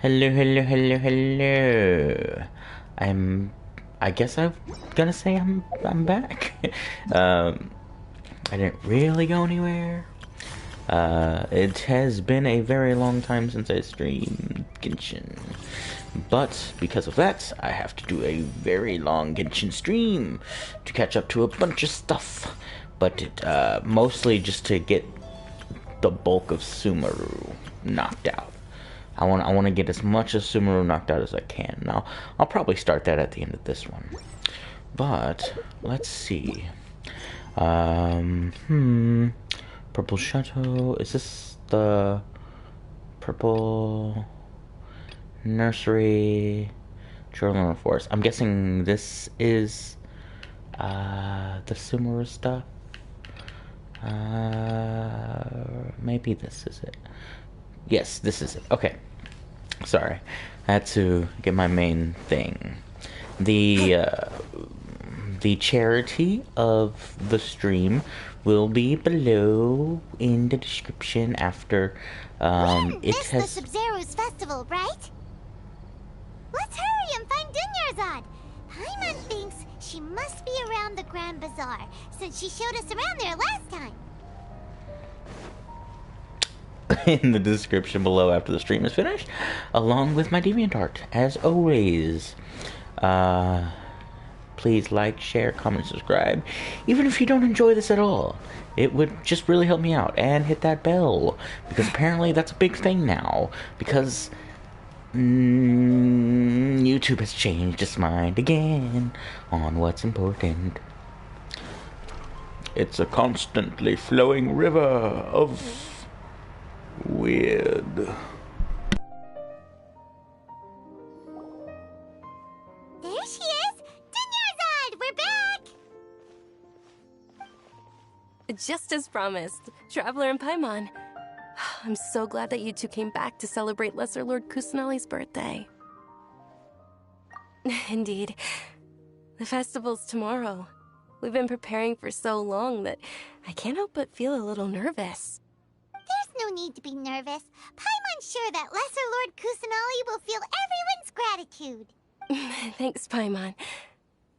Hello, hello, hello, hello. I'm. I guess I'm gonna say I'm back. um, I didn't really go anywhere. It has been a very long time since I streamed Genshin, but because of that, I have to do a very long Genshin stream to catch up to a bunch of stuff. But mostly just to get the bulk of Sumeru knocked out. I want to get as much of Sumeru knocked out as I can. Now, I'll probably start that at the end of this one. But, let's see. Purple Chateau. Is this the Purple Nursery Journal Forest? I'm guessing this is the Sumeru stuff. Maybe this is it. Yes, this is it. Okay. Sorry. I had to get my main thing. The charity of the stream will be below in the description after it has the Sub-Zero's festival, right? Let's hurry and find Dunyarzad. Paimon thinks she must be around the Grand Bazaar since she showed us around there last time. in the description below after the stream is finished, along with my DeviantArt, as always. Please like, share, comment, subscribe, even if you don't enjoy this at all. It would just really help me out. And hit that bell, because apparently that's a big thing now, because YouTube has changed its mind again on what's important. It's a constantly flowing river of weird. There she is! Dunyarzad! We're back! Just as promised, Traveler and Paimon. I'm so glad that you two came back to celebrate Lesser Lord Kusanali's birthday. Indeed. The festival's tomorrow. We've been preparing for so long that I can't help but feel a little nervous. There's no need to be nervous. Paimon's sure that Lesser Lord Kusanali will feel everyone's gratitude. Thanks, Paimon.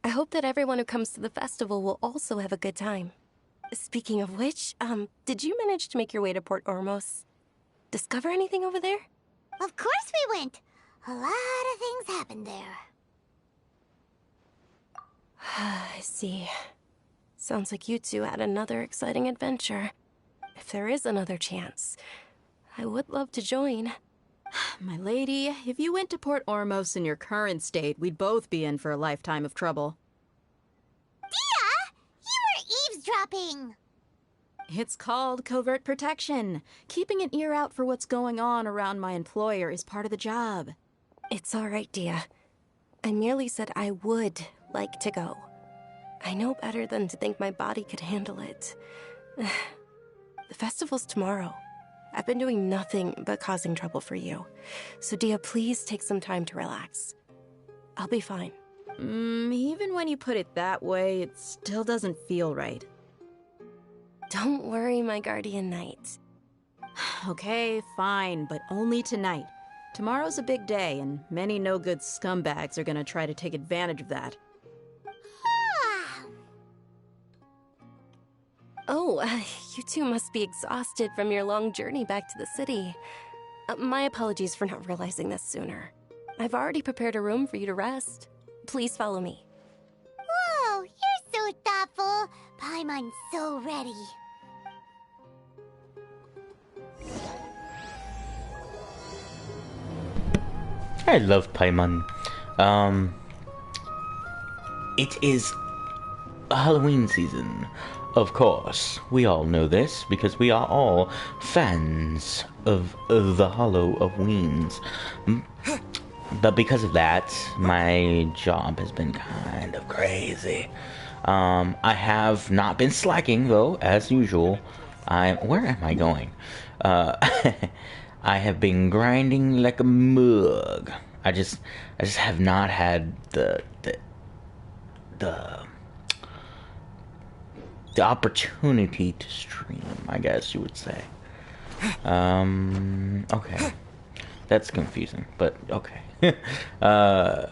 I hope that everyone who comes to the festival will also have a good time. Speaking of which, did you manage to make your way to Port Ormos? Discover anything over there? Of course we went. A lot of things happened there. I see. Sounds like you two had another exciting adventure. If there is another chance, I would love to join. My lady, if you went to Port Ormos in your current state, we'd both be in for a lifetime of trouble. Dia! You were eavesdropping! It's called covert protection. Keeping an ear out for what's going on around my employer is part of the job. It's all right, Dia. I merely said I would like to go. I know better than to think my body could handle it. The festival's tomorrow. I've been doing nothing but causing trouble for you. So, Dia, please take some time to relax. I'll be fine. Even when you put it that way, it still doesn't feel right. Don't worry, my guardian knight. Okay, fine, but only tonight. Tomorrow's a big day, and many no-good scumbags are gonna try to take advantage of that. Oh, you two must be exhausted from your long journey back to the city. My apologies for not realizing this sooner. I've already prepared a room for you to rest. Please follow me. Whoa, you're so thoughtful. Paimon's so ready. I love Paimon. It is Halloween season. Of course, we all know this because we are all fans of the Hollow of Weens. But because of that, my job has been kind of crazy. I have not been slacking though, as usual. Where am I going? I have been grinding like a mug. I just have not had the opportunity to stream, I guess you would say. Okay. That's confusing, but okay. uh,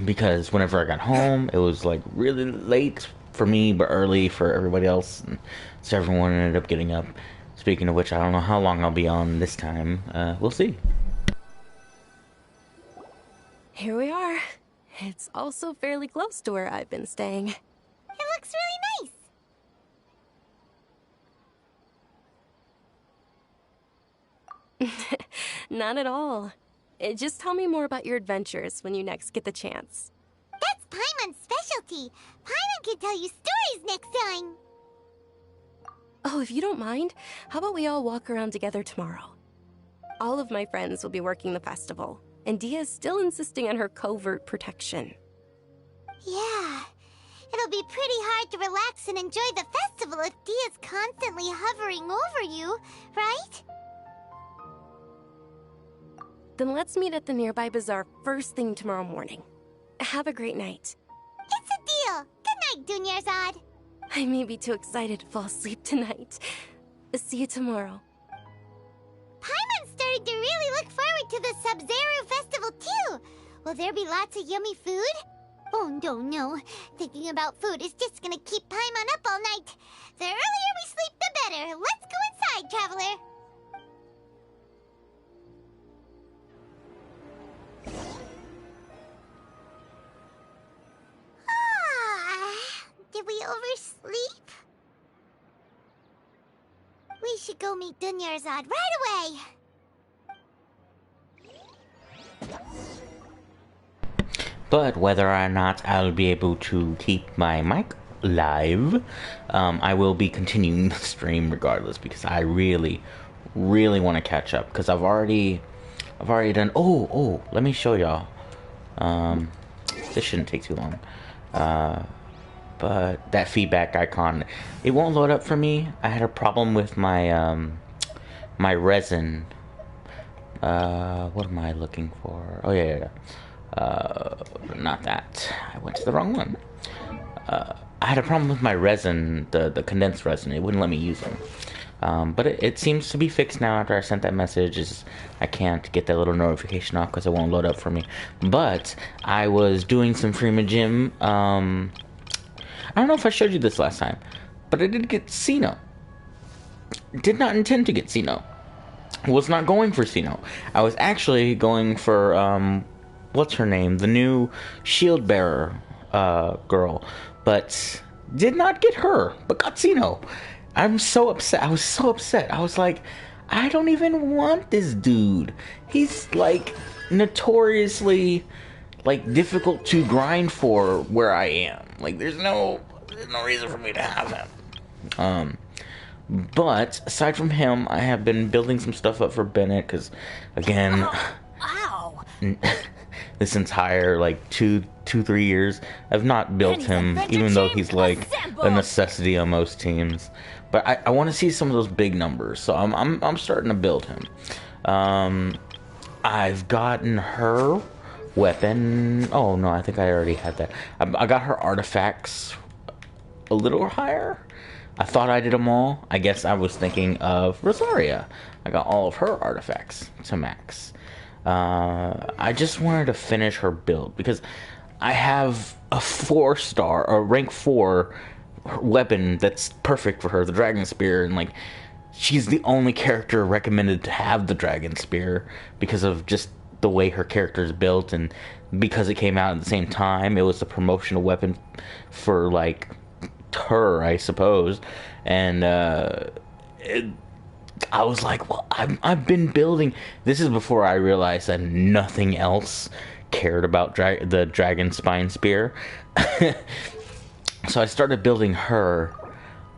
because whenever I got home, it was like really late for me, but early for everybody else, and so everyone ended up getting up. Speaking of which, I don't know how long I'll be on this time. We'll see. Here we are. It's also fairly close to where I've been staying. It looks really nice. Not at all. Just tell me more about your adventures when you next get the chance. That's Paimon's specialty. Paimon can tell you stories next time. Oh, if you don't mind, how about we all walk around together tomorrow? All of my friends will be working the festival, and Dia's still insisting on her covert protection. Yeah. It'll be pretty hard to relax and enjoy the festival if Dia's constantly hovering over you, right? Then let's meet at the nearby bazaar first thing tomorrow morning. Have a great night. It's a deal. Good night, Dunyarzad. I may be too excited to fall asleep tonight. See you tomorrow. Paimon's starting to really look forward to the Sub-Zero festival too. Will there be lots of yummy food? Oh no. Thinking about food is just gonna keep Paimon up all night. The earlier we sleep, the better. Let's go inside, traveler. Did we oversleep? We should go meet Dunyarzad right away. But whether or not I'll be able to keep my mic live, I will be continuing the stream regardless, because I really want to catch up, because I've already done. Oh, let me show y'all. This shouldn't take too long. But that feedback icon, it won't load up for me. I had a problem with my my resin. What am I looking for? Oh yeah. Not that. I went to the wrong one. I had a problem with my resin, the condensed resin. It wouldn't let me use them. But it seems to be fixed now after I sent that message. I can't get that little notification off because it won't load up for me. But I was doing some Freema Gym. I don't know if I showed you this last time, but I did get Sino. Did not intend to get Sino. Was not going for Sino. I was actually going for, what's her name? The new shield bearer girl. But did not get her, but got Sino. I'm so upset. I was so upset. I was like, I don't even want this dude. He's, like, notoriously, like, difficult to grind for where I am. Like, there's no reason for me to have him. But aside from him, I have been building some stuff up for Bennett, because, again, Ow! this entire, like, 3 years, I've not built him, even though he's, like, a necessity on most teams. But I want to see some of those big numbers, so I'm starting to build him. I've gotten her weapon. Oh no, I think I already had that. I got her artifacts a little higher. I thought I did them all. I guess I was thinking of Rosaria. I got all of her artifacts to max. I just wanted to finish her build because I have a 4-star, a rank 4 weapon that's perfect for her, the Dragon Spear, and like she's the only character recommended to have the Dragon Spear because of just the way her character is built, and because it came out at the same time, it was a promotional weapon for like her, I suppose. And I was like, well, I've been building. This is before I realized that nothing else cared about the Dragon Spine Spear. So I started building her,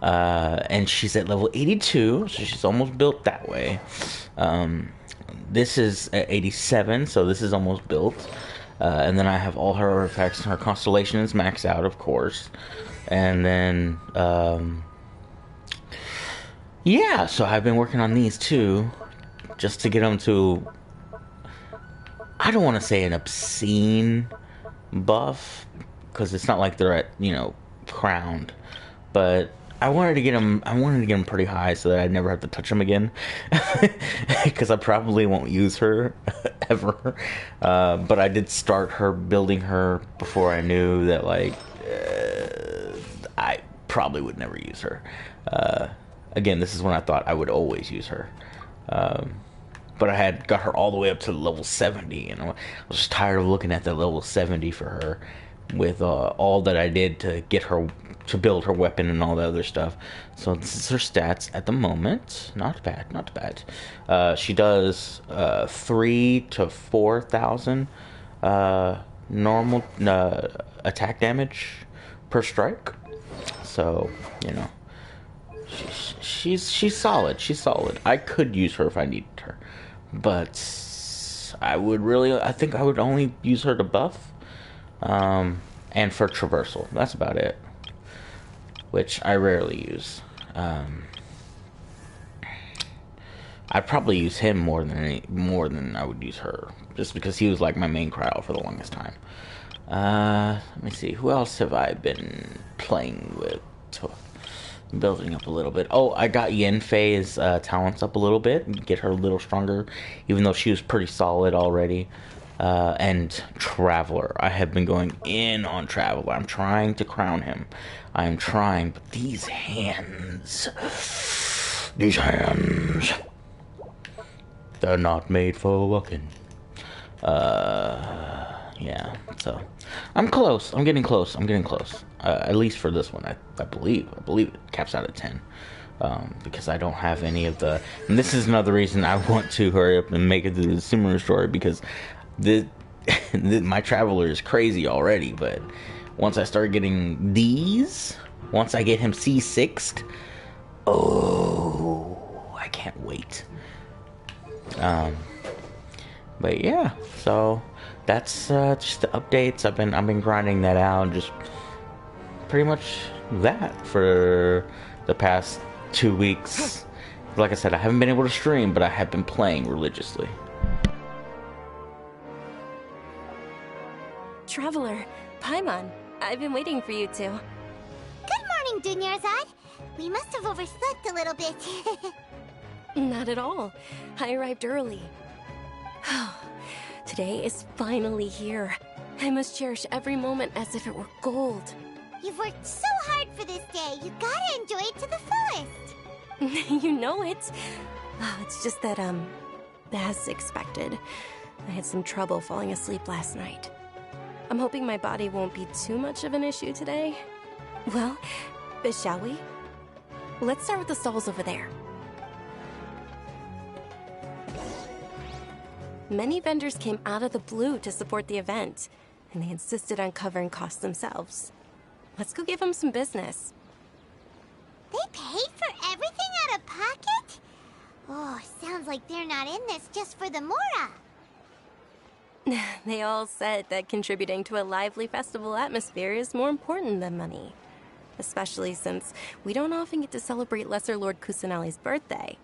and she's at level 82, so she's almost built that way. This is at 87, so this is almost built. And then I have all her artifacts, and her constellation is maxed out, of course. And then, yeah, so I've been working on these too, just to get them to, I don't want to say an obscene buff, because it's not like they're at, crowned, but I wanted to get him. I wanted to get him pretty high so that I'd never have to touch him again, because I probably won't use her ever. But I did start her building her before I knew that I probably would never use her. Again, this is when I thought I would always use her. But I had got her all the way up to level 70, and I was just tired of looking at that level 70 for her, with all that I did to get her to build her weapon and all the other stuff. So this is her stats at the moment. Not bad, not bad. She does 3,000 to 4,000 normal attack damage per strike. So you know, she's solid. She's solid. I could use her if I needed her, but I think I would only use her to buff, and for traversal. That's about it, which I rarely use. I'd probably use him more than I would use her, just because he was like my main cryo for the longest time. Let me see, who else have I been playing with? Building up a little bit. Oh, I got Yenfei's talents up a little bit, get her a little stronger, even though she was pretty solid already. And Traveler, I have been going in on Traveler. I'm trying to crown him. I'm trying, but these hands, they're not made for walking. Yeah, so I'm close. I'm getting close. At least for this one, I believe it caps out at 10. Because I don't have any of the, and this is another reason I want to hurry up and make it to the Sumeru story, because my Traveler is crazy already, but once I start getting these, once I get him C6'd, oh, I can't wait. But yeah, so that's just the updates. I've been grinding that out, just pretty much that for the past 2 weeks. Like I said, I haven't been able to stream, but I have been playing religiously. Traveler, Paimon, I've been waiting for you two. Good morning, Dunyarzad. We must have overslept a little bit. Not at all. I arrived early. Today is finally here. I must cherish every moment as if it were gold. You've worked so hard for this day. You gotta enjoy it to the fullest. You know it. It's just that, as expected, I had some trouble falling asleep last night. I'm hoping my body won't be too much of an issue today. Well, shall we? Let's start with the stalls over there. Many vendors came out of the blue to support the event, and they insisted on covering costs themselves. Let's go give them some business. They paid for everything out of pocket? Oh, sounds like they're not in this just for the Mora. They all said that contributing to a lively festival atmosphere is more important than money. Especially since we don't often get to celebrate Lesser Lord Kusanali's birthday.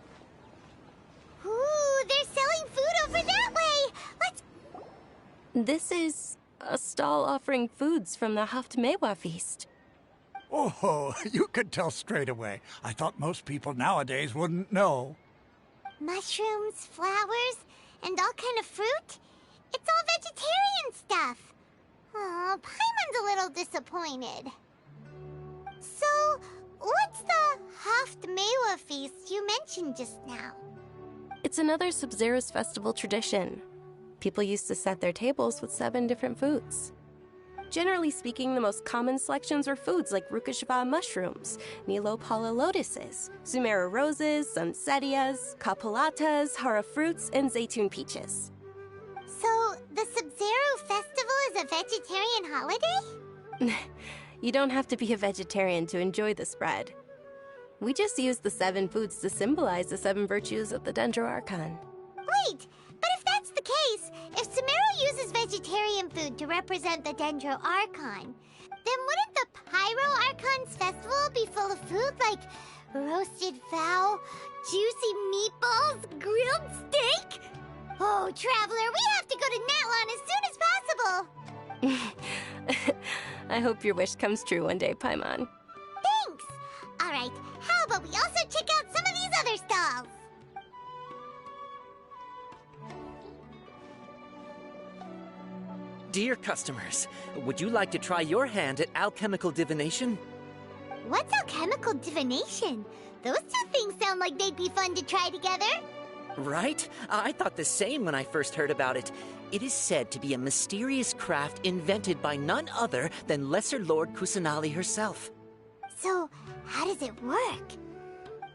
Ooh, they're selling food over that way! Let's... This is a stall offering foods from the Haftmewa feast. Oh, you could tell straight away. I thought most people nowadays wouldn't know. Mushrooms, flowers, and all kind of fruit? It's all vegetarian stuff. Oh, Paimon's a little disappointed. So, what's the Haftmewa feast you mentioned just now? It's another Sub-Zero's festival tradition. People used to set their tables with 7 different foods. Generally speaking, the most common selections were foods like Rukashva mushrooms, Nilopala lotuses, Sumeru roses, Sunsetias, Kapalatas, Hara fruits, and Zaytun peaches. So, the Sub-Zero festival is a vegetarian holiday? You don't have to be a vegetarian to enjoy the spread. We just use the 7 foods to symbolize the 7 virtues of the Dendro Archon. Wait, but if that's the case, if Sumeru uses vegetarian food to represent the Dendro Archon, then wouldn't the Pyro Archon's festival be full of food like roasted fowl, juicy meatballs, grilled steak? Oh, Traveler, we have to go to Natlan as soon as possible! I hope your wish comes true one day, Paimon. Thanks! Alright, How about we also check out some of these other stalls? Dear customers, would you like to try your hand at alchemical divination? What's alchemical divination? Those two things sound like they'd be fun to try together. Right? I thought the same when I first heard about it. It is said to be a mysterious craft invented by none other than Lesser Lord Kusanali herself. So, how does it work?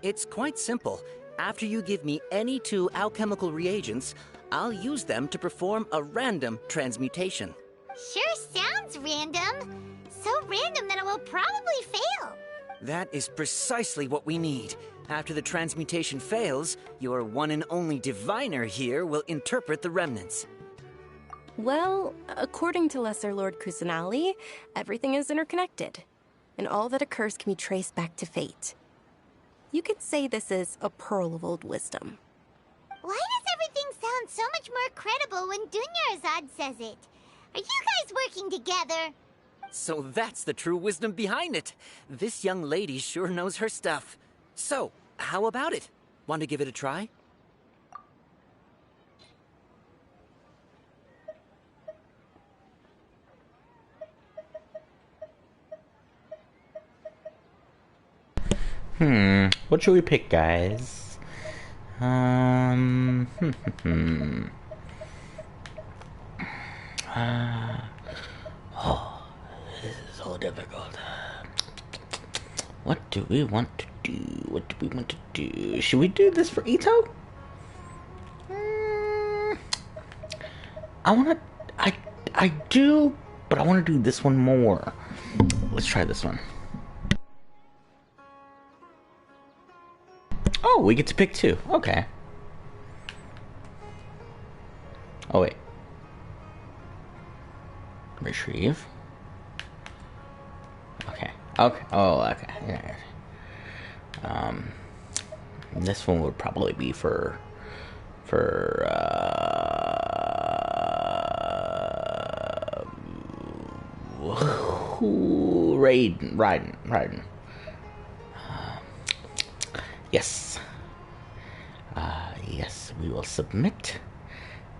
It's quite simple. After you give me any 2 alchemical reagents, I'll use them to perform a random transmutation. Sure sounds random. So random that it will probably fail. That is precisely what we need. After the transmutation fails, your one and only diviner here will interpret the remnants. Well, according to Lesser Lord Kusanali, everything is interconnected, and all that occurs can be traced back to fate. You could say this is a pearl of old wisdom. Why does everything sound so much more credible when Dunyarzad says it? Are you guys working together? So that's the true wisdom behind it. This young lady sure knows her stuff. So, how about it? Want to give it a try? What should we pick, guys? Oh, this is so difficult. What do we want to do? What do we want to do? Should we do this for Ito? I do, but I want to do this one more. Let's try this one. Oh, we get to pick 2. Okay. Oh, wait. Retrieve. Okay. Okay. Oh, okay. Yeah. This one would probably be for Raiden. Yes. Yes, we will submit.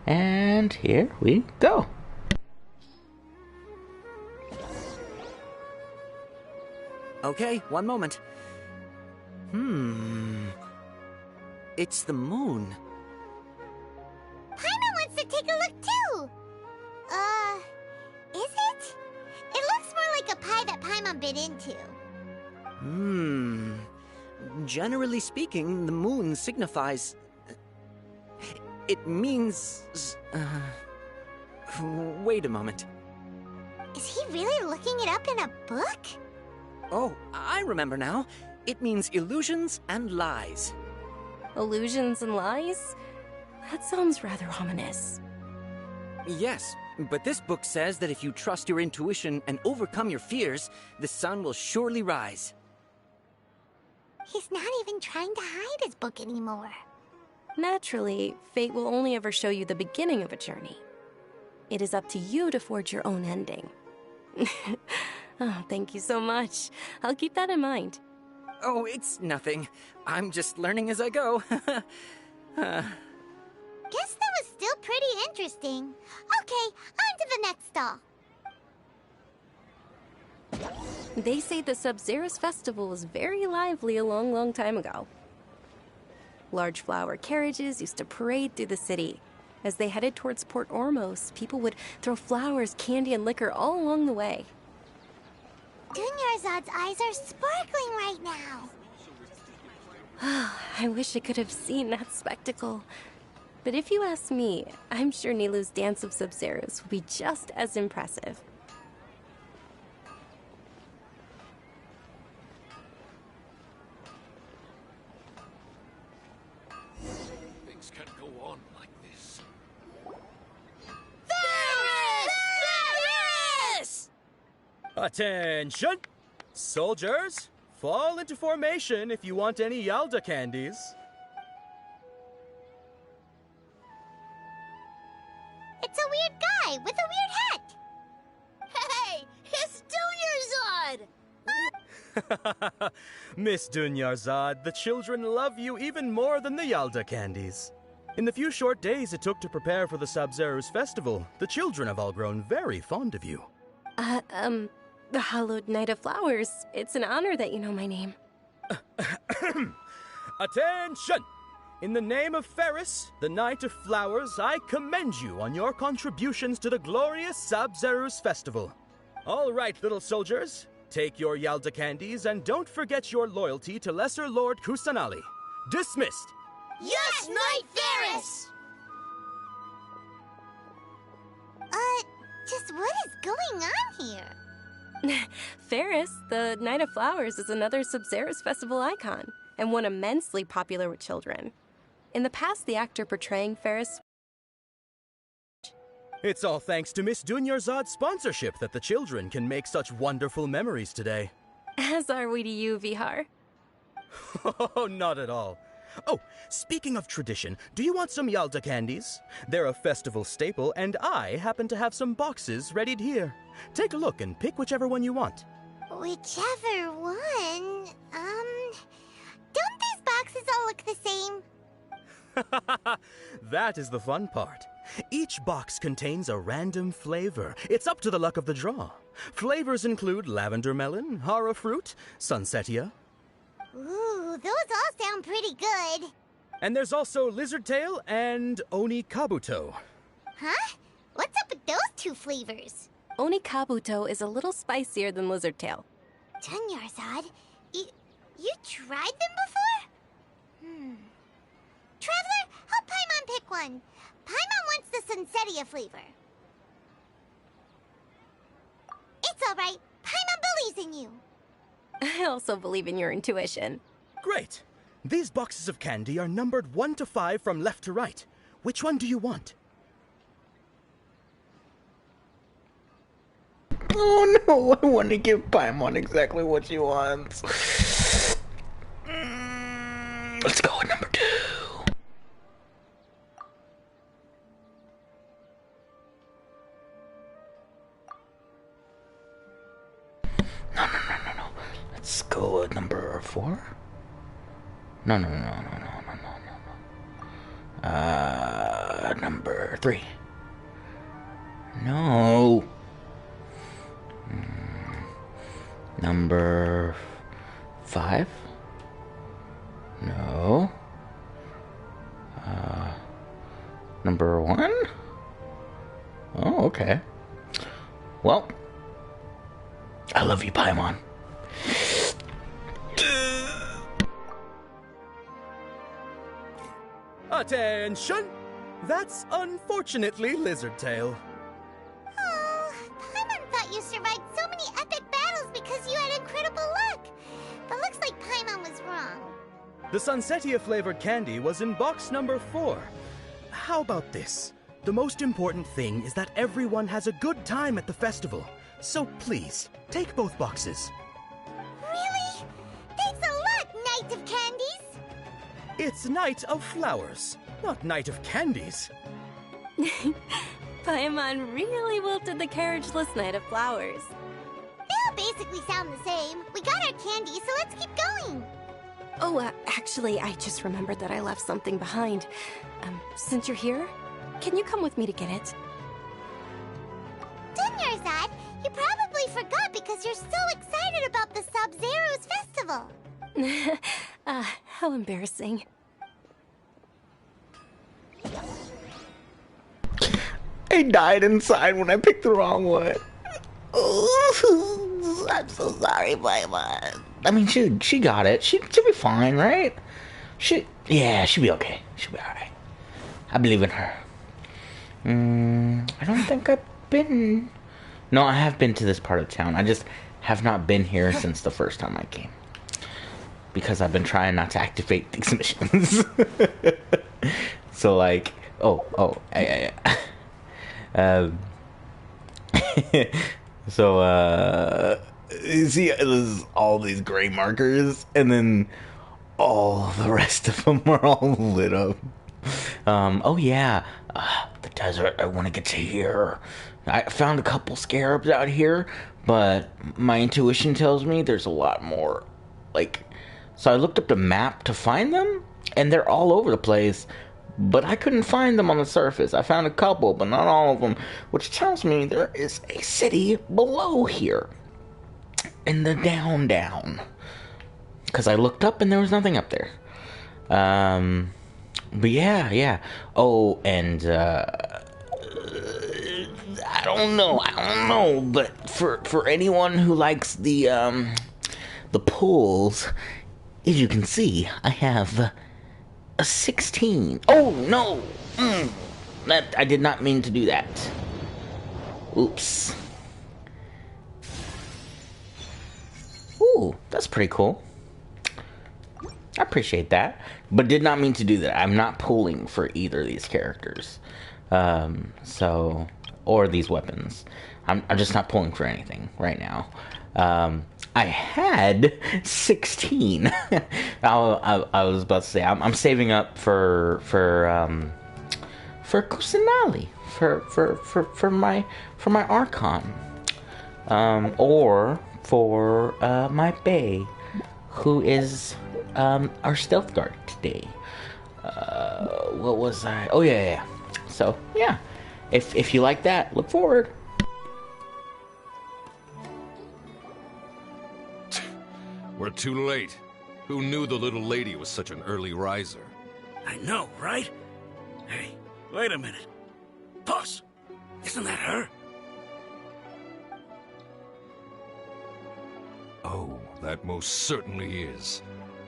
And here we go. Okay, one moment. It's the moon. Paimon wants to take a look too. Is it? It looks more like a pie that Paimon bit into. Generally speaking, the moon signifies... It means... Wait a moment. Is he really looking it up in a book? Oh, I remember now. It means illusions and lies. Illusions and lies? That sounds rather ominous. Yes, but this book says that if you trust your intuition and overcome your fears, the sun will surely rise. He's not even trying to hide his book anymore. Naturally, fate will only ever show you the beginning of a journey. It is up to you to forge your own ending. Oh, thank you so much. I'll keep that in mind. Oh, it's nothing. I'm just learning as I go. Guess that was still pretty interesting. Okay, on to the next stall. They say the Sub-Zerus festival was very lively a long, long time ago. Large flower carriages used to parade through the city. As they headed towards Port Ormos, people would throw flowers, candy, and liquor all along the way. Dunyarzad's eyes are sparkling right now. I wish I could have seen that spectacle. But if you ask me, I'm sure Nilou's Dance of Sub-Zerus will be just as impressive. Things can't go on like this. Attention! Soldiers, fall into formation if you want any Yalda candies. It's a weird guy with a weird hat. Hey, it's Dunyarzad! Miss Dunyarzad, the children love you even more than the Yalda candies. In the few short days it took to prepare for the Sabzeruz festival, the children have all grown very fond of you. The Hallowed Knight of Flowers. It's an honor that you know my name. Attention! In the name of Ferris, the Knight of Flowers, I commend you on your contributions to the glorious Sabzeruz festival. All right, little soldiers, take your Yalda candies and don't forget your loyalty to Lesser Lord Kusanali. Dismissed! Yes, Knight Ferris! Just what is going on here? Ferris, the Knight of Flowers, is another Sabzeruz festival icon, and one immensely popular with children. In the past, the actor portraying Ferris... It's all thanks to Miss Dunyarzad's sponsorship that the children can make such wonderful memories today. As are we to you, Vihar. Oh, not at all. Oh, speaking of tradition, do you want some Yalda candies? They're a festival staple, and I happen to have some boxes readied here. Take a look and pick whichever one you want. Whichever one... Don't these boxes all look the same? That is the fun part. Each box contains a random flavor. It's up to the luck of the draw. Flavors include lavender melon, hara fruit, sunsetia. Ooh, those all sound pretty good. And there's also lizard tail and oni kabuto. Huh? What's up with those two flavors? Oni Kabuto is a little spicier than Lizard Tail. Dunyarzad, you tried them before? Traveler, help Paimon pick one. Paimon wants the Sunsetia flavor. It's all right. Paimon believes in you. I also believe in your intuition. Great. These boxes of candy are numbered 1 to 5 from left to right. Which one do you want? Oh no, I want to give Paimon exactly what she wants. Let's go with number 2. No. Let's go with number 4. No. Number 3. No. Number 5? No. Number 1? Oh, okay. Well, I love you, Paimon. Attention! That's unfortunately Lizard Tail. Oh, Paimon thought you survived so many epic battles because you had incredible luck. But looks like Paimon was wrong. The Sunsetia flavored candy was in box number 4. How about this? The most important thing is that everyone has a good time at the festival. So please, take both boxes. Really? Thanks a lot, Knight of Candies. It's Knight of Flowers, not Knight of Candies. Paimon really wilted the carriageless Knight of Flowers. They all basically sound the same. We got our candy, so let's keep going. Oh, actually, I just remembered that I left something behind. Since you're here, can you come with me to get it? Dunyarzad, you probably forgot because you're so excited about the Sabzeruz festival. How embarrassing. I died inside when I picked the wrong one. Ooh, I'm so sorry, Paimon. I mean, she got it. She'll be fine, right? She'll be okay. She'll be alright. I believe in her. I don't think I've been... No, I have been to this part of town. I just have not been here since the first time I came. Because I've been trying not to activate these missions. So, like... So, you see, there's all these gray markers, and then all the rest of them are all lit up. The desert. I want to get to here. I found a couple scarabs out here, but my intuition tells me there's a lot more. Like, so I looked up the map to find them, and they're all over the place, but I couldn't find them on the surface. I found a couple, but not all of them, which tells me there is a city below here, in the down. Because I looked up and there was nothing up there. But yeah. Oh, and I don't know, but for anyone who likes the pools, as you can see, I have a 16. Oh no, that I did not mean to do that. Oops. Ooh, that's pretty cool. I appreciate that, but did not mean to do that. I'm not pulling for either of these characters, or these weapons. I'm just not pulling for anything right now. I had 16. I was about to say I'm saving up for Kusanali, for my Archon, or for my Bae, who is our stealth guard today. What was I? Oh yeah. So yeah, if you like that, look forward. We're too late. Who knew the little lady was such an early riser? I know, right? Hey, wait a minute. Boss, isn't that her? Oh, that most certainly is.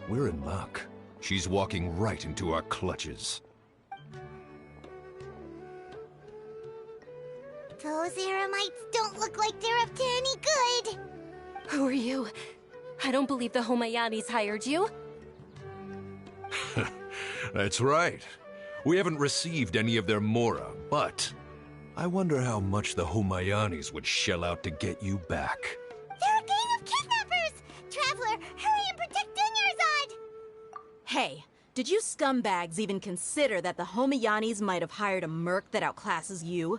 We're in luck. She's walking right into our clutches. Those Eremites don't look like they're up to any good. Who are you? I don't believe the Homayanis hired you. That's right. We haven't received any of their mora, but I wonder how much the Homayanis would shell out to get you back. They're a gang of kidnappers! Traveler, hurry and protect Dunyarzad! Hey, did you scumbags even consider that the Homayanis might have hired a merc that outclasses you?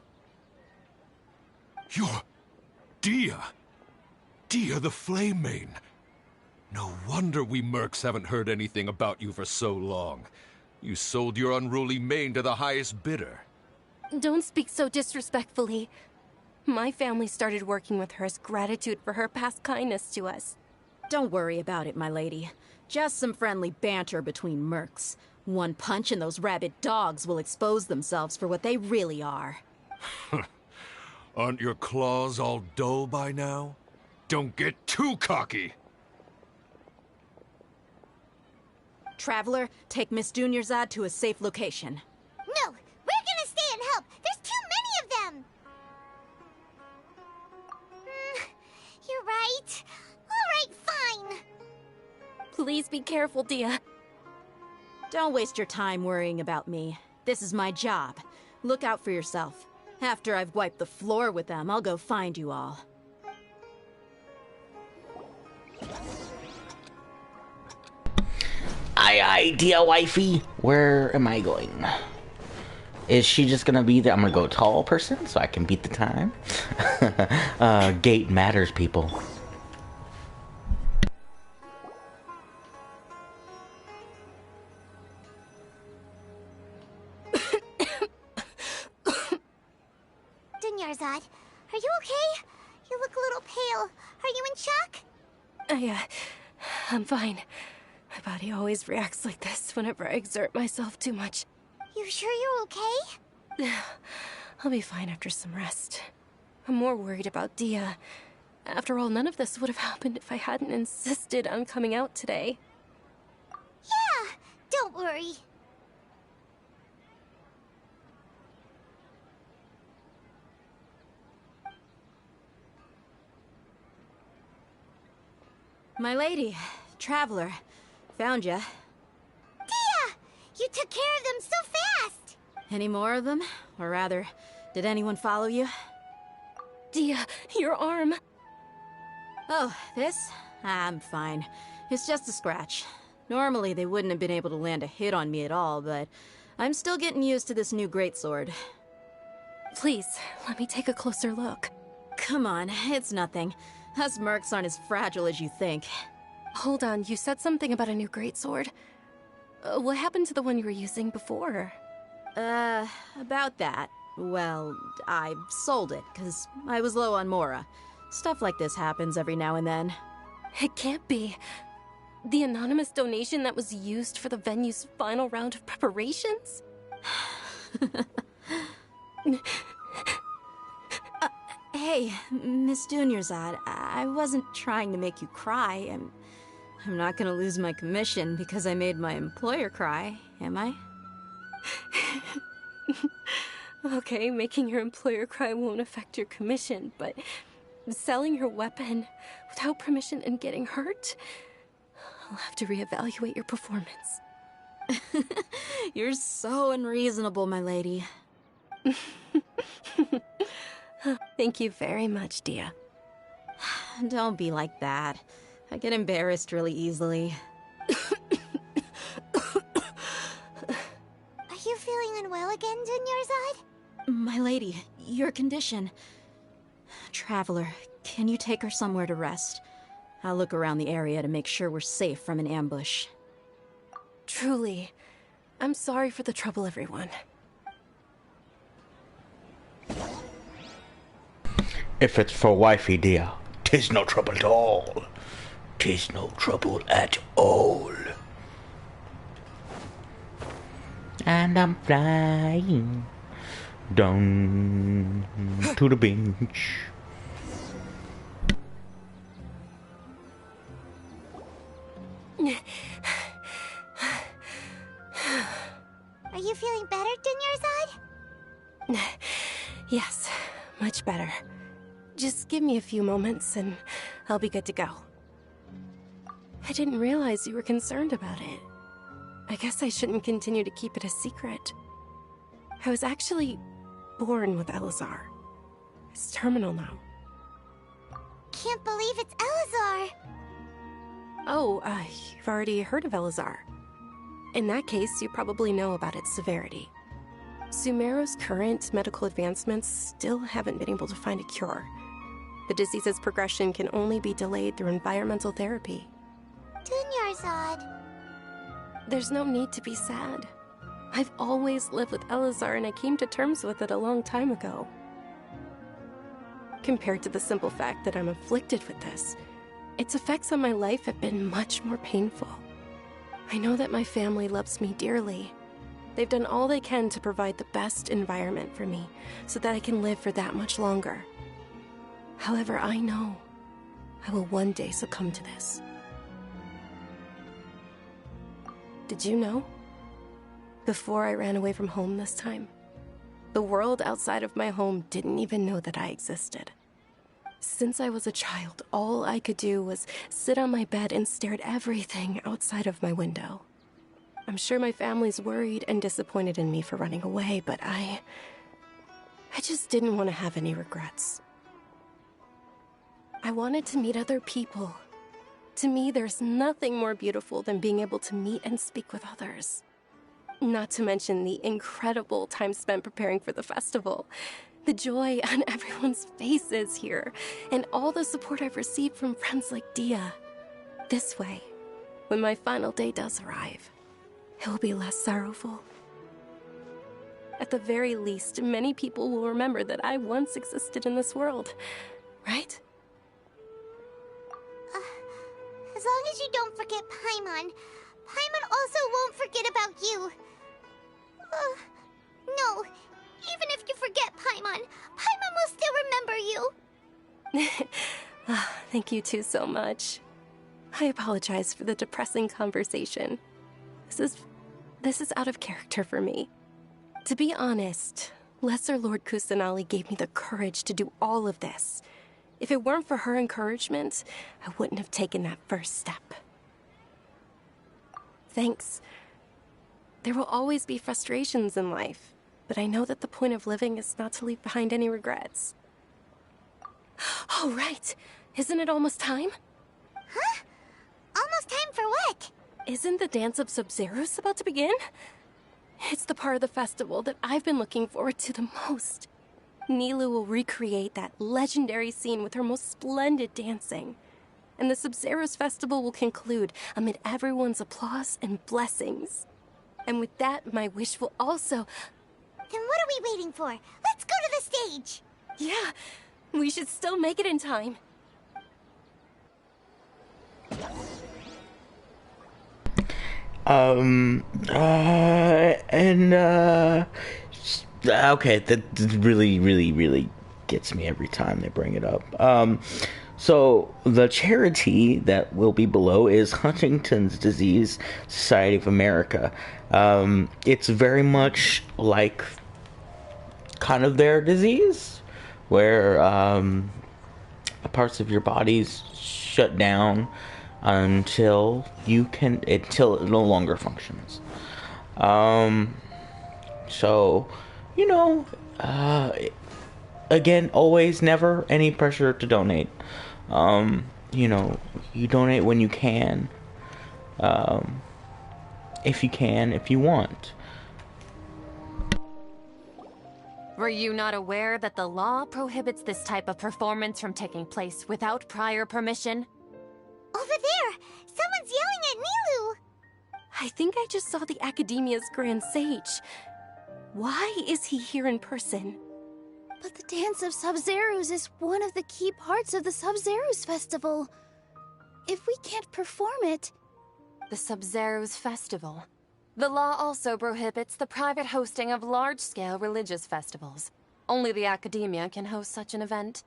You're... Dia! Dia the Flame Mane! No wonder we mercs haven't heard anything about you for so long. You sold your unruly mane to the highest bidder. Don't speak so disrespectfully. My family started working with her as gratitude for her past kindness to us. Don't worry about it, my lady. Just some friendly banter between mercs. One punch and those rabid dogs will expose themselves for what they really are. Aren't your claws all dull by now? Don't get too cocky! Traveler, take Miss Dunyarzad to a safe location. No, we're gonna stay and help. There's too many of them. You're right. All right, fine. Please be careful, Dia. Don't waste your time worrying about me. This is my job. Look out for yourself. After I've wiped the floor with them, I'll go find you all. Aye, Dia wifey. Where am I going? Is she just gonna be there? I'm gonna go tall person so I can beat the time. Gate matters, people. Dunyarzad, are you okay? You look a little pale. Are you in shock? I'm fine. My body always reacts like this whenever I exert myself too much. You sure you're okay? I'll be fine after some rest. I'm more worried about Dia. After all, none of this would have happened if I hadn't insisted on coming out today. Yeah, don't worry. My lady, Traveler, found ya. Dia! You took care of them so fast! Any more of them? Or rather, did anyone follow you? Dia, your arm. Oh, this? I'm fine. It's just a scratch. Normally they wouldn't have been able to land a hit on me at all, but I'm still getting used to this new greatsword. Please, let me take a closer look. Come on, it's nothing. Us mercs aren't as fragile as you think. Hold on, you said something about a new greatsword. What happened to the one you were using before? About that. Well, I sold it, because I was low on Mora. Stuff like this happens every now and then. It can't be. The anonymous donation that was used for the venue's final round of preparations? Hey, Miss Dunyarzad, I wasn't trying to make you cry. I'm not gonna lose my commission because I made my employer cry, am I? Okay, making your employer cry won't affect your commission, but selling your weapon without permission and getting hurt? I'll have to reevaluate your performance. You're so unreasonable, my lady. Thank you very much, Dia. Don't be like that. I get embarrassed really easily. Are you feeling unwell again, Dunyarzad? My lady, your condition. Traveler, can you take her somewhere to rest? I'll look around the area to make sure we're safe from an ambush. Truly. I'm sorry for the trouble, everyone. If it's for wifey, dear, 'tis no trouble at all. 'Tis no trouble at all. And I'm flying down to the beach. Are you feeling better, Dunyarzad? Yes, much better. Just give me a few moments and I'll be good to go. I didn't realize you were concerned about it. I guess I shouldn't continue to keep it a secret. I was actually born with Elazar. It's terminal now. Can't believe it's Elazar! Oh, you've already heard of Elazar. In that case, you probably know about its severity. Sumeru's current medical advancements still haven't been able to find a cure. The disease's progression can only be delayed through environmental therapy. Dunyarzad. There's no need to be sad. I've always lived with Elazar and I came to terms with it a long time ago. Compared to the simple fact that I'm afflicted with this, its effects on my life have been much more painful. I know that my family loves me dearly. They've done all they can to provide the best environment for me so that I can live for that much longer. However, I know I will one day succumb to this. Did you know? Before I ran away from home this time, the world outside of my home didn't even know that I existed. Since I was a child, all I could do was sit on my bed and stare at everything outside of my window. I'm sure my family's worried and disappointed in me for running away, but I just didn't want to have any regrets. I wanted to meet other people. To me, there's nothing more beautiful than being able to meet and speak with others. Not to mention the incredible time spent preparing for the festival. The joy on everyone's faces here, and all the support I've received from friends like Dia. This way, when my final day does arrive, it will be less sorrowful. At the very least, many people will remember that I once existed in this world, right? As long as you don't forget Paimon, Paimon also won't forget about you. No, even if you forget Paimon, Paimon will still remember you. Thank you two so much. I apologize for the depressing conversation. This is out of character for me. To be honest, Lesser Lord Kusanali gave me the courage to do all of this. If it weren't for her encouragement, I wouldn't have taken that first step. Thanks. There will always be frustrations in life, but I know that the point of living is not to leave behind any regrets. Oh, right. Isn't it almost time? Huh? Almost time for what? Isn't the Dance of Sub-Zeros about to begin? It's the part of the festival that I've been looking forward to the most. Nilu will recreate that legendary scene with her most splendid dancing. And the Sub-Zero's festival will conclude amid everyone's applause and blessings. And with that, my wish will also... Then what are we waiting for? Let's go to the stage! Yeah, we should still make it in time. Okay, that really gets me every time they bring it up. So the charity that will be below is Huntington's Disease Society of America. It's very much like kind of their disease, where parts of your body's shut down until it no longer functions. So, you know, again, always, never any pressure to donate. You know, you donate when you can. If you want. Were you not aware that the law prohibits this type of performance from taking place without prior permission? Over there! Someone's yelling at Nilu! I think I just saw the Academia's Grand Sage. Why is he here in person? But the Dance of Sub-Zerus is one of the key parts of the Sub-Zerus Festival. If we can't perform it... The Sub-Zerus Festival. The law also prohibits the private hosting of large-scale religious festivals. Only the Academia can host such an event.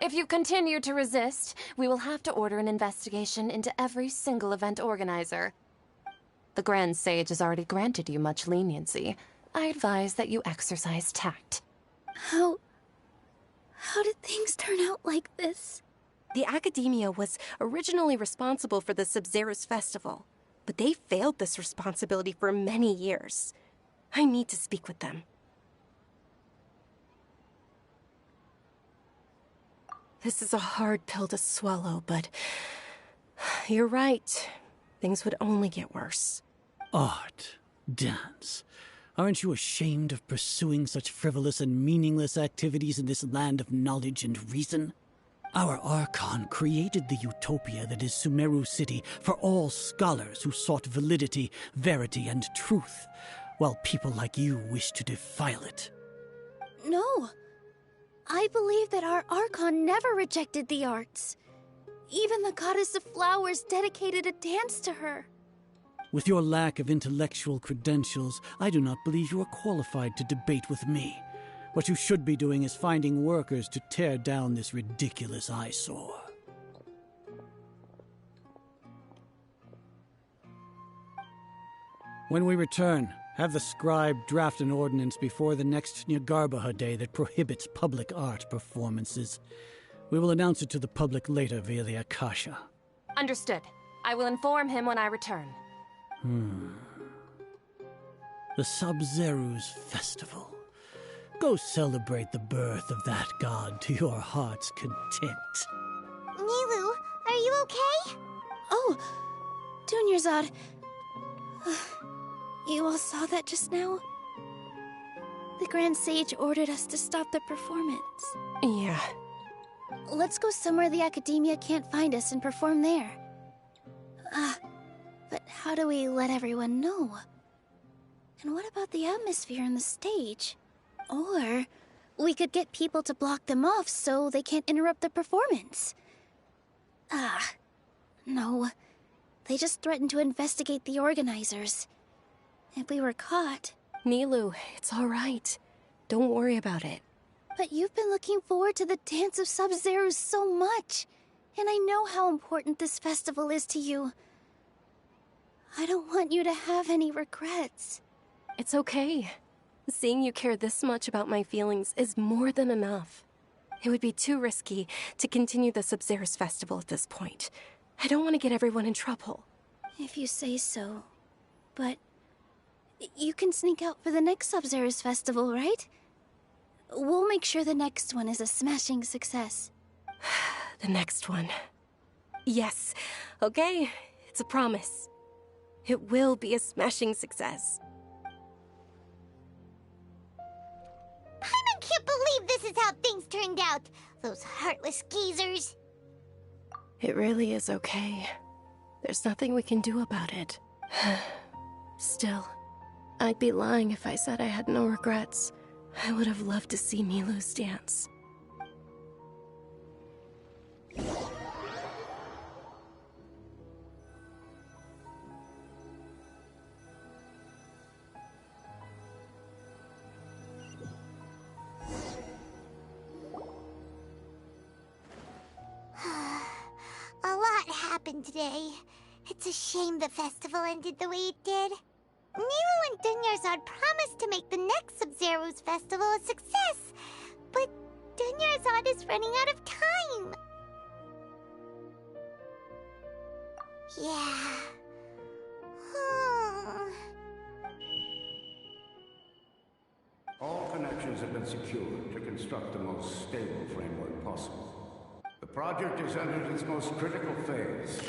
If you continue to resist, we will have to order an investigation into every single event organizer. The Grand Sage has already granted you much leniency. I advise that you exercise tact. How did things turn out like this? The Academia was originally responsible for the Sub-Zerus Festival, but they failed this responsibility for many years. I need to speak with them. This is a hard pill to swallow, but you're right. Things would only get worse. Art, dance. Aren't you ashamed of pursuing such frivolous and meaningless activities in this land of knowledge and reason? Our Archon created the utopia that is Sumeru City for all scholars who sought validity, verity, and truth, while people like you wish to defile it. No. I believe that our Archon never rejected the arts. Even the Goddess of Flowers dedicated a dance to her. With your lack of intellectual credentials, I do not believe you are qualified to debate with me. What you should be doing is finding workers to tear down this ridiculous eyesore. When we return, have the scribe draft an ordinance before the next Nyargarbaha Day that prohibits public art performances. We will announce it to the public later via the Akasha. Understood. I will inform him when I return. The Sub-Zerus Festival. Go celebrate the birth of that god to your heart's content. Nilu, are you okay? Oh, Dunyarzad. You all saw that just now? The Grand Sage ordered us to stop the performance. Yeah. Let's go somewhere the Academia can't find us and perform there. But how do we let everyone know? And what about the atmosphere and the stage? Or we could get people to block them off so they can't interrupt the performance. No. They just threatened to investigate the organizers. If we were caught... Nilu, it's all right. Don't worry about it. But you've been looking forward to the Dance of Sub-Zerus so much. And I know how important this festival is to you. I don't want you to have any regrets. It's okay. Seeing you care this much about my feelings is more than enough. It would be too risky to continue the Sub-Zerus Festival at this point. I don't want to get everyone in trouble. If you say so. But you can sneak out for the next Sub-Zerus Festival, right? We'll make sure the next one is a smashing success. The next one. Yes. Okay, it's a promise. It will be a smashing success. Paimon can't believe this is how things turned out. Those heartless geezers. It really is okay. There's nothing we can do about it. Still, I'd be lying if I said I had no regrets. I would have loved to see Milu's dance. A lot happened today. It's a shame the festival ended the way it did. Nilo and Dunyarzad promised to make the next Sub-Zero's festival a success, but Dunyarzad is running out of time. Yeah. All connections have been secured to construct the most stable framework possible. The project has entered its most critical phase.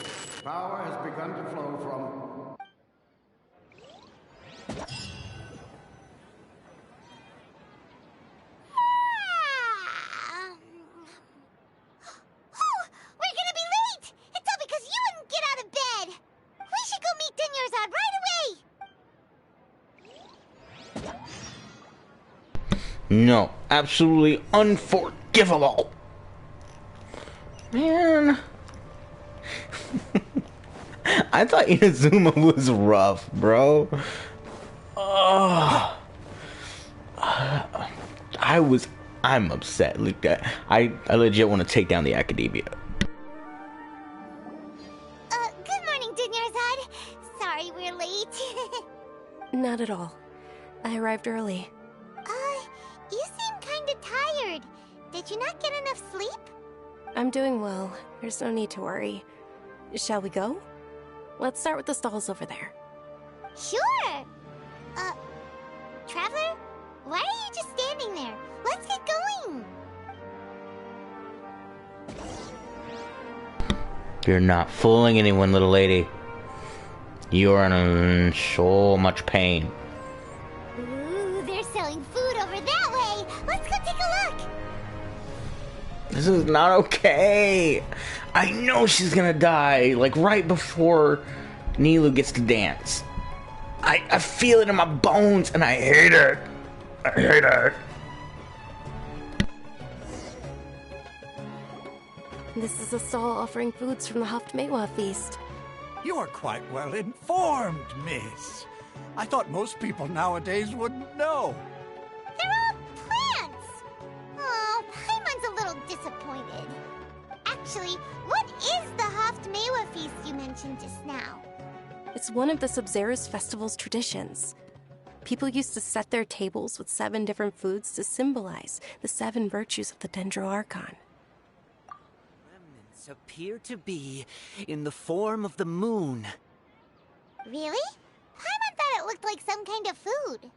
Power has begun to flow from... We're gonna be late! It's all because you wouldn't get out of bed! We should go meet Dunyarzad right away! No, absolutely unforgivable. Man. I thought Inazuma was rough, bro. I'm upset. Look that. I legit want to take down the academia. Good morning, Dunyarzad. Sorry we're late. Not at all. I arrived early. You seem kinda tired. Did you not get enough sleep? I'm doing well. There's no need to worry. Shall we go? Let's start with the stalls over there. Sure! Traveler? Why are you just standing there? Let's get going! You're not fooling anyone, little lady. You are in so much pain. Ooh, they're selling food over that way! Let's go take a look! This is not okay. I know she's gonna die, like right before Nilu gets to dance. I feel it in my bones and I hate it. I hate it. This is a stall offering foods from the Haftmewa feast. You're quite well informed, miss. I thought most people nowadays wouldn't know. They're all plants! Oh, Paimon's a little disappointed. Actually, what is the Haftmewa feast you mentioned just now? It's one of the Sub-Zero's festival's traditions. People used to set their tables with 7 different foods to symbolize the 7 virtues of the Dendroarchon. Remnants appear to be in the form of the moon. Really? Paimon thought it looked like some kind of food.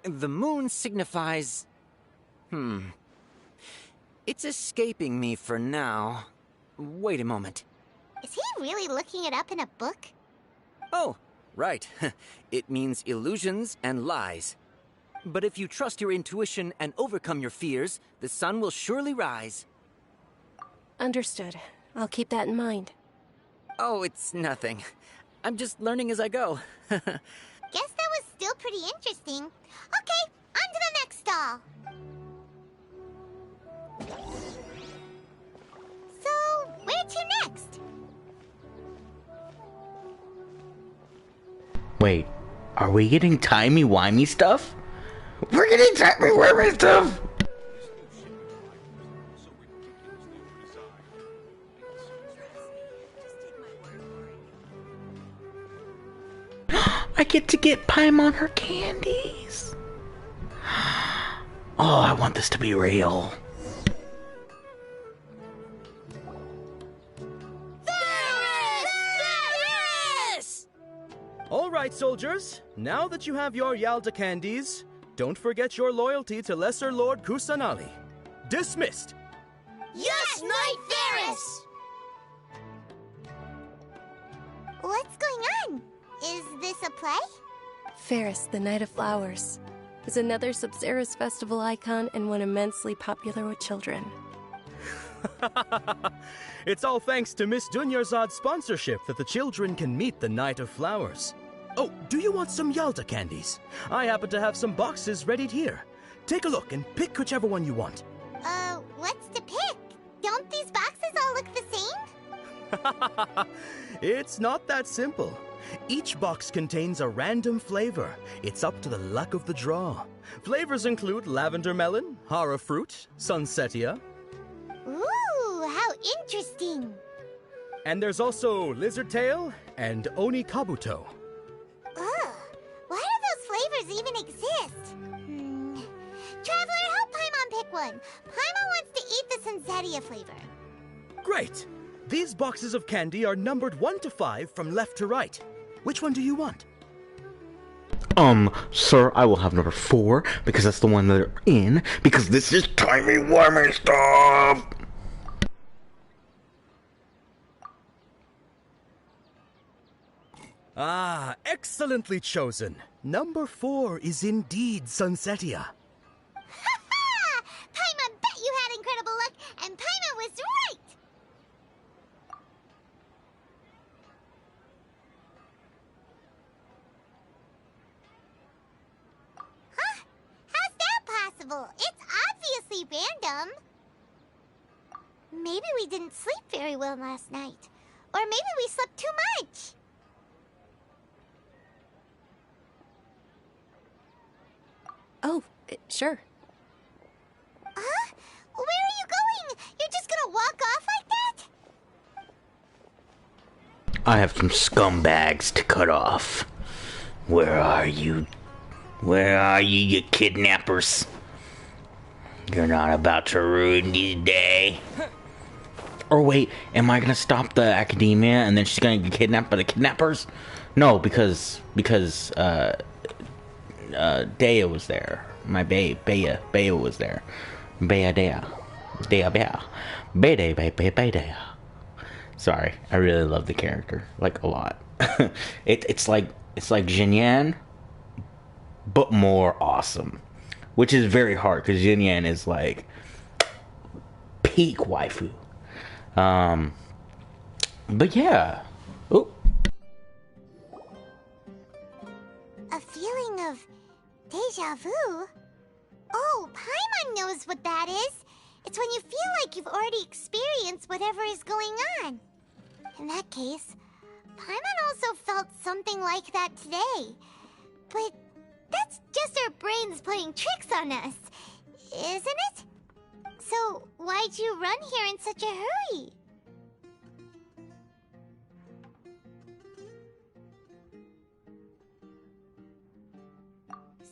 The moon signifies... It's escaping me for now. Wait a moment. Is he really looking it up in a book? Oh, right. It means illusions and lies. But if you trust your intuition and overcome your fears, the sun will surely rise. Understood. I'll keep that in mind. Oh, it's nothing. I'm just learning as I go. Guess that was still pretty interesting. Okay, on to the next stall. So, where to next? Wait, are we getting timey-wimey stuff? We're getting timey-wimey stuff! I get to get Paimon her candies. Oh, I want this to be real. All right, soldiers. Now that you have your Yalda candies, don't forget your loyalty to Lesser Lord Kusanali. Dismissed. Yes, Knight Varus! What's going on? Is this a play? Ferris, the Knight of Flowers. is another Sub-Zerus Festival icon and one immensely popular with children. It's all thanks to Miss Dunyarzad's sponsorship that the children can meet the Night of Flowers. Oh, do you want some Yalta candies? I happen to have some boxes ready here. Take a look and pick whichever one you want. What's to pick? Don't these boxes all look the same? It's not that simple. Each box contains a random flavor. It's up to the luck of the draw. Flavors include lavender melon, hara fruit, sunsetia. Ooh, how interesting. And there's also lizard tail and oni kabuto. Ugh, why do those flavors even exist? Traveler, help Paimon pick one. Paimon wants to eat the sunsetia flavor. Great! These boxes of candy are numbered 1 to 5 from left to right. Which one do you want? Sir, I will have number 4, because that's the one that they're in, because this is timey wimey stuff! Ah, excellently chosen. Number 4 is indeed sunsetia. Ha! Paimon bet you had incredible luck, and Paimon was right! Huh? How's that possible? It's obviously random. Maybe we didn't sleep very well last night. Or maybe we slept too much. Oh, sure. Huh? Where are you going? You're just gonna walk off like that? I have some scumbags to cut off. Where are you? Where are you, you kidnappers? You're not about to ruin the day. Or wait, am I gonna stop the academia and then she's gonna get kidnapped by the kidnappers? No, because Dea was there. My Bea was there. Dea. Sorry, I really love the character, like a lot. It's like Jinyan, but more awesome, which is very hard because Jinyan is like peak waifu. But yeah. Ooh. A feeling of deja vu? Oh, Paimon knows what that is. It's when you feel like you've already experienced whatever is going on. In that case, Paimon also felt something like that today. But that's just our brains playing tricks on us, isn't it? So why'd you run here in such a hurry?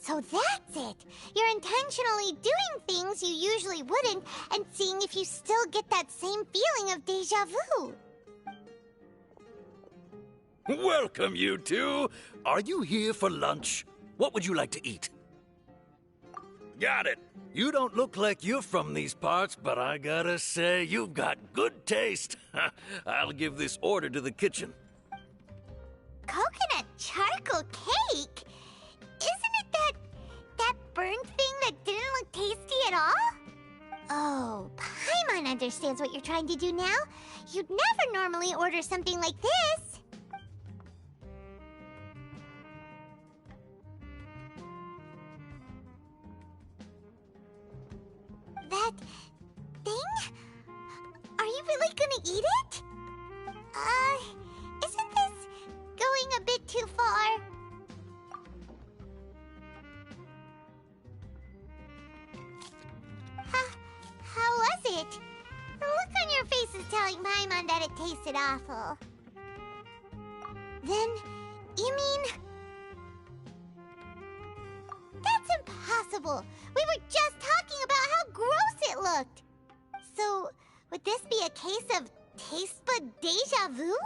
So that's it! You're intentionally doing things you usually wouldn't and seeing if you still get that same feeling of deja vu. Welcome, you two. Are you here for lunch? What would you like to eat? Got it. You don't look like you're from these parts, but I gotta say, you've got good taste. I'll give this order to the kitchen. Coconut charcoal cake? Isn't it that burnt thing that didn't look tasty at all? Oh, Paimon understands what you're trying to do now. You'd never normally order something like this. That thing? Are you really gonna eat it? Isn't this going a bit too far? How was it? The look on your face is telling Paimon that it tasted awful. Then, you mean... That's impossible! We were just talking about how gross it looked! So, would this be a case of taste bud deja vu?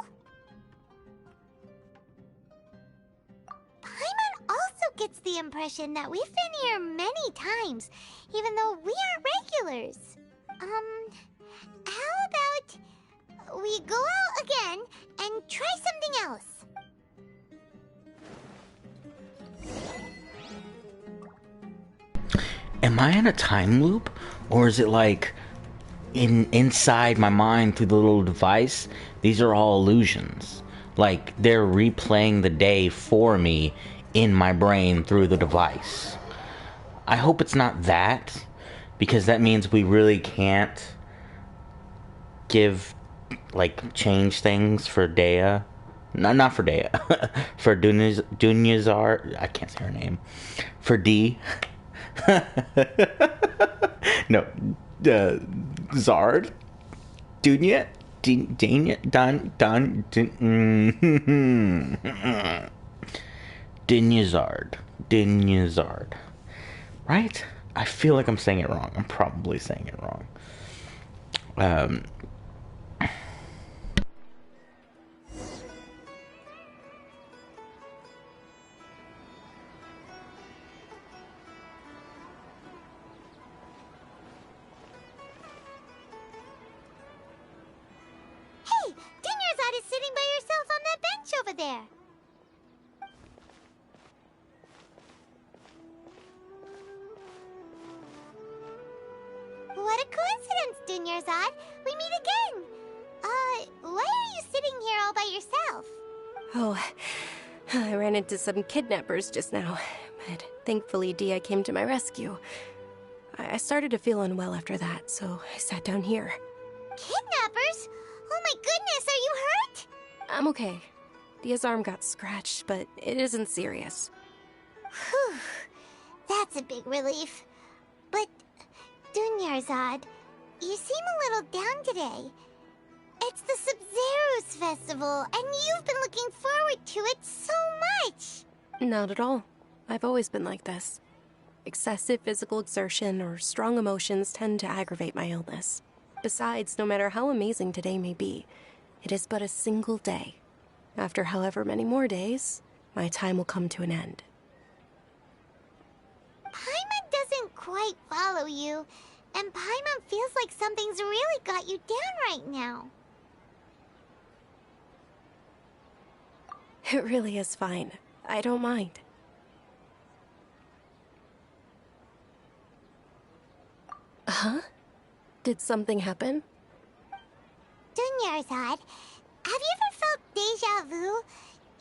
Paimon also gets the impression that we've been here many times, even though we aren't regulars. How about we go out again and try something else? am I in a time loop? Or is it like inside my mind through the little device, these are all illusions? Like they're replaying the day for me in my brain through the device. I hope it's not that, because that means we really can't change things for Dea. No, not for Dea. For Dunyazar. I can't say her name. For D. No. Zard? Dunya? Danya? Dinyazard. Right? I feel like I'm saying it wrong. I'm probably saying it wrong. Hey, Dinnersad is sitting by herself on that bench over there. What a coincidence, Dinnersad. We meet again. Why are you sitting here all by yourself? Oh, I ran into some kidnappers just now, but thankfully Dia came to my rescue. I started to feel unwell after that, so I sat down here. Kidnappers? Oh my goodness, are you hurt? I'm okay. Dia's arm got scratched, but it isn't serious. Whew, that's a big relief. But, Dunyarzad, you seem a little down today. It's the Sub-Zero's festival, and you've been looking forward to it so much! Not at all. I've always been like this. Excessive physical exertion or strong emotions tend to aggravate my illness. Besides, no matter how amazing today may be, it is but a single day. After however many more days, my time will come to an end. Paimon doesn't quite follow you, and Paimon feels like something's really got you down right now. It really is fine. I don't mind. Huh? Did something happen? Dunyarzad, have you ever felt deja vu?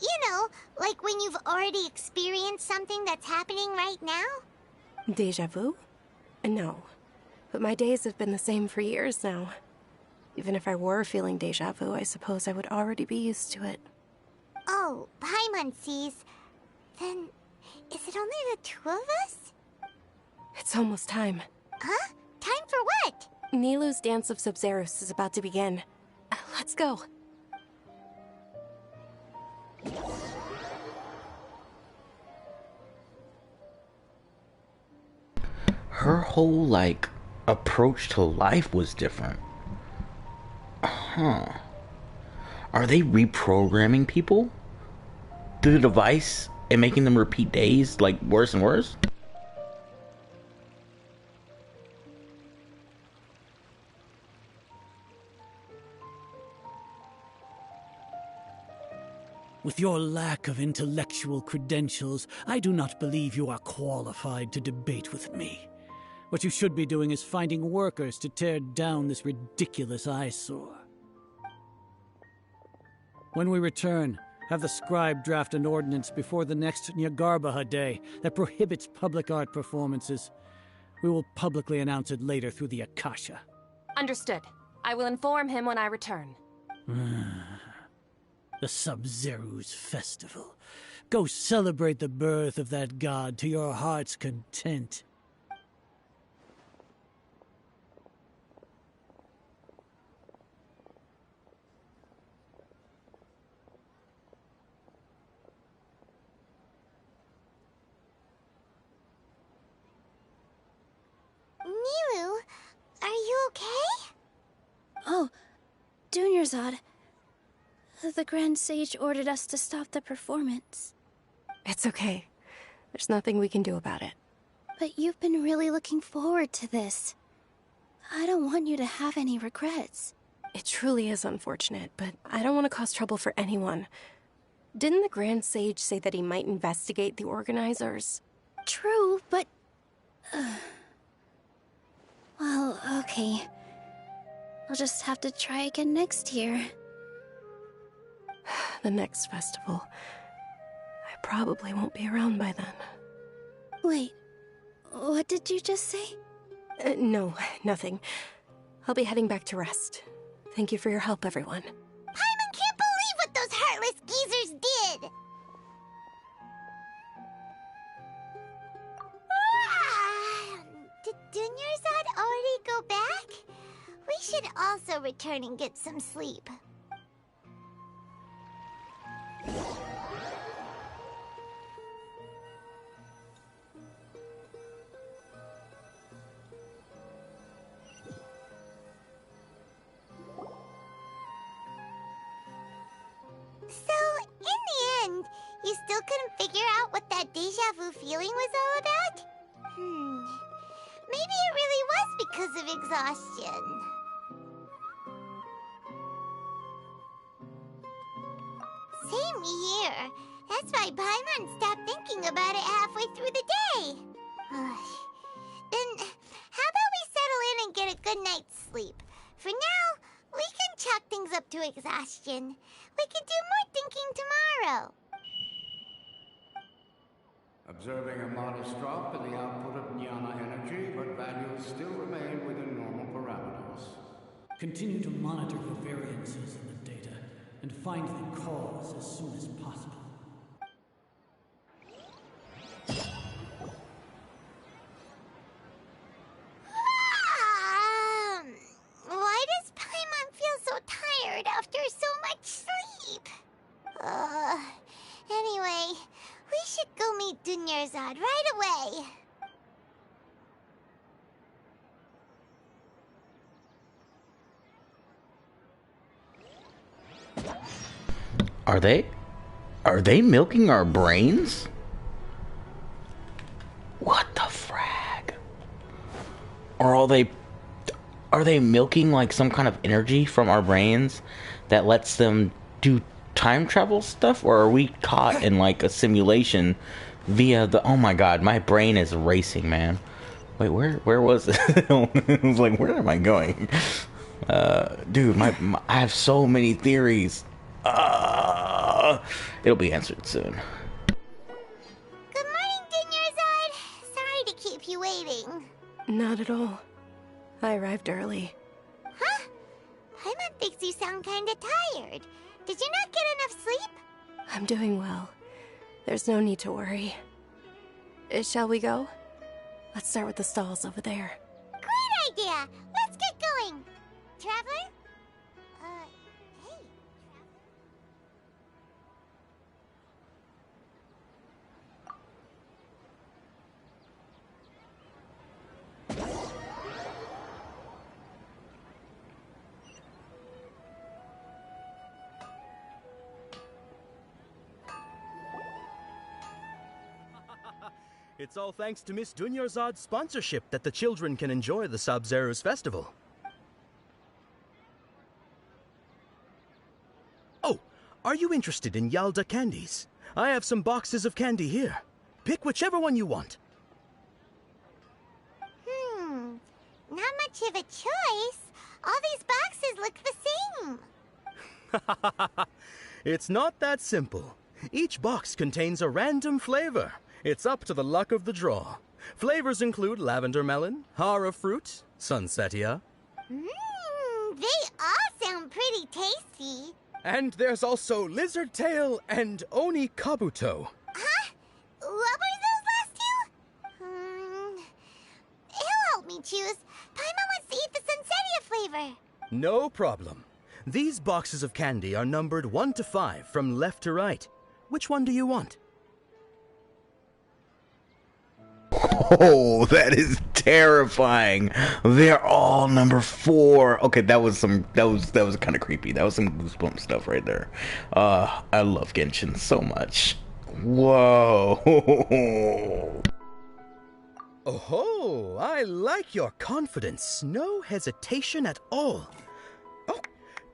You know, like when you've already experienced something that's happening right now? Deja vu? No. But my days have been the same for years now. Even if I were feeling deja vu, I suppose I would already be used to it. Oh, Paimon sees. Then, is it only the two of us? It's almost time. Huh? Time for what? Nilou's Dance of Sub-Zeros is about to begin. Let's go. Her whole, approach to life was different. Huh. Are they reprogramming people through the device and making them repeat days, worse and worse? With your lack of intellectual credentials, I do not believe you are qualified to debate with me. What you should be doing is finding workers to tear down this ridiculous eyesore. When we return, have the scribe draft an ordinance before the next Nyargarbaha Day that prohibits public art performances. We will publicly announce it later through the Akasha. Understood. I will inform him when I return. The Sub-Zero's festival. Go celebrate the birth of that god to your heart's content. Nilou, are you okay? Oh, Dunyarzad. The Grand Sage ordered us to stop the performance. It's okay. There's nothing we can do about it. But you've been really looking forward to this. I don't want you to have any regrets. It truly is unfortunate, but I don't want to cause trouble for anyone. Didn't the Grand Sage say that he might investigate the organizers? True, but... okay. I'll just have to try again next year. The next festival. I probably won't be around by then. Wait, what did you just say? No, nothing. I'll be heading back to rest. Thank you for your help, everyone. Paimon can't believe what those heartless geezers did! Did Dunyarzad already go back? We should also return and get some sleep. So, in the end, you still couldn't figure out what that deja vu feeling was all about? Maybe it really was because of exhaustion. Same here. That's why Paimon stopped thinking about it halfway through the day. Then, how about we settle in and get a good night's sleep? For now, we can chalk things up to exhaustion. We can do more thinking tomorrow. Observing a modest drop in the output of Jnana energy, but values still remain within normal parameters. Continue to monitor for variances in the data and find the cause as soon as possible. Why does Paimon feel so tired after so much sleep? Anyway, we should go meet Dunyarzad right away. Are they milking our brains? What the frag? Or are they milking like some kind of energy from our brains that lets them do time travel stuff? Or are we caught in like a simulation via the... Oh my god, my brain is racing, man. Wait, where was it? I was like, where am I going? Dude, I have so many theories. It'll be answered soon. Good morning, Dunyarzad. Sorry to keep you waiting. Not at all. I arrived early. Huh? Paimon thinks you sound kinda tired. Did you not get enough sleep? I'm doing well. There's no need to worry. Shall we go? Let's start with the stalls over there. Great idea! Let's get going! Traveler? Hey. It's all thanks to Miss Dunyarzad's sponsorship that the children can enjoy the Sub-Zero's festival. Oh, are you interested in Yalda candies? I have some boxes of candy here. Pick whichever one you want. Not much of a choice. All these boxes look the same. It's not that simple. Each box contains a random flavor. It's up to the luck of the draw. Flavors include lavender melon, hara fruit, sunsetia. They all sound pretty tasty. And there's also lizard tail and oni kabuto. Huh? What were those last two? He'll help me choose. Paimon wants to eat the sunsetia flavor. No problem. These boxes of candy are numbered 1 to 5 from left to right. Which one do you want? Oh, that is terrifying. They're all number 4. Okay, that was kind of creepy. That was some goosebump stuff right there. I love Genshin so much. Whoa. Oh, I like your confidence. No hesitation at all. Oh,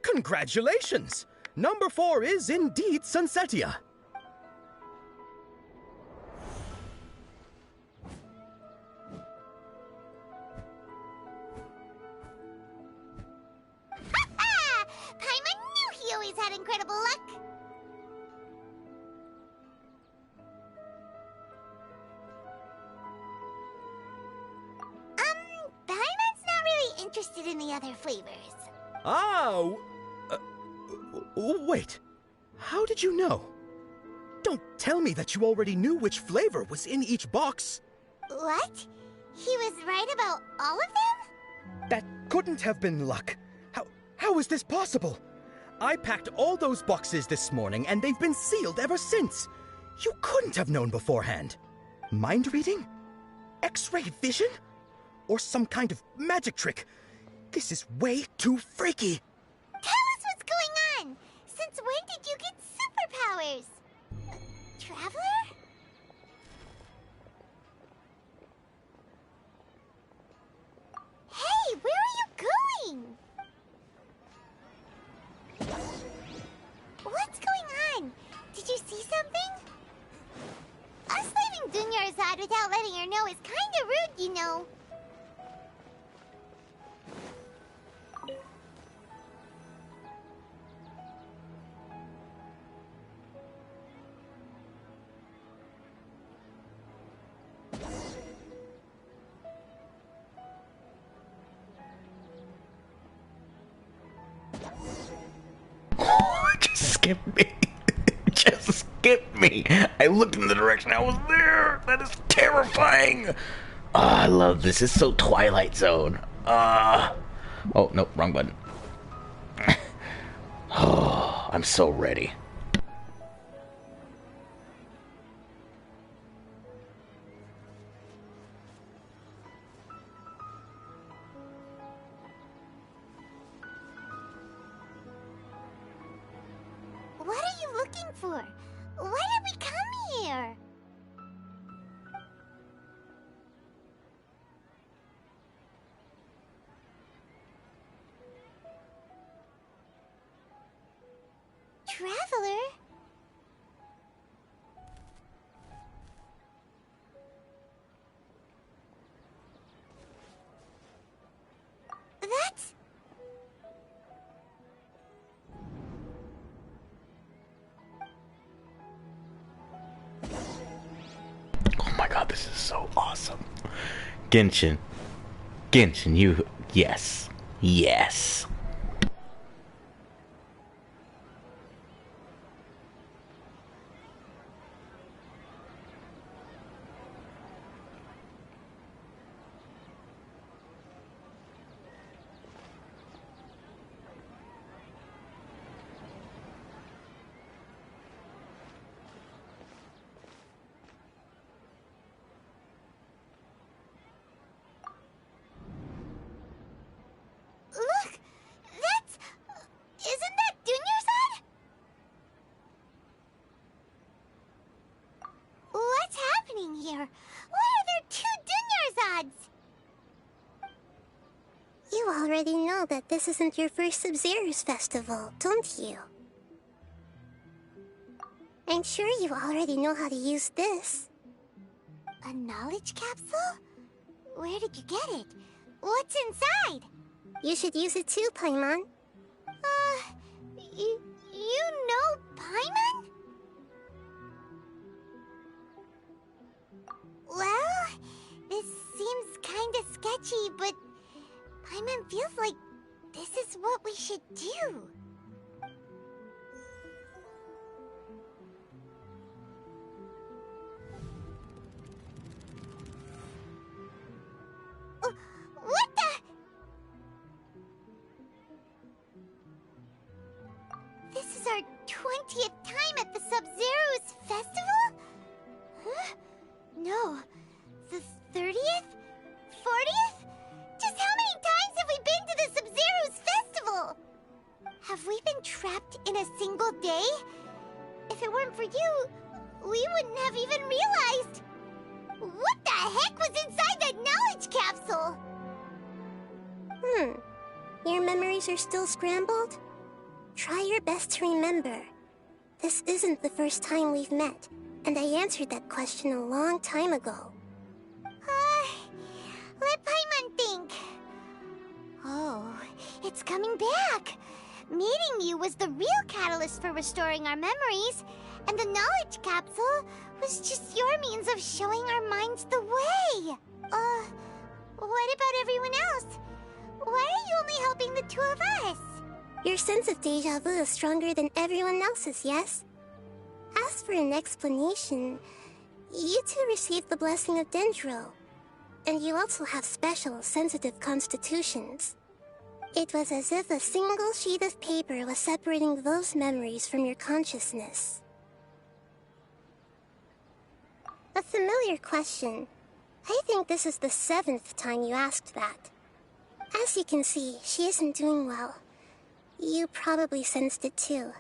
congratulations! Number 4 is indeed Sunsetia. incredible luck. Paimon's not really interested in the other flavors. Oh! Wait. How did you know? Don't tell me that you already knew which flavor was in each box. What? He was right about all of them? That couldn't have been luck. How is this possible? I packed all those boxes this morning, and they've been sealed ever since. You couldn't have known beforehand. Mind reading? X-ray vision? Or some kind of magic trick? This is way too freaky. Tell us what's going on! Since when did you get superpowers? Traveler? Hey, where are you going? What's going on? Did you see something? Us leaving Dunyarzad without letting her know is kinda rude, you know. Just skip me. Just skip me. I looked in the direction I was there. That is terrifying. I love this. It's so Twilight Zone. Oh, nope, wrong button. Oh, I'm so ready. What are you looking for? Why did we come here? Traveler? That's... Oh my god, this is so awesome. Genshin. Genshin, you... Yes. Yes. Look! That's... Isn't that Dunyarzad? What's happening here? Why are there two Dunyarzads? You already know that this isn't your first Sub-Zero's festival, don't you? I'm sure you already know how to use this. A knowledge capsule? Where did you get it? What's inside? You should use it too, Paimon. You know Paimon? Well, this seems kinda sketchy, but Paimon feels like this is what we should do. What the? This is our 20th time at the Sub-Zero's festival? Huh? No. The 30th? 40th? Just how many times have we been to the Sub-Zero's festival? Have we been trapped in a single day? If it weren't for you, we wouldn't have even realized. What the heck was inside that knowledge capsule? Your memories are still scrambled? Try your best to remember. This isn't the first time we've met, and I answered that question a long time ago. Let Paimon think. Oh, it's coming back. Meeting you was the real catalyst for restoring our memories, and the knowledge capsule was just your means of showing our minds the way. What about everyone else? Why are you only helping the two of us? Your sense of deja vu is stronger than everyone else's, yes? As for an explanation, you two received the blessing of Dendro, and you also have special, sensitive constitutions. It was as if a single sheet of paper was separating those memories from your consciousness. A familiar question. I think this is the 7th time you asked that. As you can see, she isn't doing well. You probably sensed it too.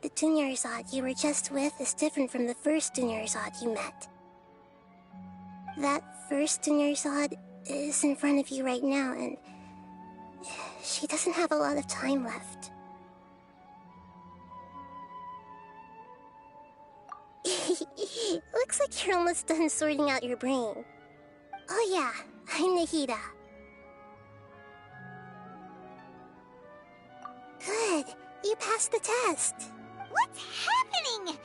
The Dunyarzad you were just with is different from the first Dunyarzad you met. That first Dunyarzad is in front of you right now, and she doesn't have a lot of time left. Looks like you're almost done sorting out your brain. Oh yeah, I'm Nahida. Good, you passed the test. What's happening?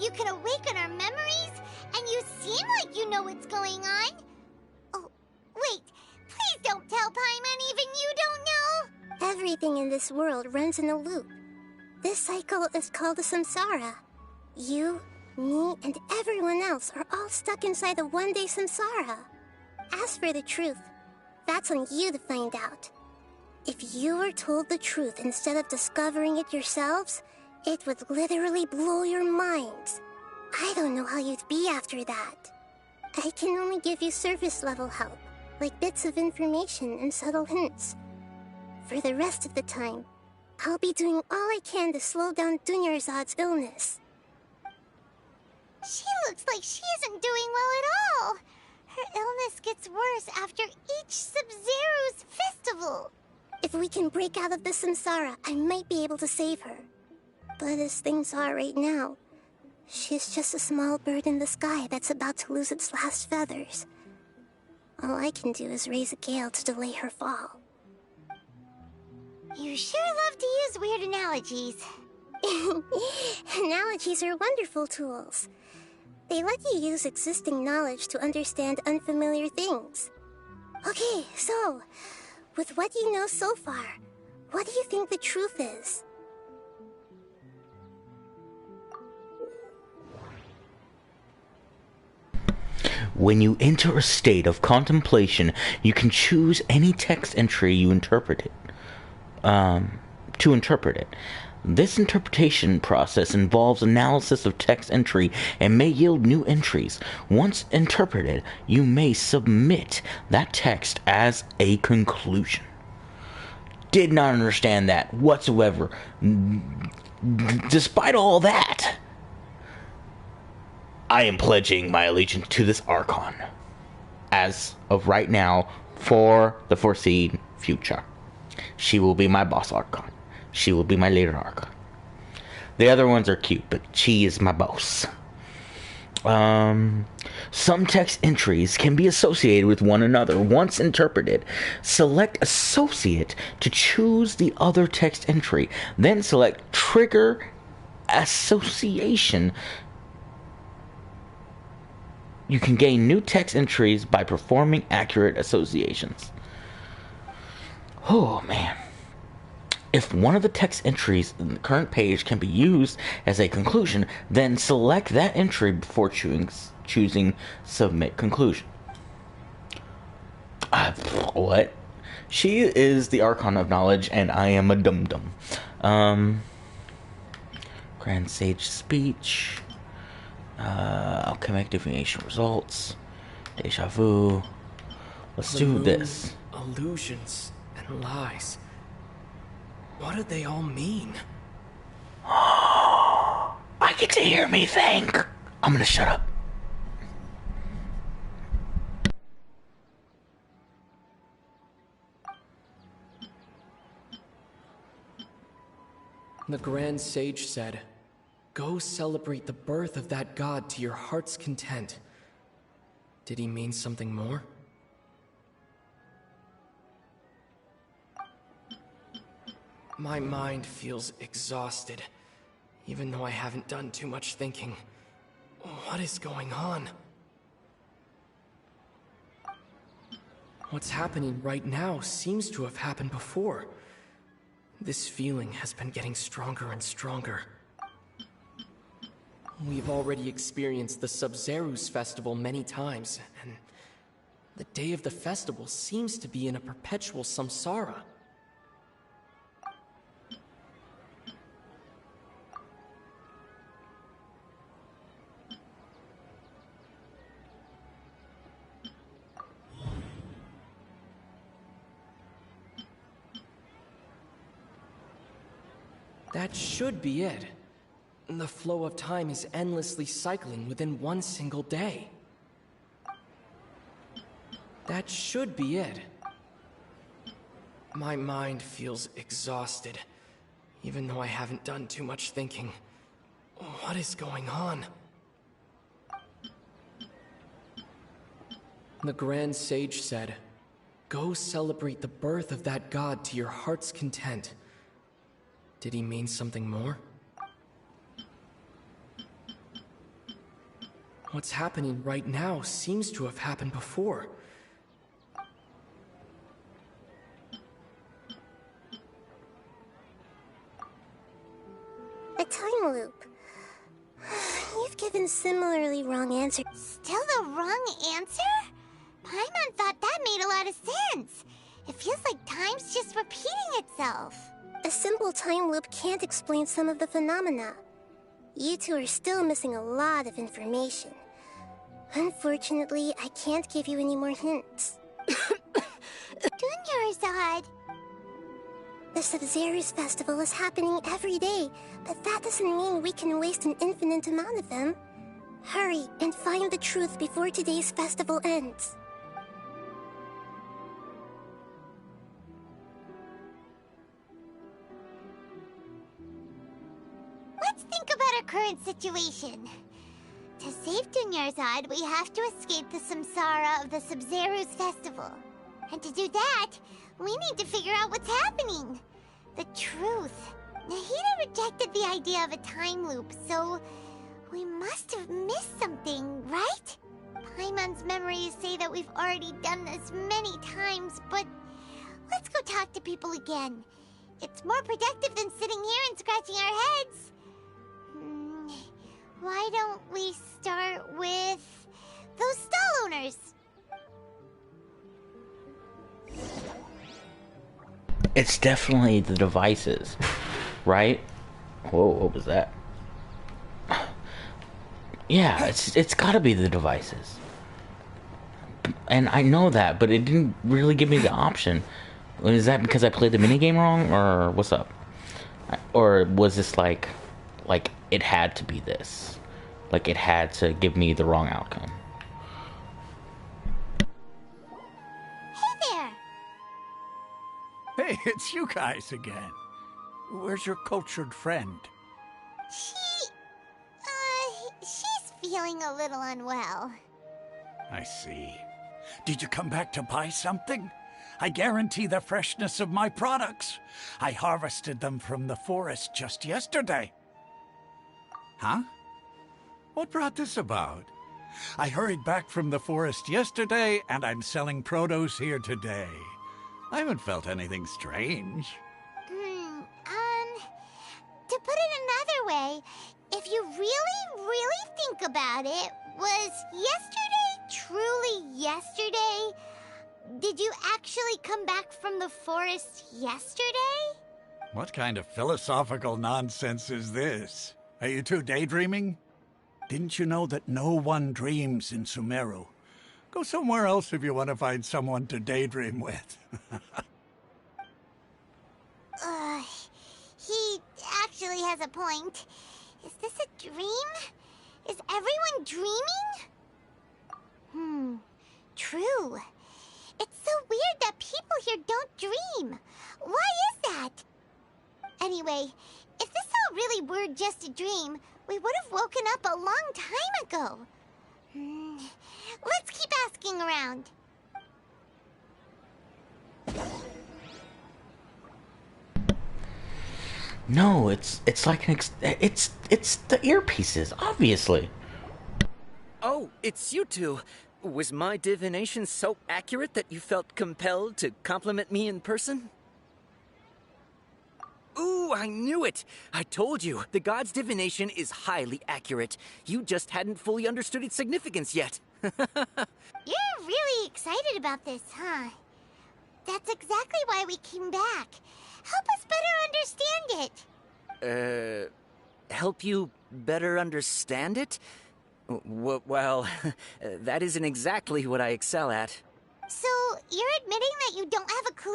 You can awaken our memories, and you seem like you know what's going on. Oh, wait, please don't tell Paimon even you don't know. Everything in this world runs in a loop. This cycle is called a samsara. You, me, and everyone else are all stuck inside a one-day samsara. As for the truth, that's on you to find out. If you were told the truth instead of discovering it yourselves, it would literally blow your minds. I don't know how you'd be after that. I can only give you surface-level help, like bits of information and subtle hints. For the rest of the time, I'll be doing all I can to slow down Dunyarzad's illness. She looks like she isn't doing well at all. Her illness gets worse after each Sub-Zero's festival. If we can break out of the samsara, I might be able to save her. But as things are right now, she's just a small bird in the sky that's about to lose its last feathers. All I can do is raise a gale to delay her fall. You sure love to use weird analogies. Analogies are wonderful tools. They let you use existing knowledge to understand unfamiliar things. Okay, so, with what you know so far, what do you think the truth is? When you enter a state of contemplation, you can choose any text entry you interpret it, to interpret it. This interpretation process involves analysis of text entry and may yield new entries. Once interpreted, you may submit that text as a conclusion. Did not understand that whatsoever. Despite all that, I am pledging my allegiance to this Archon, as of right now, for the foreseen future. She will be my boss Archon. She will be my leader Archon. The other ones are cute, but she is my boss. Some text entries can be associated with one another. Once interpreted, select Associate to choose the other text entry. Then select Trigger Association. You can gain new text entries by performing accurate associations. Oh, man. If one of the text entries in the current page can be used as a conclusion, then select that entry before choosing Submit Conclusion. What? She is the Archon of Knowledge, and I am a dum-dum. Grand Sage Speech. Alchemic Divination Results. Deja Vu. Let's do this. Illusions and lies. What do they all mean? I get to hear me think. I'm gonna shut up. The Grand Sage said, "Go celebrate the birth of that god to your heart's content." Did he mean something more? My mind feels exhausted, even though I haven't done too much thinking. What is going on? What's happening right now seems to have happened before. This feeling has been getting stronger and stronger. We've already experienced the Sub-Zeru's festival many times, and the day of the festival seems to be in a perpetual samsara. That should be it. The flow of time is endlessly cycling within one single day. That should be it. My mind feels exhausted, even though I haven't done too much thinking. What is going on? The Grand Sage said, "Go celebrate the birth of that god to your heart's content." Did he mean something more? What's happening right now seems to have happened before. A time loop. You've given similarly wrong answers. Still the wrong answer? Paimon thought that made a lot of sense. It feels like time's just repeating itself. A simple time loop can't explain some of the phenomena. You two are still missing a lot of information. Unfortunately, I can't give you any more hints. Dunyarzad! The Sub-Zeru's festival is happening every day, but that doesn't mean we can waste an infinite amount of them. Hurry and find the truth before today's festival ends. Let's think about our current situation. To save Dunyarzad, we have to escape the samsara of the Sub-Zeru's festival. And to do that, we need to figure out what's happening. The truth. Nahida rejected the idea of a time loop, so we must have missed something, right? Paimon's memories say that we've already done this many times, but let's go talk to people again. It's more productive than sitting here and scratching our heads. Why don't we start with those stall owners? It's definitely the devices, right? Whoa, what was that? Yeah, it's gotta be the devices. And I know that, but it didn't really give me the option. Is that because I played the minigame wrong, or what's up? Or was this like it had to be this? Like it had to give me the wrong outcome? Hey there! Hey, it's you guys again. Where's your cultured friend? She's feeling a little unwell. I see. Did you come back to buy something? I guarantee the freshness of my products. I harvested them from the forest just yesterday. Huh? What brought this about? I hurried back from the forest yesterday, and I'm selling produce here today. I haven't felt anything strange. To put it another way, if you really think about it, was yesterday truly yesterday? Did you actually come back from the forest yesterday? What kind of philosophical nonsense is this? Are you two daydreaming? Didn't you know that no one dreams in Sumeru? Go somewhere else if you want to find someone to daydream with. He actually has a point. Is this a dream? Is everyone dreaming? True. It's so weird that people here don't dream. Why is that? Anyway, if this all really were just a dream, we would have woken up a long time ago. Let's keep asking around. No, it's like it's the earpieces, obviously. Oh, it's you two. Was my divination so accurate that you felt compelled to compliment me in person? Ooh, I knew it! I told you, the god's divination is highly accurate. You just hadn't fully understood its significance yet. You're really excited about this, huh? That's exactly why we came back. Help us better understand it. Help you better understand it? Well, that isn't exactly what I excel at. So, you're admitting that you don't have a clue?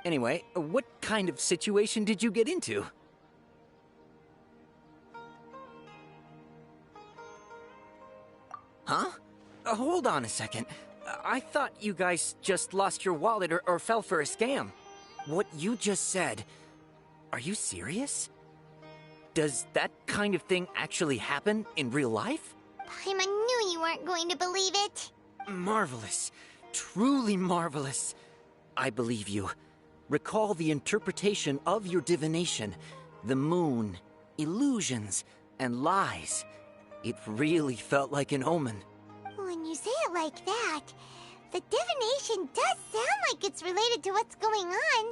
Anyway, what kind of situation did you get into? Huh? Hold on a second. I thought you guys just lost your wallet or fell for a scam. What you just said, are you serious? Does that kind of thing actually happen in real life? Paimon knew you weren't going to believe it. Marvelous. Truly marvelous. I believe you. Recall the interpretation of your divination. The moon, illusions, and lies. It really felt like an omen. When you say it like that, the divination does sound like it's related to what's going on.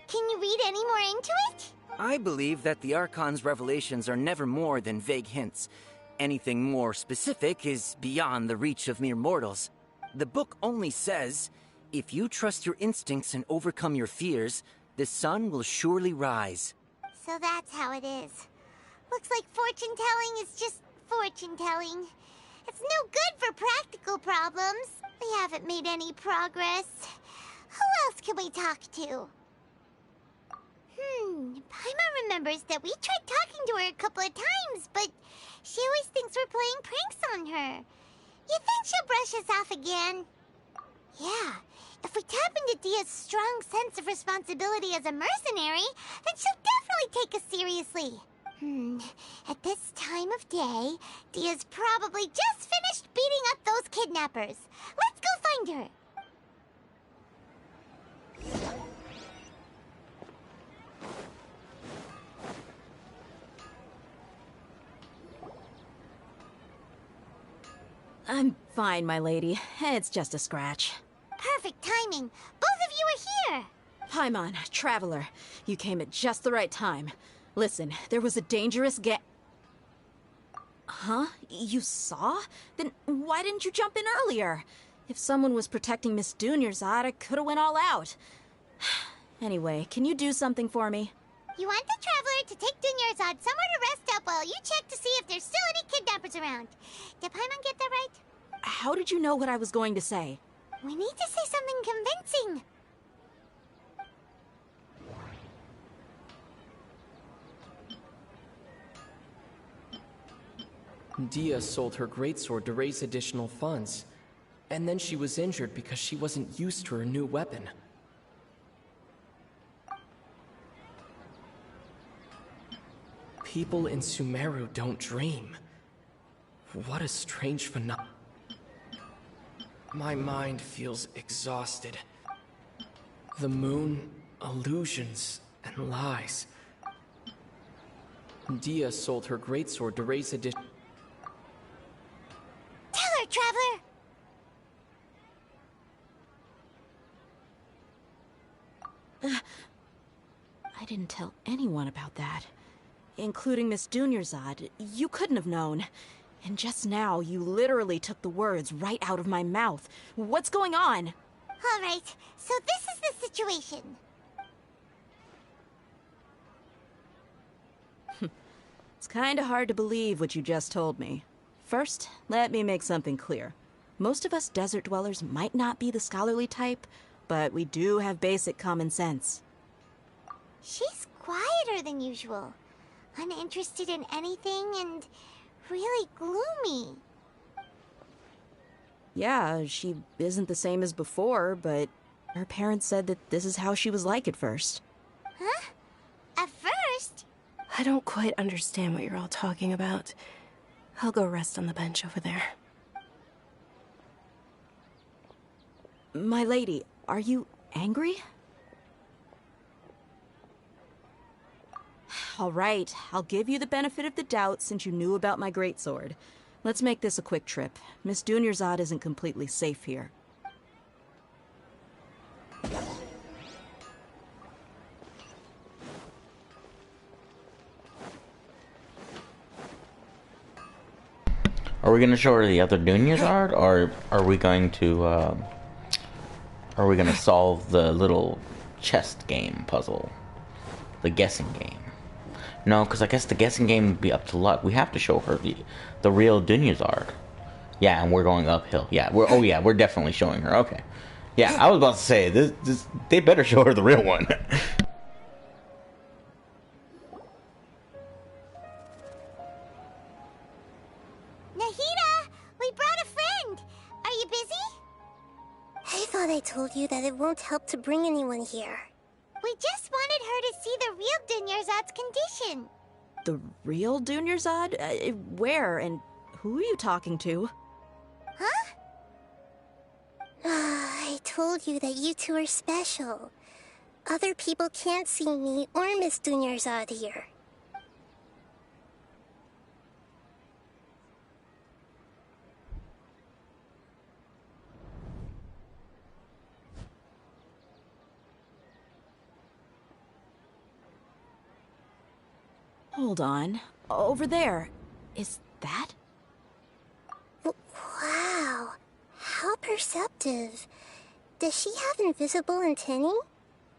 Can you read any more into it? I believe that the Archon's revelations are never more than vague hints. Anything more specific is beyond the reach of mere mortals. The book only says, if you trust your instincts and overcome your fears, the sun will surely rise. So that's how it is. Looks like fortune-telling is just fortune-telling. It's no good for practical problems. We haven't made any progress. Who else can we talk to? Paimon remembers that we tried talking to her a couple of times, but she always thinks we're playing pranks on her. You think she'll brush us off again? Yeah, if we tap into Dia's strong sense of responsibility as a mercenary, then she'll definitely take us seriously. At this time of day, Dia's probably just finished beating up those kidnappers. Let's go find her. I'm fine, my lady. It's just a scratch. Perfect timing. Both of you are here. Paimon, Traveler, you came at just the right time. Listen, there was a dangerous Huh? You saw? Then why didn't you jump in earlier? If someone was protecting Miss Dunyarzad, I could've went all out. Anyway, can you do something for me? You want the Traveler to take Dunyarzad somewhere to rest up while you check to see if there's still any kidnappers around. Did Paimon get that right? How did you know what I was going to say? We need to say something convincing. Dia sold her greatsword to raise additional funds. And then she was injured because she wasn't used to her new weapon. People in Sumeru don't dream. What a strange phenomenon. My mind feels exhausted. The moon, illusions, and lies. Dia sold her greatsword to raise additional... Tell her, Traveler! I didn't tell anyone about that. Including Miss Dunyarzad. You couldn't have known. And just now, you literally took the words right out of my mouth. What's going on? All right, so this is the situation. It's kinda hard to believe what you just told me. First, let me make something clear. Most of us desert dwellers might not be the scholarly type, but we do have basic common sense. She's quieter than usual. Uninterested in anything and really gloomy. Yeah, she isn't the same as before, but her parents said that this is how she was like at first. Huh? At first? I don't quite understand what you're all talking about. I'll go rest on the bench over there. My lady, are you angry? All right, I'll give you the benefit of the doubt since you knew about my greatsword. Let's make this a quick trip. Miss Dunyarzad isn't completely safe here. Are we going to show her the other Dunyarzad, or are we going to solve the little chest game puzzle? The guessing game. No, because I guess the guessing game would be up to luck. We have to show her the real Dunyarzad. Yeah, and we're going uphill. Yeah, we're definitely showing her. Okay. Yeah, I was about to say, this they better show her the real one. Nahida, we brought a friend. Are you busy? I thought I told you that it won't help to bring anyone here. We just wanted her to see the real Dunyarzad's condition. The real Dunyarzad? Where and who are you talking to? Huh? I told you that you two are special. Other people can't see me or Miss Dunyarzad here. Hold on. Over there. Is that? Wow. How perceptive. Does she have invisible antennae?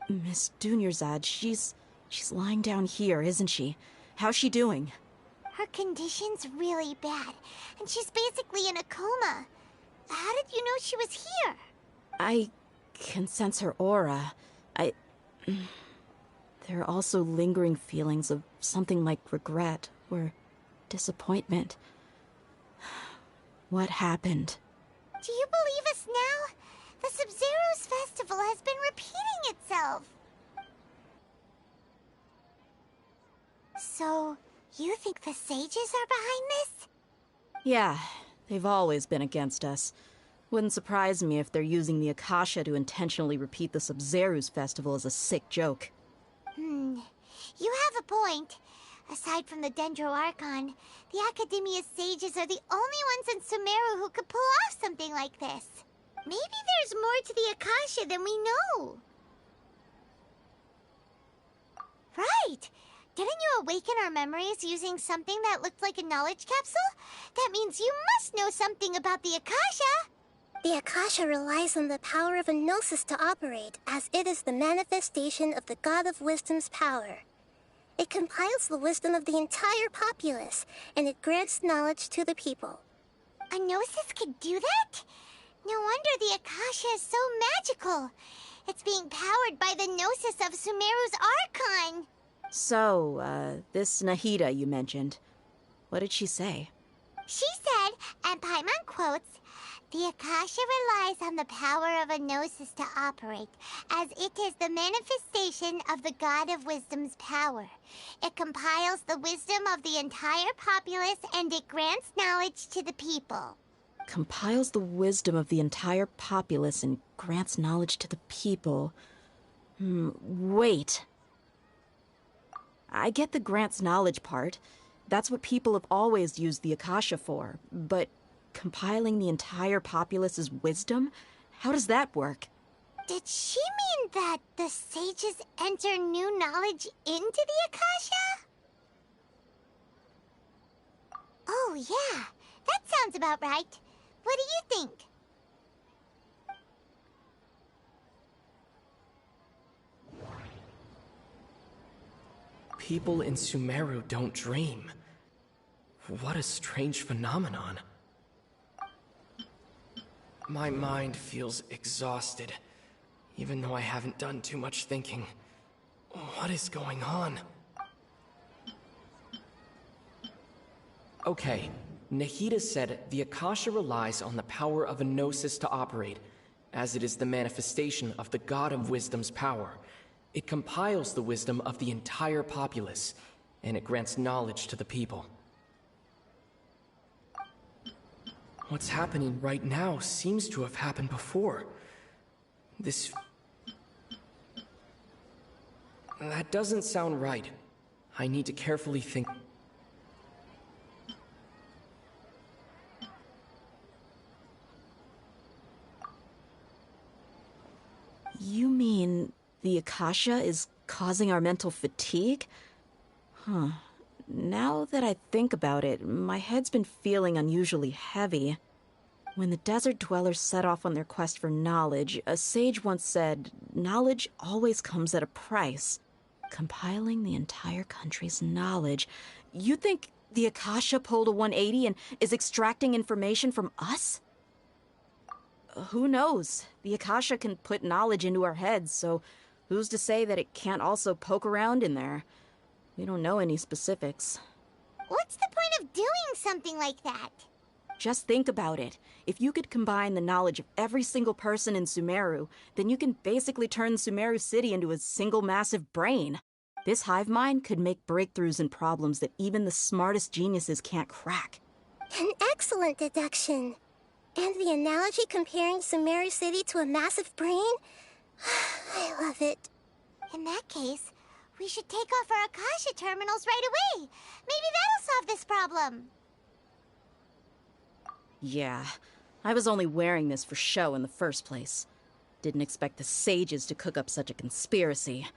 Miss Dunyarzad, she's lying down here, isn't she? How's she doing? Her condition's really bad, and she's basically in a coma. How did you know she was here? I can sense her aura. There are also lingering feelings of something like regret or disappointment. What happened? Do you believe us now? The Sub-Zero's festival has been repeating itself. So, you think the sages are behind this? Yeah, they've always been against us. Wouldn't surprise me if they're using the Akasha to intentionally repeat the Sub-Zero's festival as a sick joke. You have a point. Aside from the Dendro Archon, the Academia's sages are the only ones in Sumeru who could pull off something like this. Maybe there's more to the Akasha than we know. Right! Didn't you awaken our memories using something that looked like a knowledge capsule? That means you must know something about the Akasha! The Akasha relies on the power of a gnosis to operate, as it is the manifestation of the God of Wisdom's power. It compiles the wisdom of the entire populace, and it grants knowledge to the people. A gnosis could do that? No wonder the Akasha is so magical. It's being powered by the gnosis of Sumeru's Archon. So, this Nahida you mentioned, what did she say? She said, and Paimon quotes, "The Akasha relies on the power of a gnosis to operate, as it is the manifestation of the God of Wisdom's power. It compiles the wisdom of the entire populace, and it grants knowledge to the people." Compiles the wisdom of the entire populace and grants knowledge to the people. Wait. I get the grants knowledge part. That's what people have always used the Akasha for. But compiling the entire populace's wisdom? How does that work? Did she mean that the sages enter new knowledge into the Akasha? Oh, yeah. That sounds about right. What do you think? People in Sumeru don't dream. What a strange phenomenon. My mind feels exhausted, even though I haven't done too much thinking. What is going on? Okay, Nahida said the Akasha relies on the power of a gnosis to operate, as it is the manifestation of the God of Wisdom's power. It compiles the wisdom of the entire populace, and it grants knowledge to the people. What's happening right now seems to have happened before. That doesn't sound right. I need to carefully think. You mean the Akasha is causing our mental fatigue? Huh. Now that I think about it, my head's been feeling unusually heavy. When the desert dwellers set off on their quest for knowledge, a sage once said, knowledge always comes at a price. Compiling the entire country's knowledge. You think the Akasha pulled a 180 and is extracting information from us? Who knows? The Akasha can put knowledge into our heads, so who's to say that it can't also poke around in there? We don't know any specifics. What's the point of doing something like that? Just think about it. If you could combine the knowledge of every single person in Sumeru, then you can basically turn Sumeru City into a single massive brain. This hive mind could make breakthroughs in problems that even the smartest geniuses can't crack. An excellent deduction. And the analogy comparing Sumeru City to a massive brain? I love it. In that case, we should take off our Akasha terminals right away. Maybe that'll solve this problem. Yeah, I was only wearing this for show in the first place. Didn't expect the sages to cook up such a conspiracy.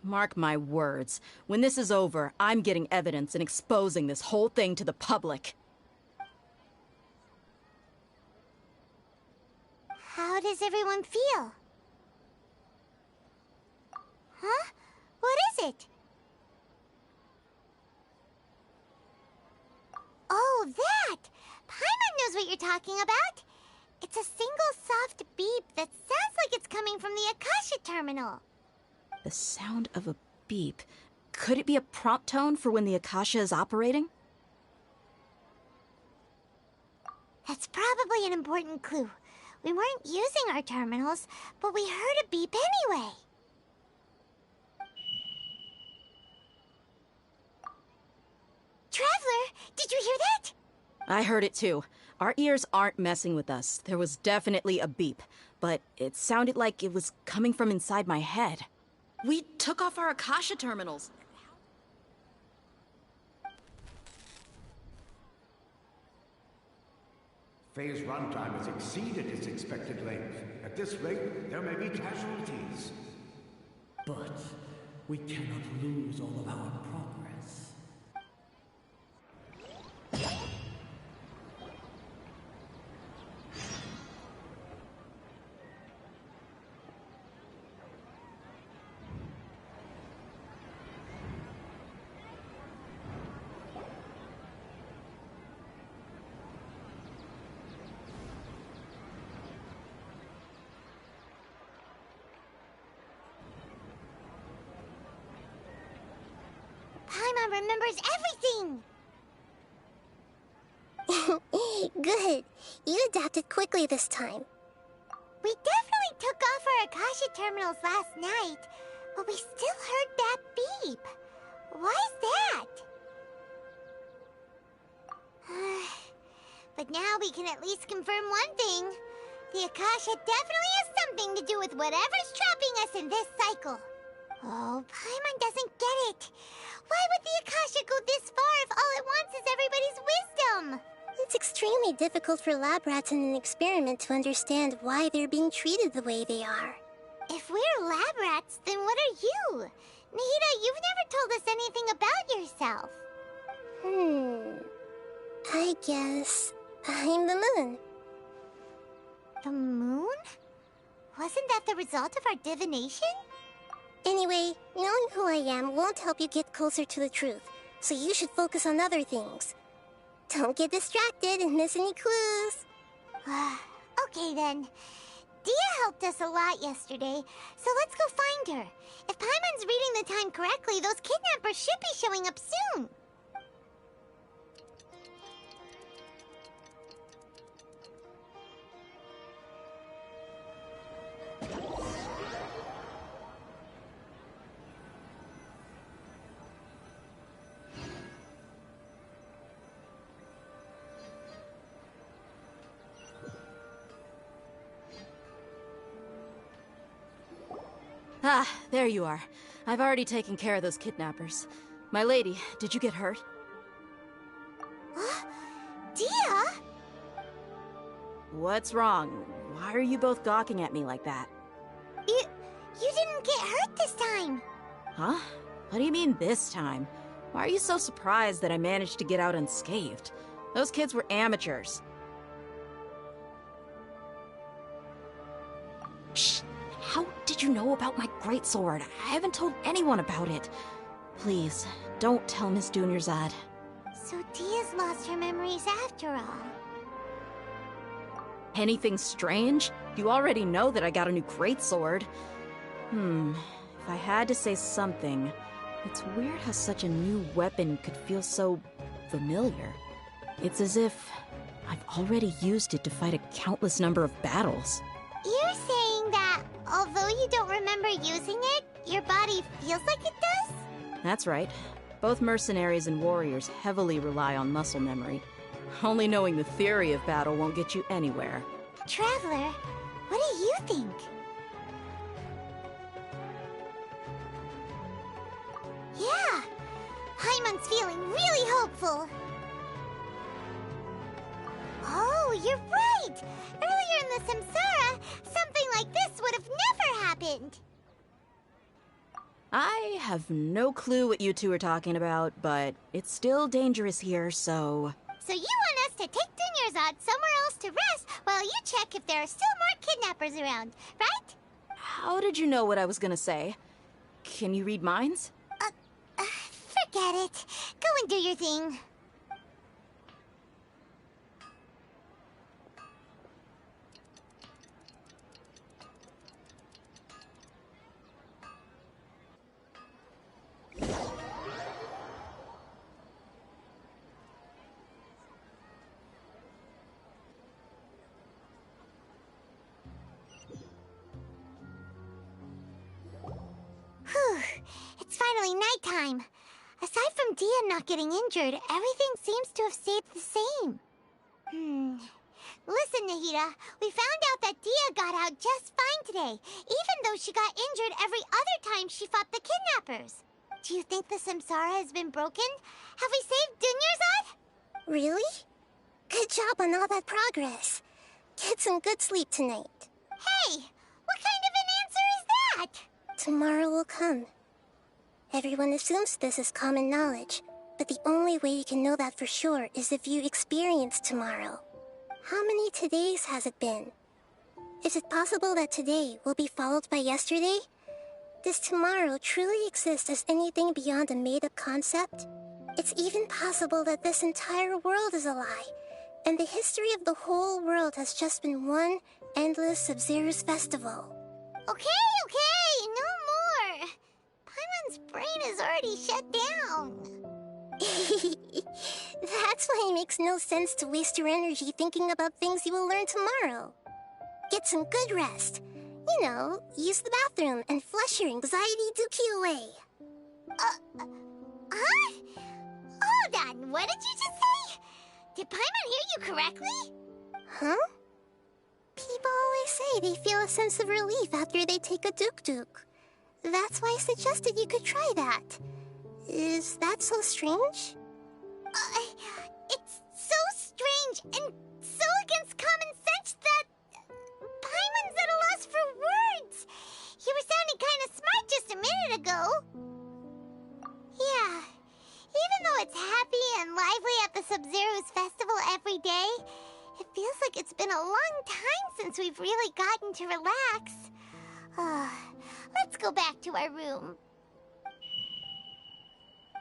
Mark my words, when this is over, I'm getting evidence and exposing this whole thing to the public. How does everyone feel? Huh? What is it? Oh, that! Paimon knows what you're talking about. It's a single soft beep that sounds like it's coming from the Akasha terminal. The sound of a beep. Could it be a prompt tone for when the Akasha is operating? That's probably an important clue. We weren't using our terminals, but we heard a beep anyway. Traveler, did you hear that? I heard it too. Our ears aren't messing with us. There was definitely a beep, but it sounded like it was coming from inside my head. We took off our Akasha terminals. Phase runtime has exceeded its expected length. At this rate, there may be casualties. But we cannot lose all of our progress. Paimon remembers everything! Good. You adapted quickly this time. We definitely took off our Akasha terminals last night, but we still heard that beep. Why's that? But now we can at least confirm one thing. The Akasha definitely has something to do with whatever's trapping us in this cycle. Oh, Paimon doesn't get it. Why would the Akasha go this far if all it wants is everybody's wisdom? It's extremely difficult for lab rats in an experiment to understand why they're being treated the way they are. If we're lab rats, then what are you? Nahida, you've never told us anything about yourself. I guess I'm the moon. The moon? Wasn't that the result of our divination? Anyway, knowing who I am won't help you get closer to the truth, so you should focus on other things. Don't get distracted and miss any clues. Okay then. Dia helped us a lot yesterday, so let's go find her. If Paimon's reading the time correctly, those kidnappers should be showing up soon. Ah, there you are. I've already taken care of those kidnappers. My lady, did you get hurt? Dia? What's wrong? Why are you both gawking at me like that? You didn't get hurt this time. Huh? What do you mean this time? Why are you so surprised that I managed to get out unscathed? Those kids were amateurs. Shh! How did you know about my greatsword? I haven't told anyone about it. Please, don't tell Miss Dunyarzad. So Dia's lost her memories after all. Anything strange? You already know that I got a new greatsword. If I had to say something, it's weird how such a new weapon could feel so familiar. It's as if I've already used it to fight a countless number of battles. You're saying that although you don't remember using it, your body feels like it does? That's right. Both mercenaries and warriors heavily rely on muscle memory. Only knowing the theory of battle won't get you anywhere. Traveler, what do you think? Yeah, Paimon's feeling really hopeful. Oh, you're right! Earlier in the Samsara, something like this would have never happened. I have no clue what you two are talking about, but it's still dangerous here, so... So you want us to take Dunyarzad somewhere else to rest while you check if there are still more kidnappers around, right? How did you know what I was gonna say? Can you read minds? Forget it. Go and do your thing. Whew, it's finally nighttime. Aside from Dia not getting injured, everything seems to have stayed the same. Listen, Nahida, we found out that Dia got out just fine today, even though she got injured every other time she fought the kidnappers. Do you think the Samsara has been broken? Have we saved Dunyarzad? Really? Good job on all that progress. Get some good sleep tonight. Hey, what kind of an answer is that? Tomorrow will come. Everyone assumes this is common knowledge, but the only way you can know that for sure is if you experience tomorrow. How many todays has it been? Is it possible that today will be followed by yesterday? Does tomorrow truly exist as anything beyond a made-up concept? It's even possible that this entire world is a lie, and the history of the whole world has just been one endless Sub-Zero's festival. Okay, no more. Paimon's brain is already shut down. That's why it makes no sense to waste your energy thinking about things you will learn tomorrow. Get some good rest. You know, use the bathroom and flush your anxiety dookie away. Huh? Hold on, what did you just say? Did Paimon hear you correctly? Huh? People always say they feel a sense of relief after they take a duk-duk. That's why I suggested you could try that. Is that so strange? It's so strange and so against common sense that Paimon's at a loss for words. You were sounding kind of smart just a minute ago. Yeah, even though it's happy and lively at the Sub-Zero's festival every day, it feels like it's been a long time since we've really gotten to relax. Let's go back to our room.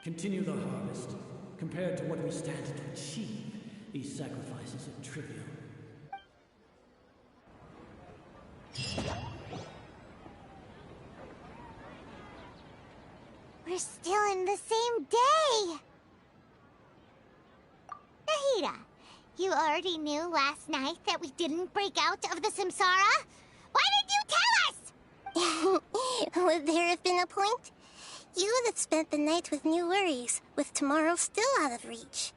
Continue the harvest. Compared to what we stand to achieve, these sacrifices are trivial. We're still in the same day! Nahida, you already knew last night that we didn't break out of the Samsara? Why did you tell us? Would there have been a point? You would have spent the night with new worries, with tomorrow still out of reach.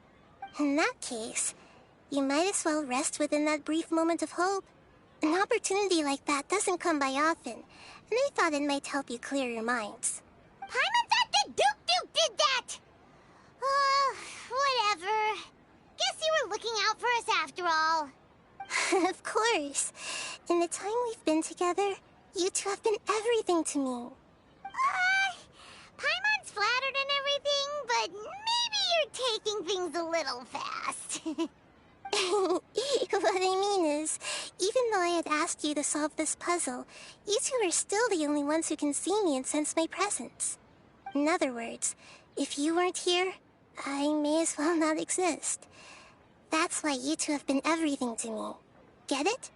In that case, you might as well rest within that brief moment of hope. An opportunity like that doesn't come by often, and I thought it might help you clear your minds. Paimon thought the Duke did that! Whatever. Guess you were looking out for us after all. Of course. In the time we've been together, you two have been everything to me. Paimon's flattered and everything, but maybe you're taking things a little fast. What I mean is, even though I had asked you to solve this puzzle, you two are still the only ones who can see me and sense my presence. In other words, if you weren't here, I may as well not exist. That's why you two have been everything to me. Get it?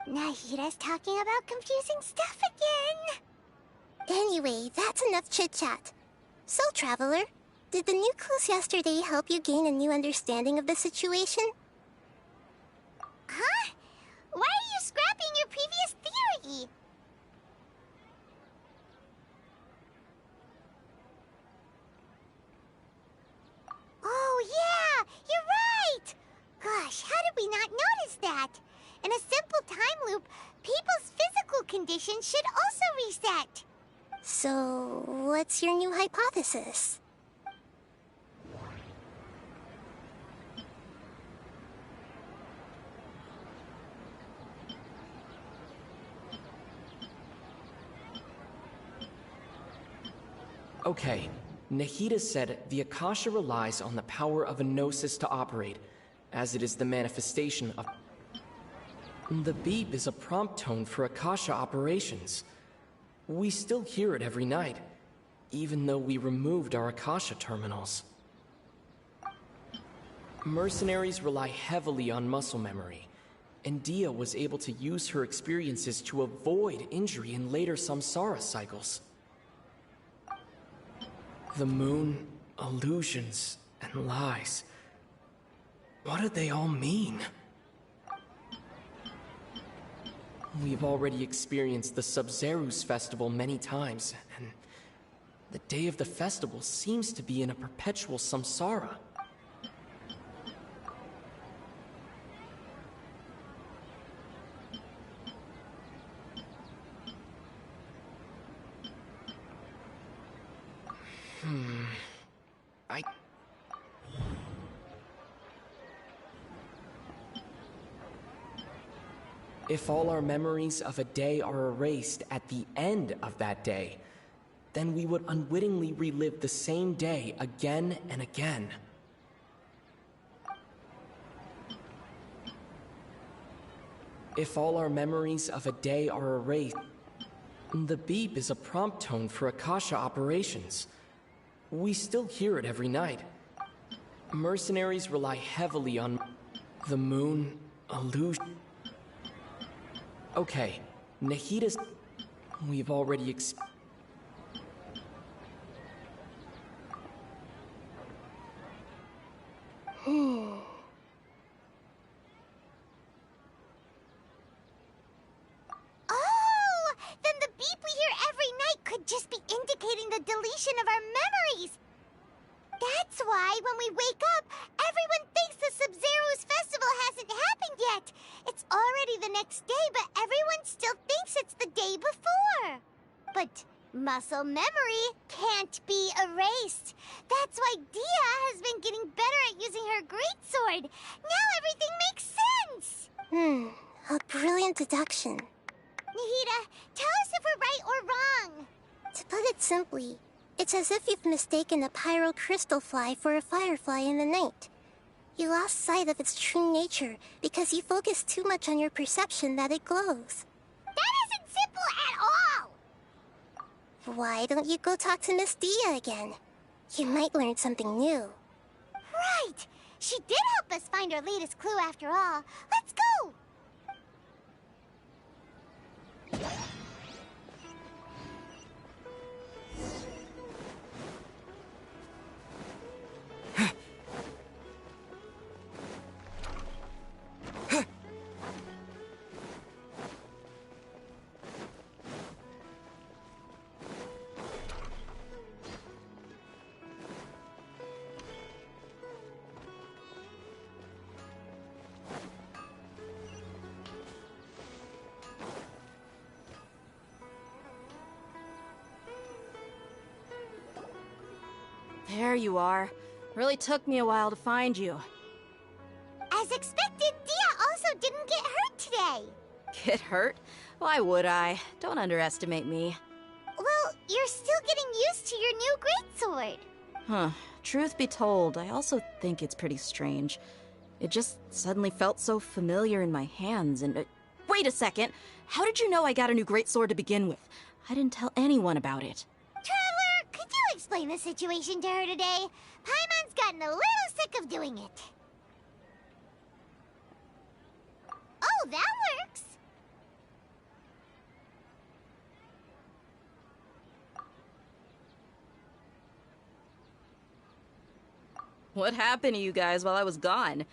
Nahida's talking about confusing stuff again. Anyway, that's enough chit-chat. So, Traveler, did the new clues yesterday help you gain a new understanding of the situation? Huh? Why are you scrapping your previous theory? Oh, yeah! You're right! Gosh, how did we not notice that? In a simple time loop, people's physical conditions should also reset. So, what's your new hypothesis? Okay, Nahida said the Akasha relies on the power of a gnosis to operate, as it is the manifestation of... The beep is a prompt tone for Akasha operations. We still hear it every night, even though we removed our Akasha terminals. Mercenaries rely heavily on muscle memory, and Dia was able to use her experiences to avoid injury in later samsara cycles. The moon, illusions, and lies. What do they all mean? We've already experienced the Sub-Zerus festival many times, and the day of the festival seems to be in a perpetual samsara. If all our memories of a day are erased at the end of that day, then we would unwittingly relive the same day again and again. If all our memories of a day are erased... The beep is a prompt tone for Akasha operations. We still hear it every night. Mercenaries rely heavily on the moon, illusion... Okay, Nahida's... We've already Oh! Then the beep we hear every night could just be indicating the deletion of our memories. That's why when we wake up, everyone thinks the Sub-Zero's festival hasn't happened yet. It's already the next day, but everyone still thinks it's the day before. But muscle memory can't be erased. That's why Dia has been getting better at using her greatsword. Now everything makes sense. A brilliant deduction. Nahida, tell us if we're right or wrong. To put it simply, it's as if you've mistaken a pyro crystal fly for a firefly in the night. You lost sight of its true nature because you focused too much on your perception that it glows. That isn't simple at all! Why don't you go talk to Miss Dia again? You might learn something new. Right! She did help us find our latest clue after all. Let's go! There you are. Really took me a while to find you. As expected, Dia also didn't get hurt today. Get hurt? Why would I? Don't underestimate me. Well, you're still getting used to your new greatsword. Huh. Truth be told, I also think it's pretty strange. It just suddenly felt so familiar in my hands and... wait a second! How did you know I got a new greatsword to begin with? I didn't tell anyone about it. Traveler, could you explain the situation to her today? Paimon's gotten a little sick of doing it. Oh, that works! What happened to you guys while I was gone?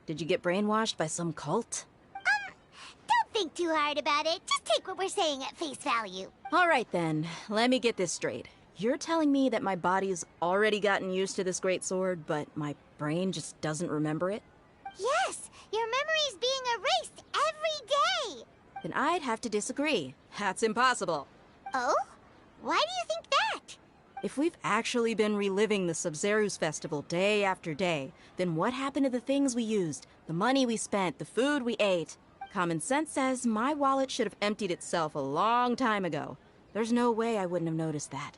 Did you get brainwashed by some cult? Don't think too hard about it. Just take what we're saying at face value. Alright then, let me get this straight. You're telling me that my body's already gotten used to this greatsword, but my brain just doesn't remember it? Yes, your memory's being erased every day. Then I'd have to disagree. That's impossible. Oh? Why do you think that? If we've actually been reliving the Sub-Zeru's festival day after day, then what happened to the things we used, the money we spent, the food we ate? Common sense says my wallet should have emptied itself a long time ago. There's no way I wouldn't have noticed that.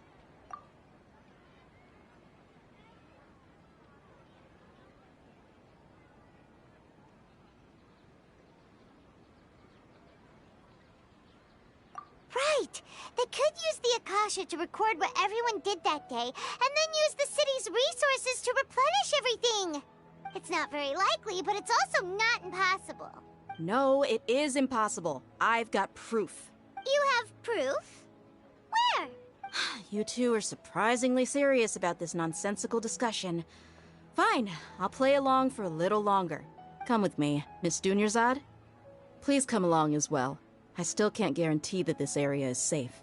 Right! They could use the Akasha to record what everyone did that day, and then use the city's resources to replenish everything! It's not very likely, but it's also not impossible. No, it is impossible. I've got proof. You have proof? Where? You two are surprisingly serious about this nonsensical discussion. Fine, I'll play along for a little longer. Come with me, Miss Dunyarzad. Please come along as well. I still can't guarantee that this area is safe.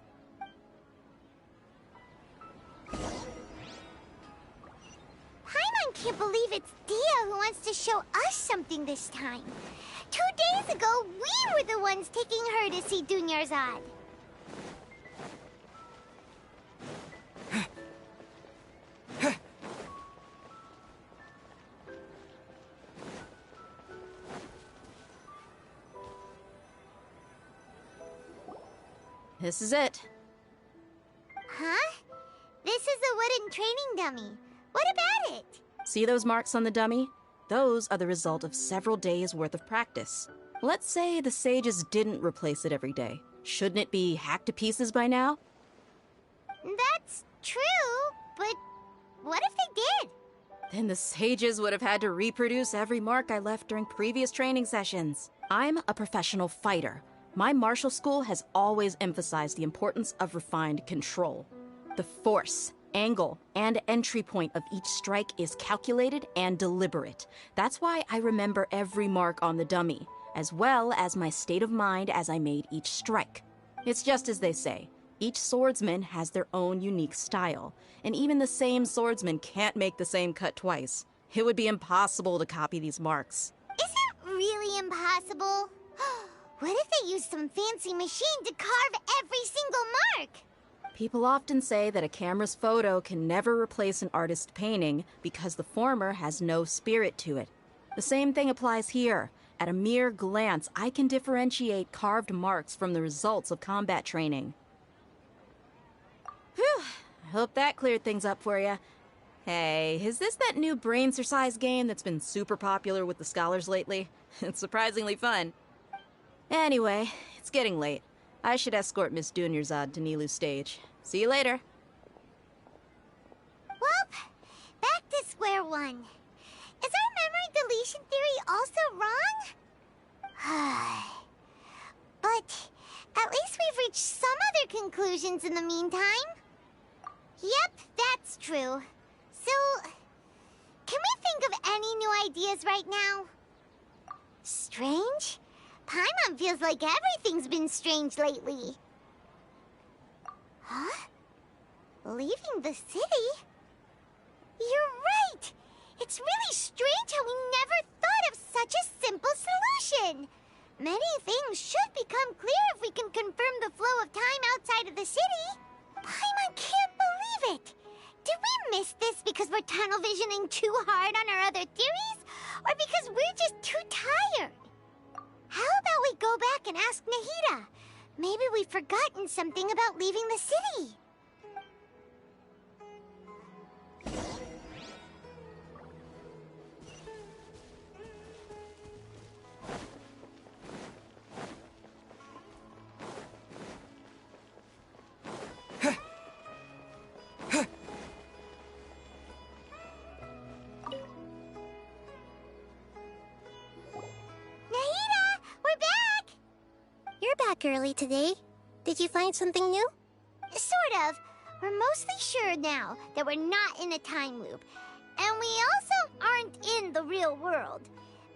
Paimon can't believe it's Dia who wants to show us something this time. 2 days ago, we were the ones taking her to see Dunyarzad. This is it. Huh? This is a wooden training dummy. What about it? See those marks on the dummy? Those are the result of several days' worth of practice. Let's say the sages didn't replace it every day. Shouldn't it be hacked to pieces by now? That's true, but what if they did? Then the sages would have had to reproduce every mark I left during previous training sessions. I'm a professional fighter. My martial school has always emphasized the importance of refined control. The force, angle, and entry point of each strike is calculated and deliberate. That's why I remember every mark on the dummy, as well as my state of mind as I made each strike. It's just as they say, each swordsman has their own unique style, and even the same swordsman can't make the same cut twice. It would be impossible to copy these marks. Is it really impossible? What if they used some fancy machine to carve every single mark? People often say that a camera's photo can never replace an artist's painting because the former has no spirit to it. The same thing applies here. At a mere glance, I can differentiate carved marks from the results of combat training. Whew, I hope that cleared things up for you. Hey, is this that new brain exercise game that's been super popular with the scholars lately? It's surprisingly fun. Anyway, it's getting late. I should escort Miss Dunyarzad to Nilu's stage. See you later. Well, back to square one. Is our memory deletion theory also wrong? But at least we've reached some other conclusions in the meantime. Yep, that's true. So, can we think of any new ideas right now? Strange? Paimon feels like everything's been strange lately. Huh? Leaving the city? You're right! It's really strange how we never thought of such a simple solution! Many things should become clear if we can confirm the flow of time outside of the city. Paimon can't believe it! Did we missed this because we're tunnel visioning too hard on our other theories? Or because we're just too tired? How about we go back and ask Nahida? Maybe we've forgotten something about leaving the city. Early today. Did you find something new? Sort of. We're mostly sure now that we're not in a time loop. And we also aren't in the real world.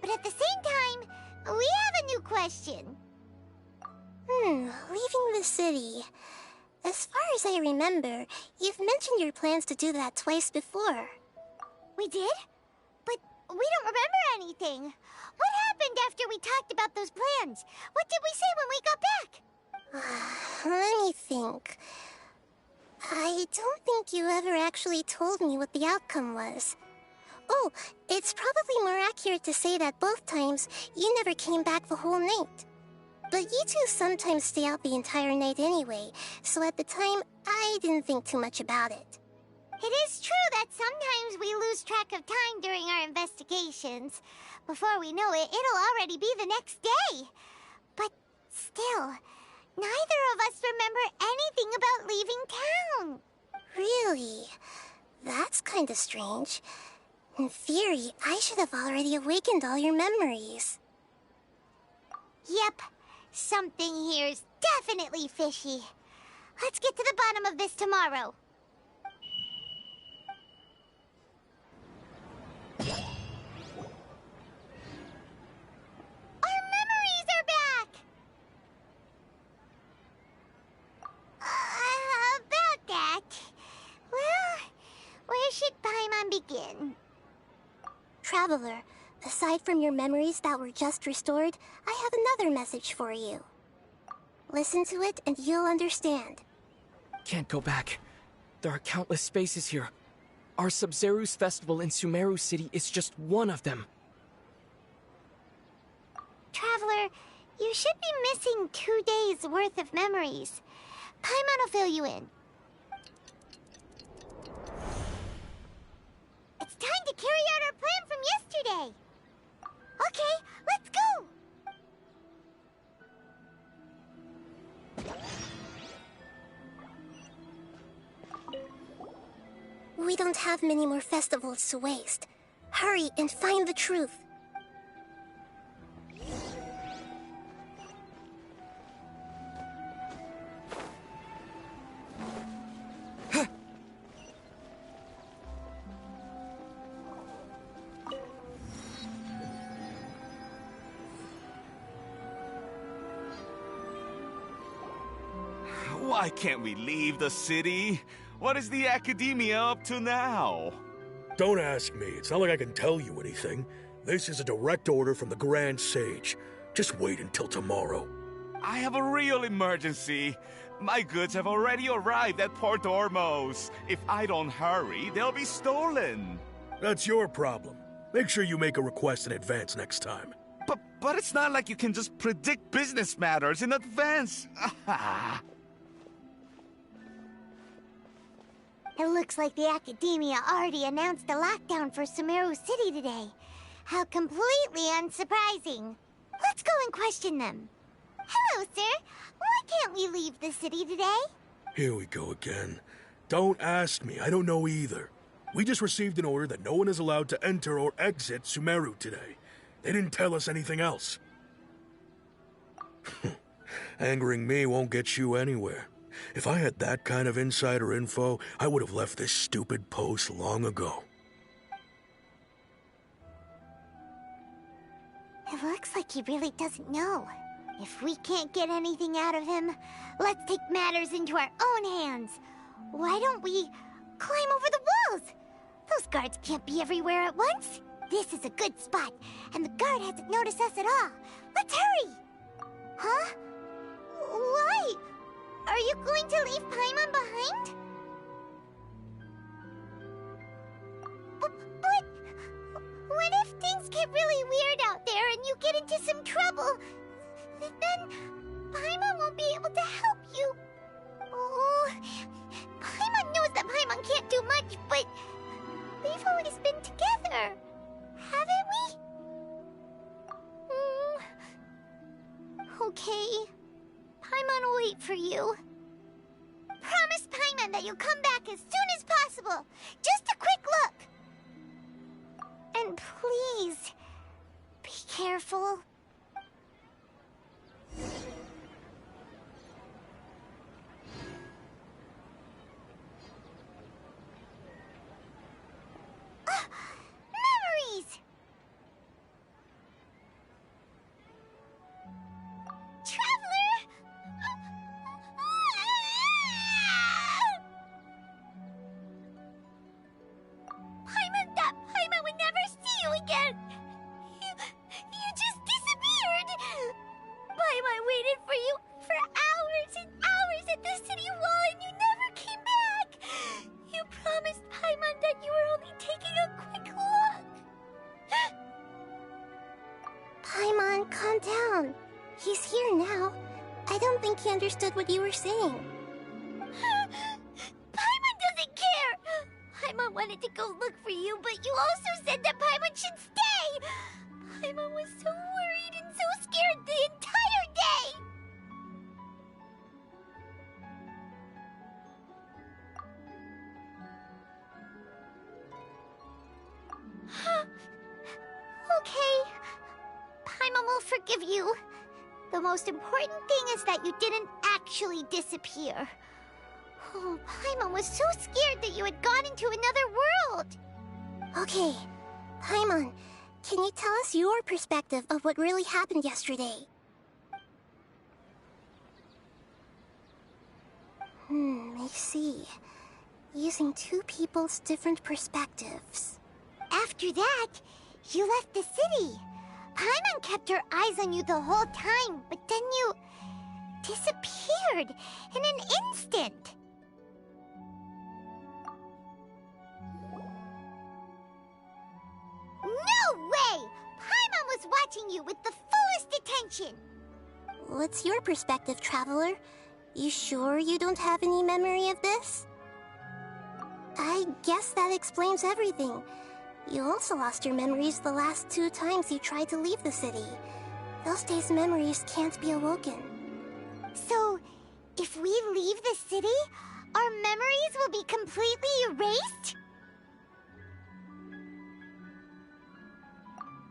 But at the same time, we have a new question. Leaving the city. As far as I remember, you've mentioned your plans to do that twice before. We did? But we don't remember anything. What happened after we talked about those plans? What did we say when we got back? Let me think. I don't think you ever actually told me what the outcome was. Oh, it's probably more accurate to say that both times you never came back the whole night. But you two sometimes stay out the entire night anyway, so at the time, I didn't think too much about it. It is true that sometimes we lose track of time during our investigations. Before we know it, it'll already be the next day. But still, neither of us remember anything about leaving town. Really? That's kinda strange. In theory, I should have already awakened all your memories. Yep, something here's definitely fishy. Let's get to the bottom of this tomorrow. About that. Well, where should Paimon begin? Traveler, aside from your memories that were just restored, I have another message for you. Listen to it and you'll understand. Can't go back. There are countless spaces here. Our Sabzeruz festival in Sumeru City is just one of them. Traveler, you should be missing 2 days' worth of memories. Paimon will fill you in. It's time to carry out our plan from yesterday. Okay, let's go! We don't have many more festivals to waste. Hurry and find the truth. Why can't we leave the city? What is the Academia up to now? Don't ask me. It's not like I can tell you anything. This is a direct order from the Grand Sage. Just wait until tomorrow. I have a real emergency. My goods have already arrived at Port Ormos. If I don't hurry, they'll be stolen. That's your problem. Make sure you make a request in advance next time. But it's not like you can just predict business matters in advance. It looks like the Academia already announced a lockdown for Sumeru City today. How completely unsurprising. Let's go and question them. Hello, sir. Why can't we leave the city today? Here we go again. Don't ask me. I don't know either. We just received an order that no one is allowed to enter or exit Sumeru today. They didn't tell us anything else. Angering me won't get you anywhere. If I had that kind of insider info, I would have left this stupid post long ago. It looks like he really doesn't know. If we can't get anything out of him, let's take matters into our own hands. Why don't we climb over the walls? Those guards can't be everywhere at once. This is a good spot, and the guard hasn't noticed us at all. Let's hurry! Huh? Why? Are you going to leave Paimon behind? get really weird out there and you get into some trouble, then Paimon won't be able to help you. Oh, Paimon knows that Paimon can't do much, but we've always been together, haven't we? Okay. Paimon will wait for you. Promise Paimon that you'll come back as soon as possible. Just a quick look. And please, be careful. Memories! Traveler! Paimon would never see you again! You just disappeared! Paimon waited for you for hours and hours at the city wall and you never came back! You promised Paimon that you were only taking a quick look! Paimon, calm down. He's here now. I don't think he understood what you were saying. Paimon doesn't care! Paimon wanted to go look for you, but you also said that Paimon should stay! Paimon was so worried and so scared the entire day! Okay. Paimon will forgive you. The most important thing is that you didn't actually disappear. Oh, Paimon was so scared that you had gone into another world. Okay, Paimon, can you tell us your perspective of what really happened yesterday? I see. Using two people's different perspectives. After that, you left the city. Paimon kept her eyes on you the whole time, but then you disappeared in an instant. No way! Paimon was watching you with the fullest attention. What's your perspective, Traveler? You sure you don't have any memory of this? I guess that explains everything. You also lost your memories the last 2 times you tried to leave the city. Those days' memories can't be awoken. So, if we leave the city, our memories will be completely erased?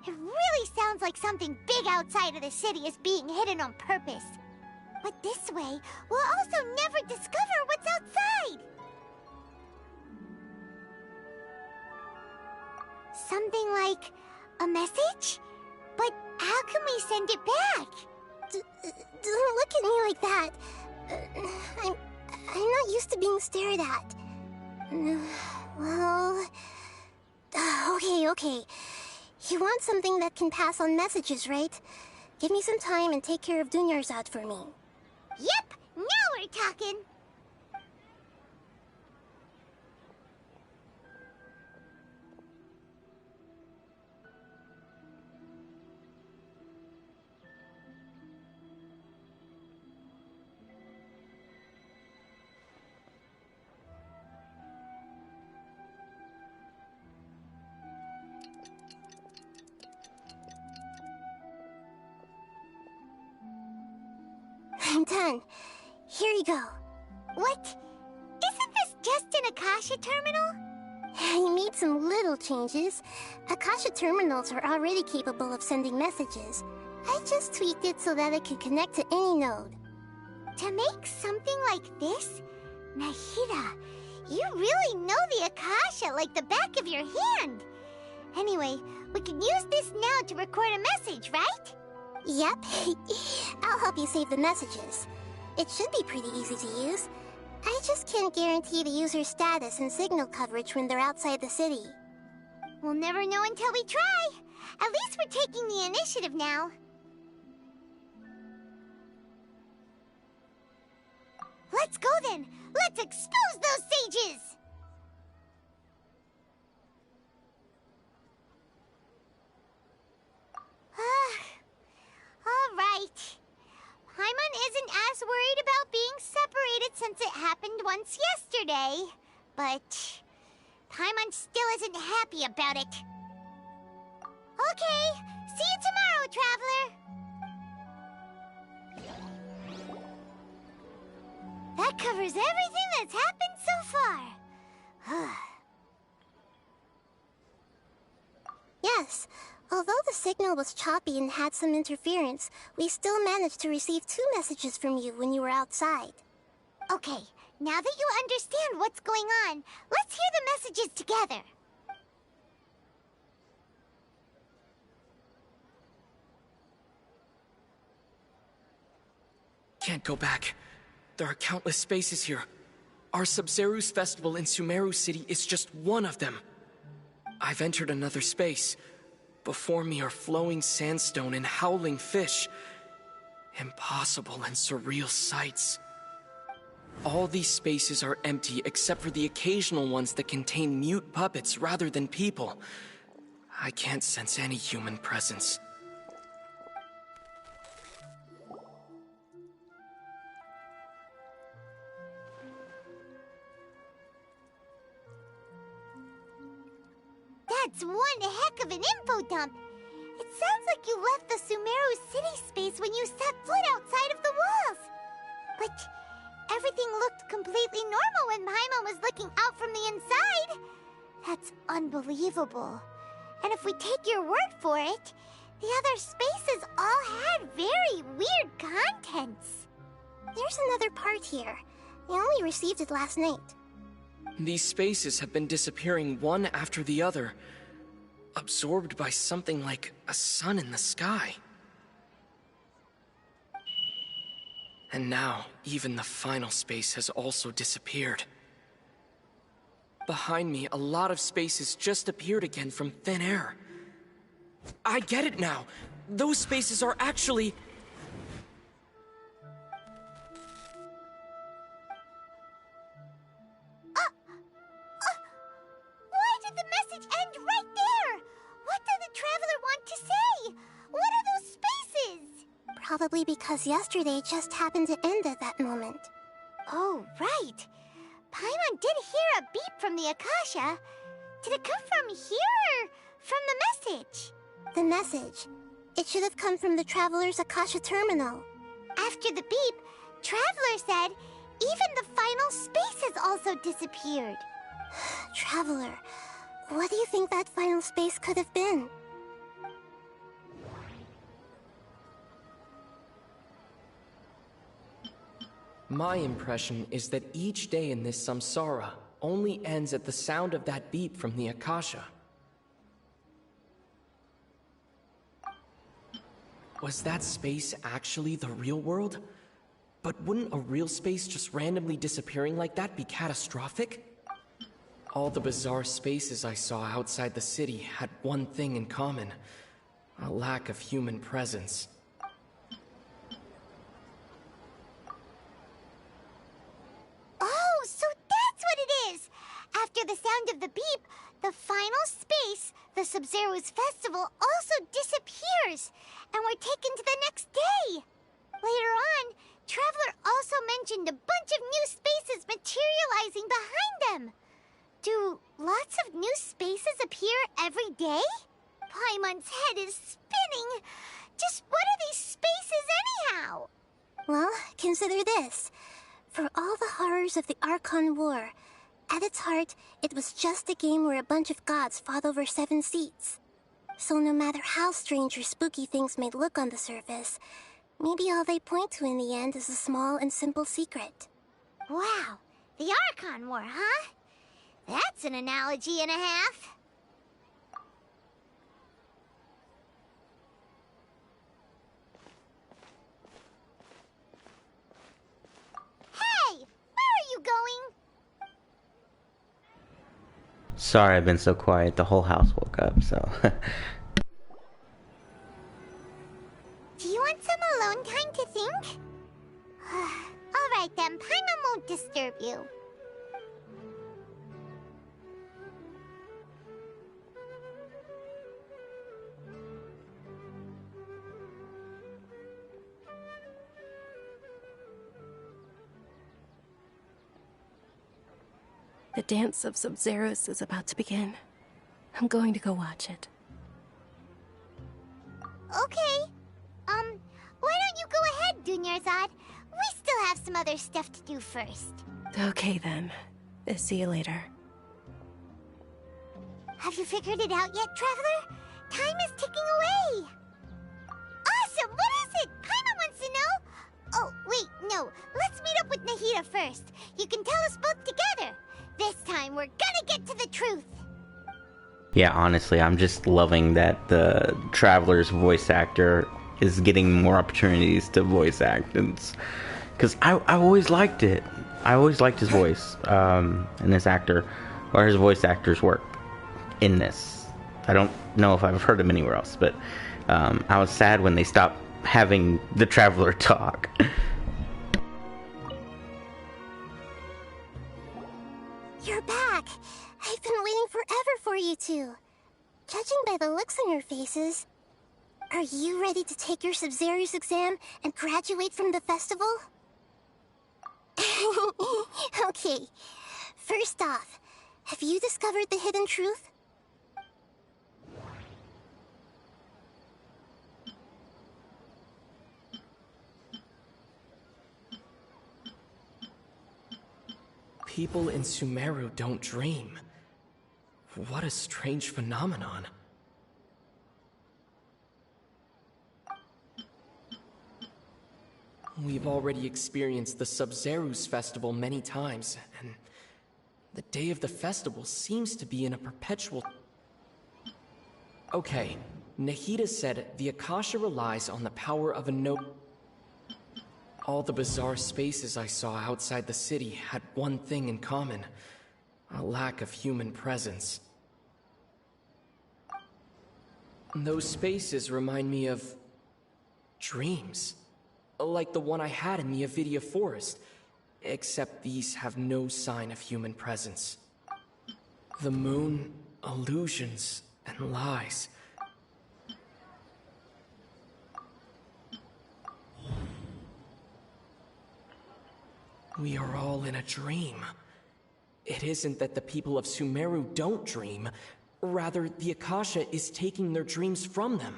It really sounds like something big outside of the city is being hidden on purpose. But this way, we'll also never discover what's outside. Something like a message? But how can we send it back? Don't look at me like that. I'm not used to being stared at. Well... Okay. You want something that can pass on messages, right? Give me some time and take care of Dunyarzad for me. Yep, now we're talking. I'm done. Here you go. What? Isn't this just an Akasha terminal? I made some little changes. Akasha terminals are already capable of sending messages. I just tweaked it so that it could connect to any node. To make something like this? Nahida, you really know the Akasha like the back of your hand. Anyway, we can use this now to record a message, right? Yep. I'll help you save the messages. It should be pretty easy to use. I just can't guarantee the user's status and signal coverage when they're outside the city. We'll never know until we try. At least we're taking the initiative now. Let's go then! Let's expose those sages! since yesterday, but Paimon still isn't happy about it. Okay, see you tomorrow, Traveler! That covers everything that's happened so far. Yes, although the signal was choppy and had some interference, we still managed to receive 2 messages from you when you were outside. Okay, now that you understand what's going on, let's hear the messages together. Can't go back. There are countless spaces here. Our Sabzeruz festival in Sumeru City is just one of them. I've entered another space. Before me are flowing sandstone and howling fish. Impossible and surreal sights. All these spaces are empty except for the occasional ones that contain mute puppets rather than people. I can't sense any human presence. That's one heck of an info dump. It sounds like you left the Sumeru City space when you set foot outside of the walls. But everything looked completely normal when Paimon was looking out from the inside. That's unbelievable. And if we take your word for it, the other spaces all had very weird contents. There's another part here. I only received it last night. These spaces have been disappearing one after the other, absorbed by something like a sun in the sky. And now, even the final space has also disappeared. Behind me, a lot of spaces just appeared again from thin air. I get it now! Those spaces are actually... Why did the message end right there? What did the Traveler want to say? What are those spaces? Probably because yesterday just happened to end at that moment. Oh, right. Paimon did hear a beep from the Akasha. Did it come from here or from the message? The message. It should have come from the Traveler's Akasha terminal. After the beep, Traveler said even the final space has also disappeared. Traveler, what do you think that final space could have been? My impression is that each day in this samsara only ends at the sound of that beep from the Akasha. Was that space actually the real world? But wouldn't a real space just randomly disappearing like that be catastrophic? All the bizarre spaces I saw outside the city had one thing in common: a lack of human presence. Oh, so that's what it is! After the sound of the beep, the final space, the Sabzeruz festival, also disappears, and we're taken to the next day. Later on, Traveler also mentioned a bunch of new spaces materializing behind them. Do lots of new spaces appear every day? Paimon's head is spinning. Just what are these spaces anyhow? Well, consider this. For all the horrors of the Archon War, at its heart, it was just a game where a bunch of gods fought over 7 seats. So no matter how strange or spooky things may look on the surface, maybe all they point to in the end is a small and simple secret. Wow, the Archon War, huh? That's an analogy and a half. Hey, where are you going? Sorry, I've been so quiet. The whole house woke up, so. Do you want some alone time to think? Alright then, Paimon won't disturb you. The dance of Sub-Zeros is about to begin. I'm going to go watch it. Okay. Why don't you go ahead, Dunyarzad? We still have some other stuff to do first. Okay then. See you later. Have you figured it out yet, Traveler? Time is ticking away. Awesome! What is it? Paimon wants to know. Oh, wait, no. Let's meet up with Nahida first. You can tell us both together. This time, we're gonna get to the truth. Yeah, honestly, I'm just loving that the Traveler's voice actor is getting more opportunities to voice act. Because I always liked it. I always liked his voice, and this actor, or his voice actor's work in this. I don't know if I've heard him anywhere else, but I was sad when they stopped having the Traveler talk. You're back. I've been waiting forever for you two. Judging by the looks on your faces, are you ready to take your Sub-Zero's exam and graduate from the festival? Okay. First off, have you discovered the hidden truth? People in Sumeru don't dream. What a strange phenomenon. We've already experienced the Sub-Zeru's festival many times, and the day of the festival seems to be in a perpetual... Okay, Nahida said the Akasha relies on the power of a no... All the bizarre spaces I saw outside the city had one thing in common: a lack of human presence. Those spaces remind me of... dreams. Like the one I had in the Avidia Forest, except these have no sign of human presence. The moon, illusions, and lies. We are all in a dream. It isn't that the people of Sumeru don't dream, rather the Akasha is taking their dreams from them.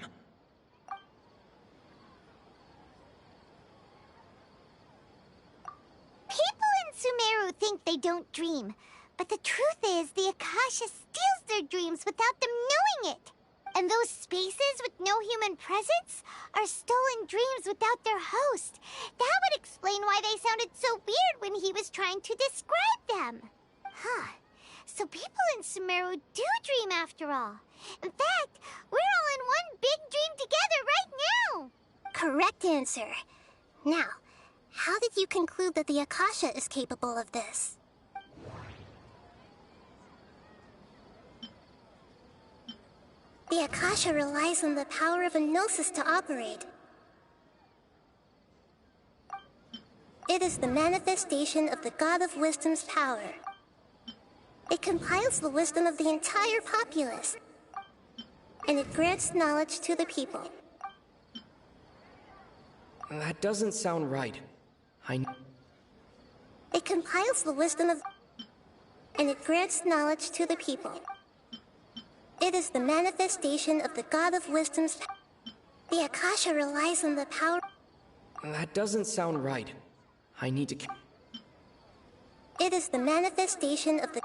Sumeru think they don't dream, but the truth is the Akasha steals their dreams without them knowing it. And those spaces with no human presence are stolen dreams without their host. That would explain why they sounded so weird when he was trying to describe them. Huh. So people in Sumeru do dream after all. In fact, we're all in one big dream together right now. Correct answer. Now, how did you conclude that the Akasha is capable of this? The Akasha relies on the power of a gnosis to operate. It is the manifestation of the God of Wisdom's power. It compiles the wisdom of the entire populace, and it grants knowledge to the people. That doesn't sound right. It compiles the wisdom of... and it grants knowledge to the people. It is the manifestation of the God of Wisdom's... The Akasha relies on the power... That doesn't sound right. I need to... It is the manifestation of the...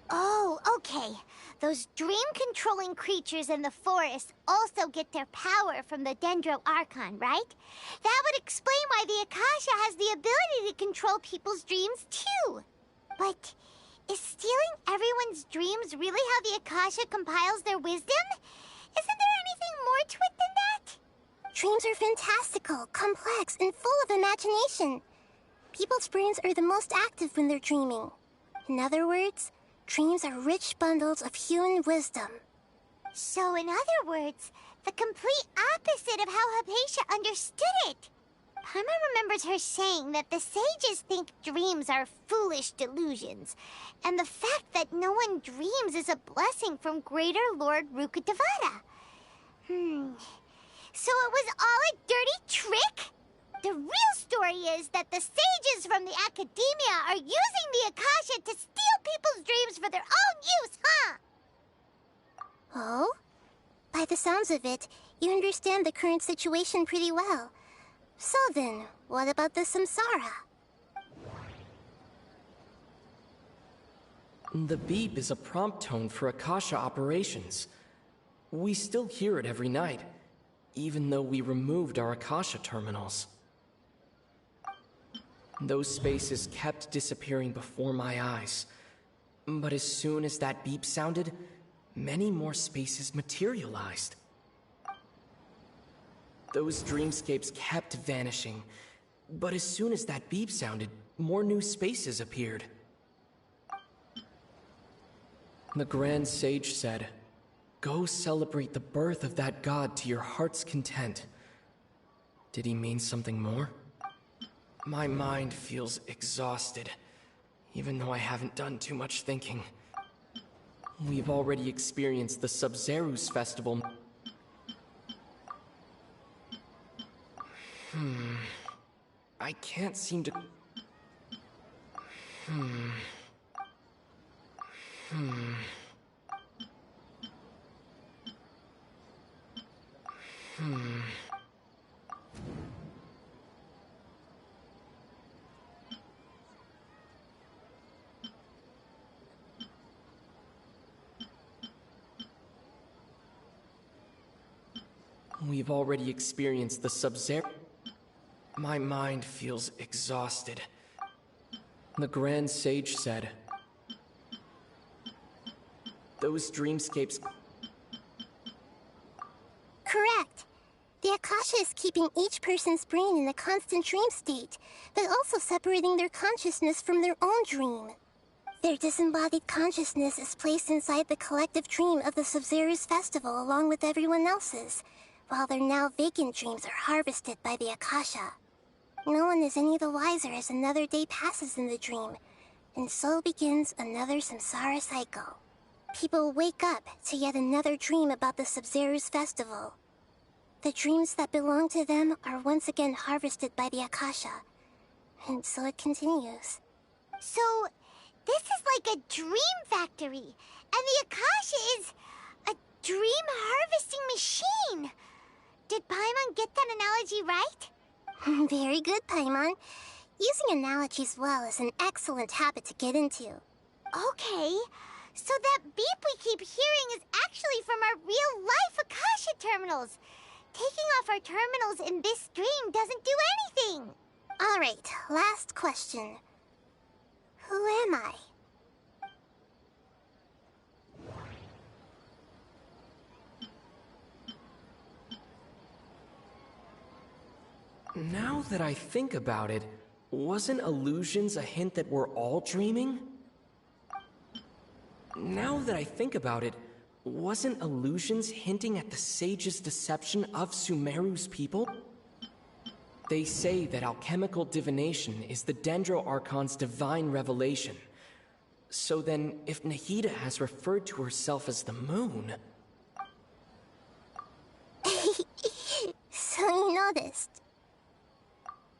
Oh, okay. Those dream-controlling creatures in the forest also get their power from the Dendro Archon, right? That would explain why the Akasha has the ability to control people's dreams, too. But is stealing everyone's dreams really how the Akasha compiles their wisdom? Isn't there anything more to it than that? Dreams are fantastical, complex, and full of imagination. People's brains are the most active when they're dreaming. In other words, dreams are rich bundles of human wisdom. So, in other words, the complete opposite of how Hypatia understood it. Paimon remembers her saying that the sages think dreams are foolish delusions, and the fact that no one dreams is a blessing from Greater Lord Rukkhadevata. So it was all a dirty trick? The real story is that the sages from the Academia are using the Akasha to steal people's dreams for their own use, huh? Oh? By the sounds of it, you understand the current situation pretty well. So then, what about the Samsara? The beep is a prompt tone for Akasha operations. We still hear it every night, even though we removed our Akasha terminals. Those spaces kept disappearing before my eyes. But as soon as that beep sounded, many more spaces materialized. Those dreamscapes kept vanishing, but as soon as that beep sounded, more new spaces appeared. The Grand Sage said, "Go celebrate the birth of that god to your heart's content." Did he mean something more? My mind feels exhausted, even though I haven't done too much thinking. We've already experienced the Sub-Zeru's festival. I can't seem to... We've already experienced the Sub-Zero. My mind feels exhausted. The Grand Sage said, "Those dreamscapes..." Correct. The Akasha is keeping each person's brain in a constant dream state, but also separating their consciousness from their own dream. Their disembodied consciousness is placed inside the collective dream of the Sub-Zeru's festival along with everyone else's, while their now vacant dreams are harvested by the Akasha. No one is any the wiser as another day passes in the dream, and so begins another samsara cycle. People wake up to yet another dream about the Sub-Zeru's festival. The dreams that belong to them are once again harvested by the Akasha, and so it continues. So, this is like a dream factory, and the Akasha is a dream harvesting machine. Did Paimon get that analogy right? Very good, Paimon. Using analogies well is an excellent habit to get into. Okay, so that beep we keep hearing is actually from our real-life Akasha terminals. Taking off our terminals in this dream doesn't do anything. All right, last question. Who am I? Now that I think about it, wasn't illusions a hint that we're all dreaming? Now that I think about it, wasn't illusions hinting at the sage's deception of Sumeru's people? They say that alchemical divination is the Dendro Archon's divine revelation. So then, if Nahida has referred to herself as the moon... So you noticed.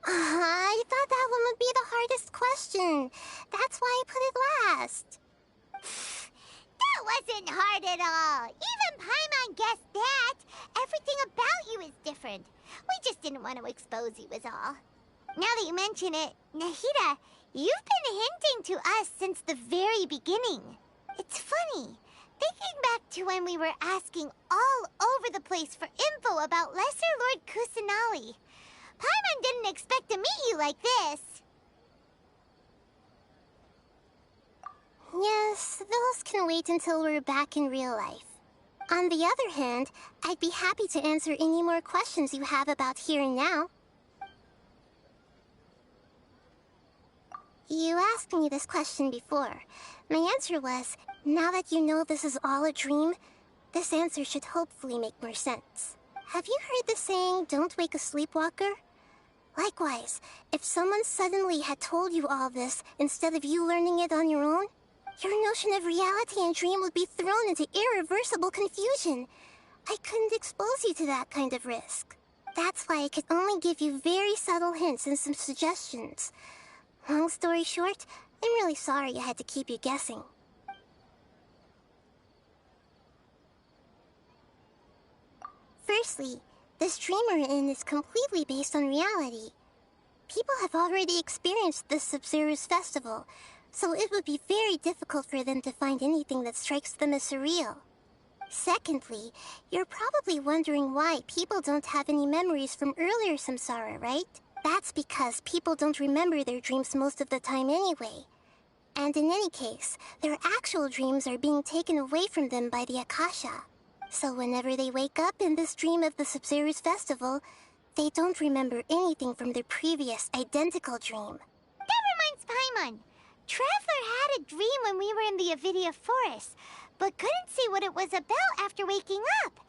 I thought that one would be the hardest question. That's why I put it last. That wasn't hard at all. Even Paimon guessed that. Everything about you is different. We just didn't want to expose you is all. Now that you mention it, Nahida, you've been hinting to us since the very beginning. It's funny. Thinking back to when we were asking all over the place for info about Lesser Lord Kusanali. Paimon didn't expect to meet you like this. Yes, those can wait until we're back in real life. On the other hand, I'd be happy to answer any more questions you have about here and now. You asked me this question before. My answer was, now that you know this is all a dream, this answer should hopefully make more sense. Have you heard the saying, "Don't wake a sleepwalker"? Likewise, if someone suddenly had told you all this instead of you learning it on your own, your notion of reality and dream would be thrown into irreversible confusion. I couldn't expose you to that kind of risk. That's why I could only give you very subtle hints and some suggestions. Long story short, I'm really sorry I had to keep you guessing. Firstly, this dream we're in is completely based on reality. People have already experienced this Sub-Zero's festival, so it would be very difficult for them to find anything that strikes them as surreal. Secondly, you're probably wondering why people don't have any memories from earlier samsara, right? That's because people don't remember their dreams most of the time anyway. And in any case, their actual dreams are being taken away from them by the Akasha. So whenever they wake up in this dream of the Sub-Zero's festival, they don't remember anything from their previous identical dream. That reminds Paimon. Traveler had a dream when we were in the Avidia Forest, but couldn't see what it was about after waking up.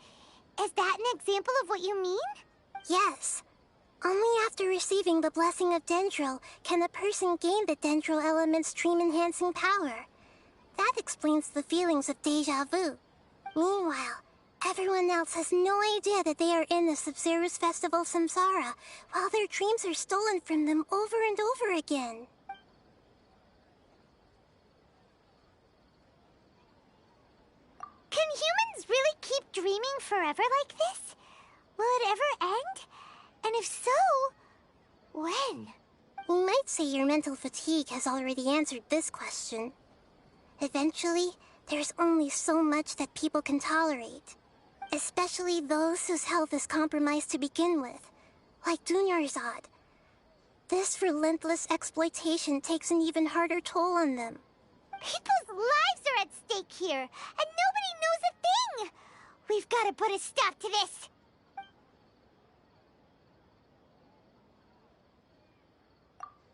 Is that an example of what you mean? Yes. Only after receiving the blessing of Dendro can a person gain the Dendro element's dream-enhancing power. That explains the feelings of deja vu. Meanwhile, everyone else has no idea that they are in the Sub-Zero's festival samsara, while their dreams are stolen from them over and over again. Can humans really keep dreaming forever like this? Will it ever end? And if so, when? You might say your mental fatigue has already answered this question. Eventually, there's only so much that people can tolerate. Especially those whose health is compromised to begin with, like Dunyarzad. This relentless exploitation takes an even harder toll on them. People's lives are at stake here, and nobody knows a thing! We've got to put a stop to this!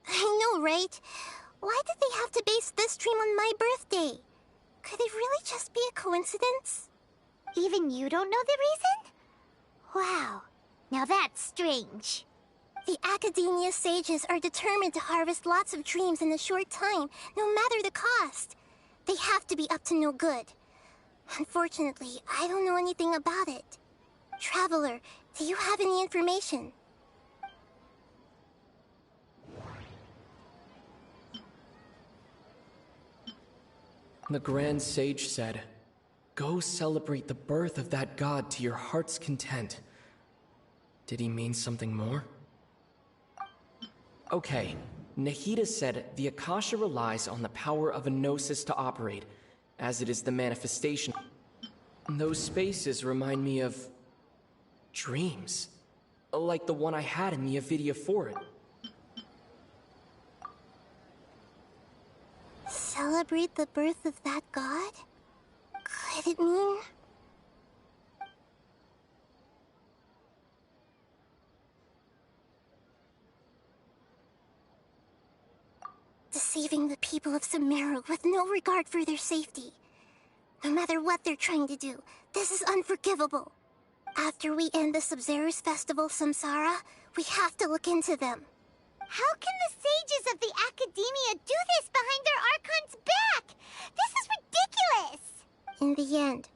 I know, right? Why did they have to base this dream on my birthday? Could it really just be a coincidence? Even you don't know the reason? Wow, now that's strange. The Academia sages are determined to harvest lots of dreams in a short time, no matter the cost. They have to be up to no good. Unfortunately, I don't know anything about it. Traveler, do you have any information? The Grand Sage said, "Go celebrate the birth of that god to your heart's content." Did he mean something more? Okay, Nahida said the Akasha relies on the power of a gnosis to operate, as it is the manifestation. Those spaces remind me of dreams, like the one I had in the Avidia Forest. Celebrate the birth of that god? Could it mean... deceiving the people of Sumeru with no regard for their safety. No matter what they're trying to do, this is unforgivable. After we end the Sub-Zero's festival samsara, we have to look into them. How can the sages of the Academia do this behind their Archon's back? This is ridiculous! In the end,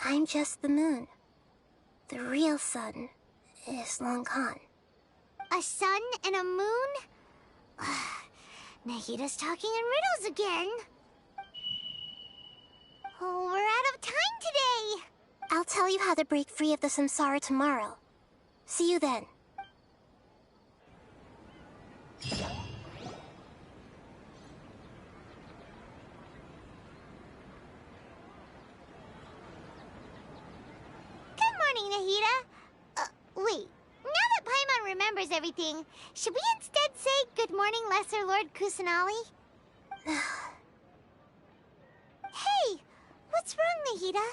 I'm just the moon. The real sun is long gone. A sun and a moon? Nahida's talking in riddles again. Oh, we're out of time today. I'll tell you how to break free of the samsara tomorrow. See you then. Good morning, Nahida. Wait. Now that Paimon remembers everything, should we instead say good morning, Lesser Lord Kusanali? Hey! What's wrong, Nahida?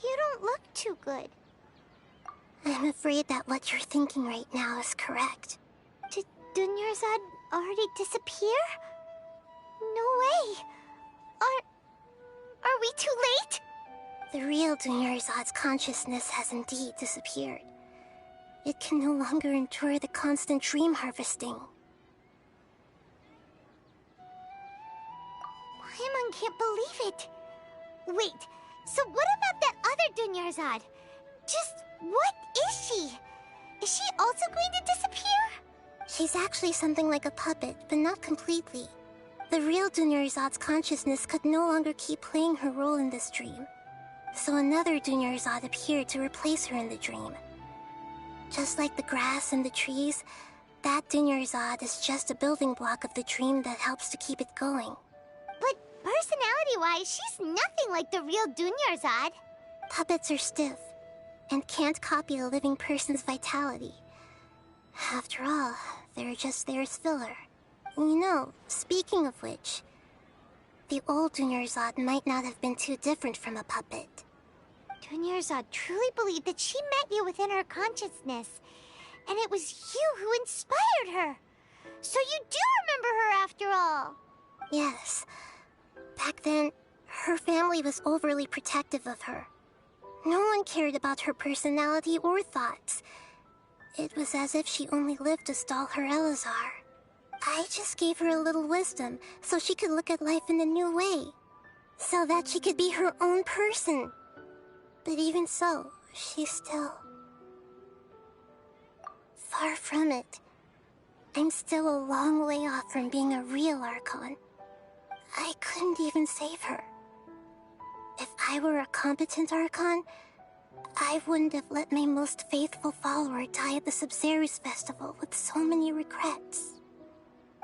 You don't look too good. I'm afraid that what you're thinking right now is correct. Did Dunyarzad already disappear? No way! Are we too late? The real Dunyarzad's consciousness has indeed disappeared. It can no longer endure the constant dream harvesting. Paimon can't believe it. Wait, so what about that other Dunyarzad? Just what is she? Is she also going to disappear? She's actually something like a puppet, but not completely. The real Dunyarzad's consciousness could no longer keep playing her role in this dream. So another Dunyarzad appeared to replace her in the dream. Just like the grass and the trees, that Dunyarzad is just a building block of the dream that helps to keep it going. But personality-wise, she's nothing like the real Dunyarzad. Puppets are stiff, and can't copy a living person's vitality. After all, they're just there as filler. You know, speaking of which, the old Dunyarzad might not have been too different from a puppet. Dunyarzad truly believed that she met you within her consciousness, and it was you who inspired her. So you do remember her after all. Yes. Back then, her family was overly protective of her. No one cared about her personality or thoughts. It was as if she only lived to stall her Elazar. I just gave her a little wisdom so she could look at life in a new way. So that she could be her own person. But even so, she's still... far from it. I'm still a long way off from being a real Archon. I couldn't even save her. If I were a competent Archon, I wouldn't have let my most faithful follower die at the Sabzeruz festival with so many regrets.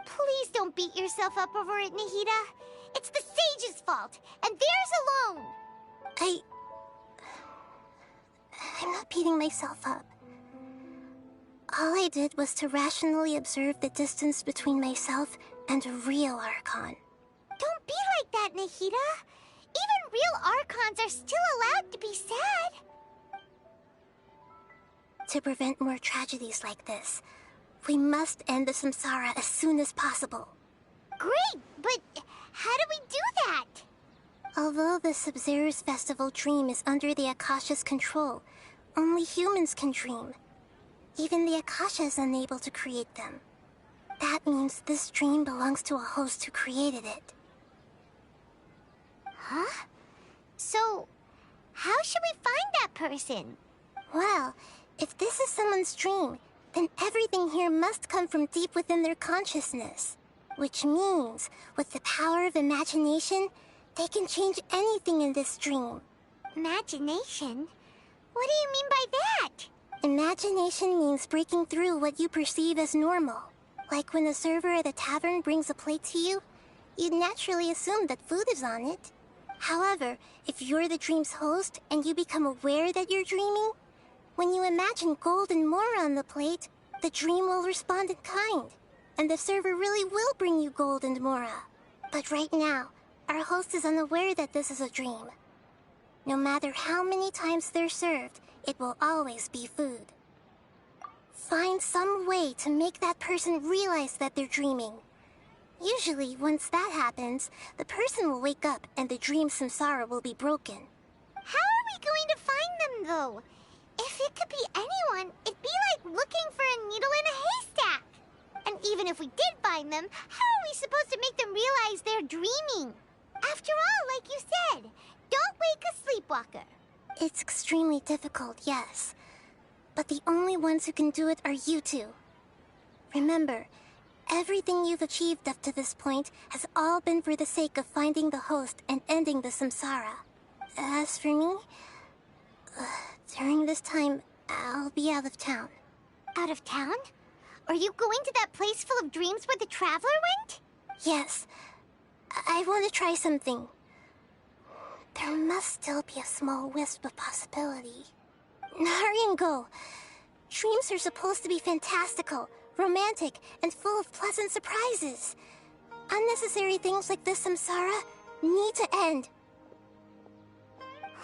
Please don't beat yourself up over it, Nahida. It's the sage's fault, and theirs alone. I'm not beating myself up. All I did was to rationally observe the distance between myself and a real Archon. Don't be like that, Nahida. Even real Archons are still allowed to be sad. To prevent more tragedies like this, we must end the samsara as soon as possible. Great, but how do we do that? Although the Sabzeruz festival dream is under the Akasha's control, only humans can dream. Even the Akasha is unable to create them. That means this dream belongs to a host who created it. Huh? So, how should we find that person? Well, if this is someone's dream, then everything here must come from deep within their consciousness. Which means, with the power of imagination, they can change anything in this dream. Imagination? What do you mean by that? Imagination means breaking through what you perceive as normal. Like when a server at a tavern brings a plate to you, you'd naturally assume that food is on it. However, if you're the dream's host and you become aware that you're dreaming, when you imagine gold and more on the plate, the dream will respond in kind, and the server really will bring you gold and mora. But right now, our host is unaware that this is a dream. No matter how many times they're served, it will always be food. Find some way to make that person realize that they're dreaming. Usually, once that happens, the person will wake up and the dream samsara will be broken. How are we going to find them, though? If it could be anyone, it'd be like looking for a needle in a haystack. And even if we did find them, how are we supposed to make them realize they're dreaming? After all, like you said, don't wake a sleepwalker. It's extremely difficult, yes. But the only ones who can do it are you two. Remember, everything you've achieved up to this point has all been for the sake of finding the host and ending the samsara. As for me, during this time, I'll be out of town. Out of town? Are you going to that place full of dreams where the Traveler went? Yes. I want to try something. There must still be a small wisp of possibility. Hurry and go. Dreams are supposed to be fantastical, romantic, and full of pleasant surprises. Unnecessary things like this samsara need to end.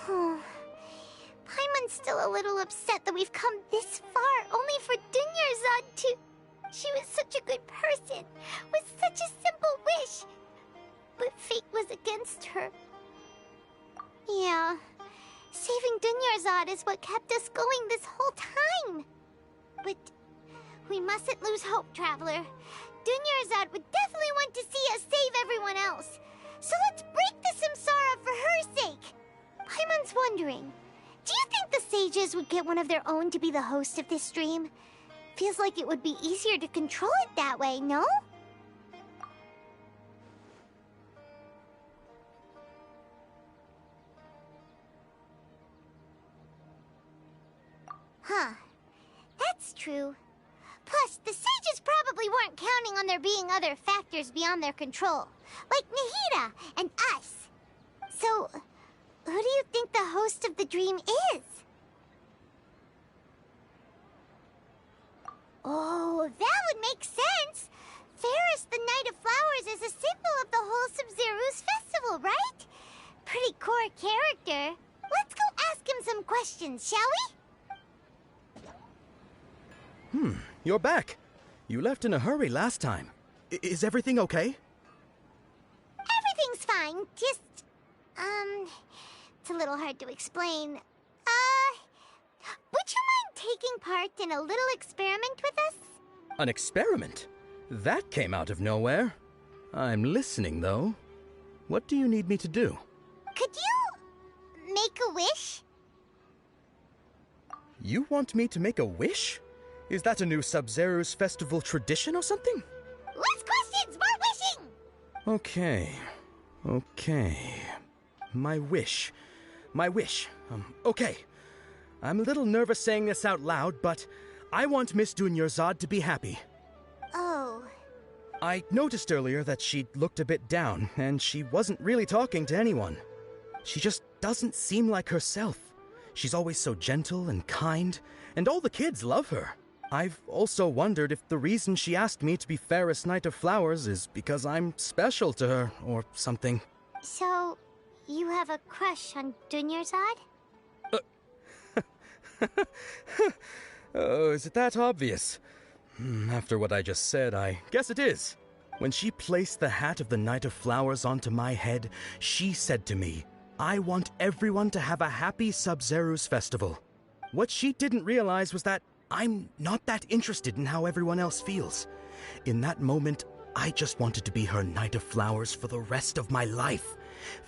Paimon's still a little upset that we've come this far only for Dunyarzad to... She was such a good person, with such a simple wish. But fate was against her. Yeah, saving Dunyarzad is what kept us going this whole time. But we mustn't lose hope, Traveler. Dunyarzad would definitely want to see us save everyone else. So let's break the samsara for her sake. Paimon's wondering, do you think the sages would get one of their own to be the host of this stream? Feels like it would be easier to control it that way, no? Huh. That's true. Plus, the sages probably weren't counting on there being other factors beyond their control, like Nahida and us. So, who do you think the host of the dream is? Oh, that would make sense. Ferris, the Knight of Flowers, is a symbol of the whole Sumeru's festival, right? Pretty core character. Let's go ask him some questions, shall we? You're back. You left in a hurry last time. Is everything okay? Everything's fine, just... it's a little hard to explain. Would you mind taking part in a little experiment with us? An experiment? That came out of nowhere. I'm listening, though. What do you need me to do? Could you... make a wish? You want me to make a wish? Is that a new Sub-Zero's festival tradition or something? Less questions, more wishing! Okay. My wish. Okay. I'm a little nervous saying this out loud, but I want Miss Dunyarzad to be happy. Oh. I noticed earlier that she looked a bit down, and she wasn't really talking to anyone. She just doesn't seem like herself. She's always so gentle and kind, and all the kids love her. I've also wondered if the reason she asked me to be Ferris Knight of Flowers is because I'm special to her, or something. So, you have a crush on Dunyarzad? Oh, is it that obvious? After what I just said, I guess it is. When she placed the hat of the Knight of Flowers onto my head, she said to me, I want everyone to have a happy Sub-Zero's festival. What she didn't realize was that I'm not that interested in how everyone else feels. In that moment, I just wanted to be her Knight of Flowers for the rest of my life.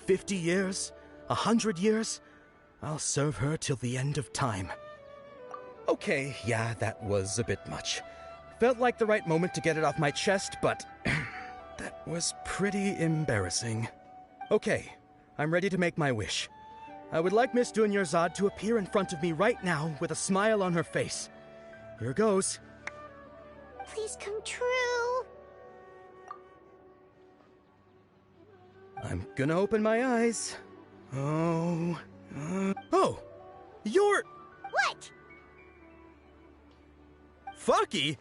50 years, 100 years, I'll serve her till the end of time. Okay, yeah, that was a bit much. Felt like the right moment to get it off my chest, but that was pretty embarrassing. Okay, I'm ready to make my wish. I would like Miss Dunyarzad to appear in front of me right now with a smile on her face. Here goes. Please come true. I'm gonna open my eyes. Oh, you're... What? Faki?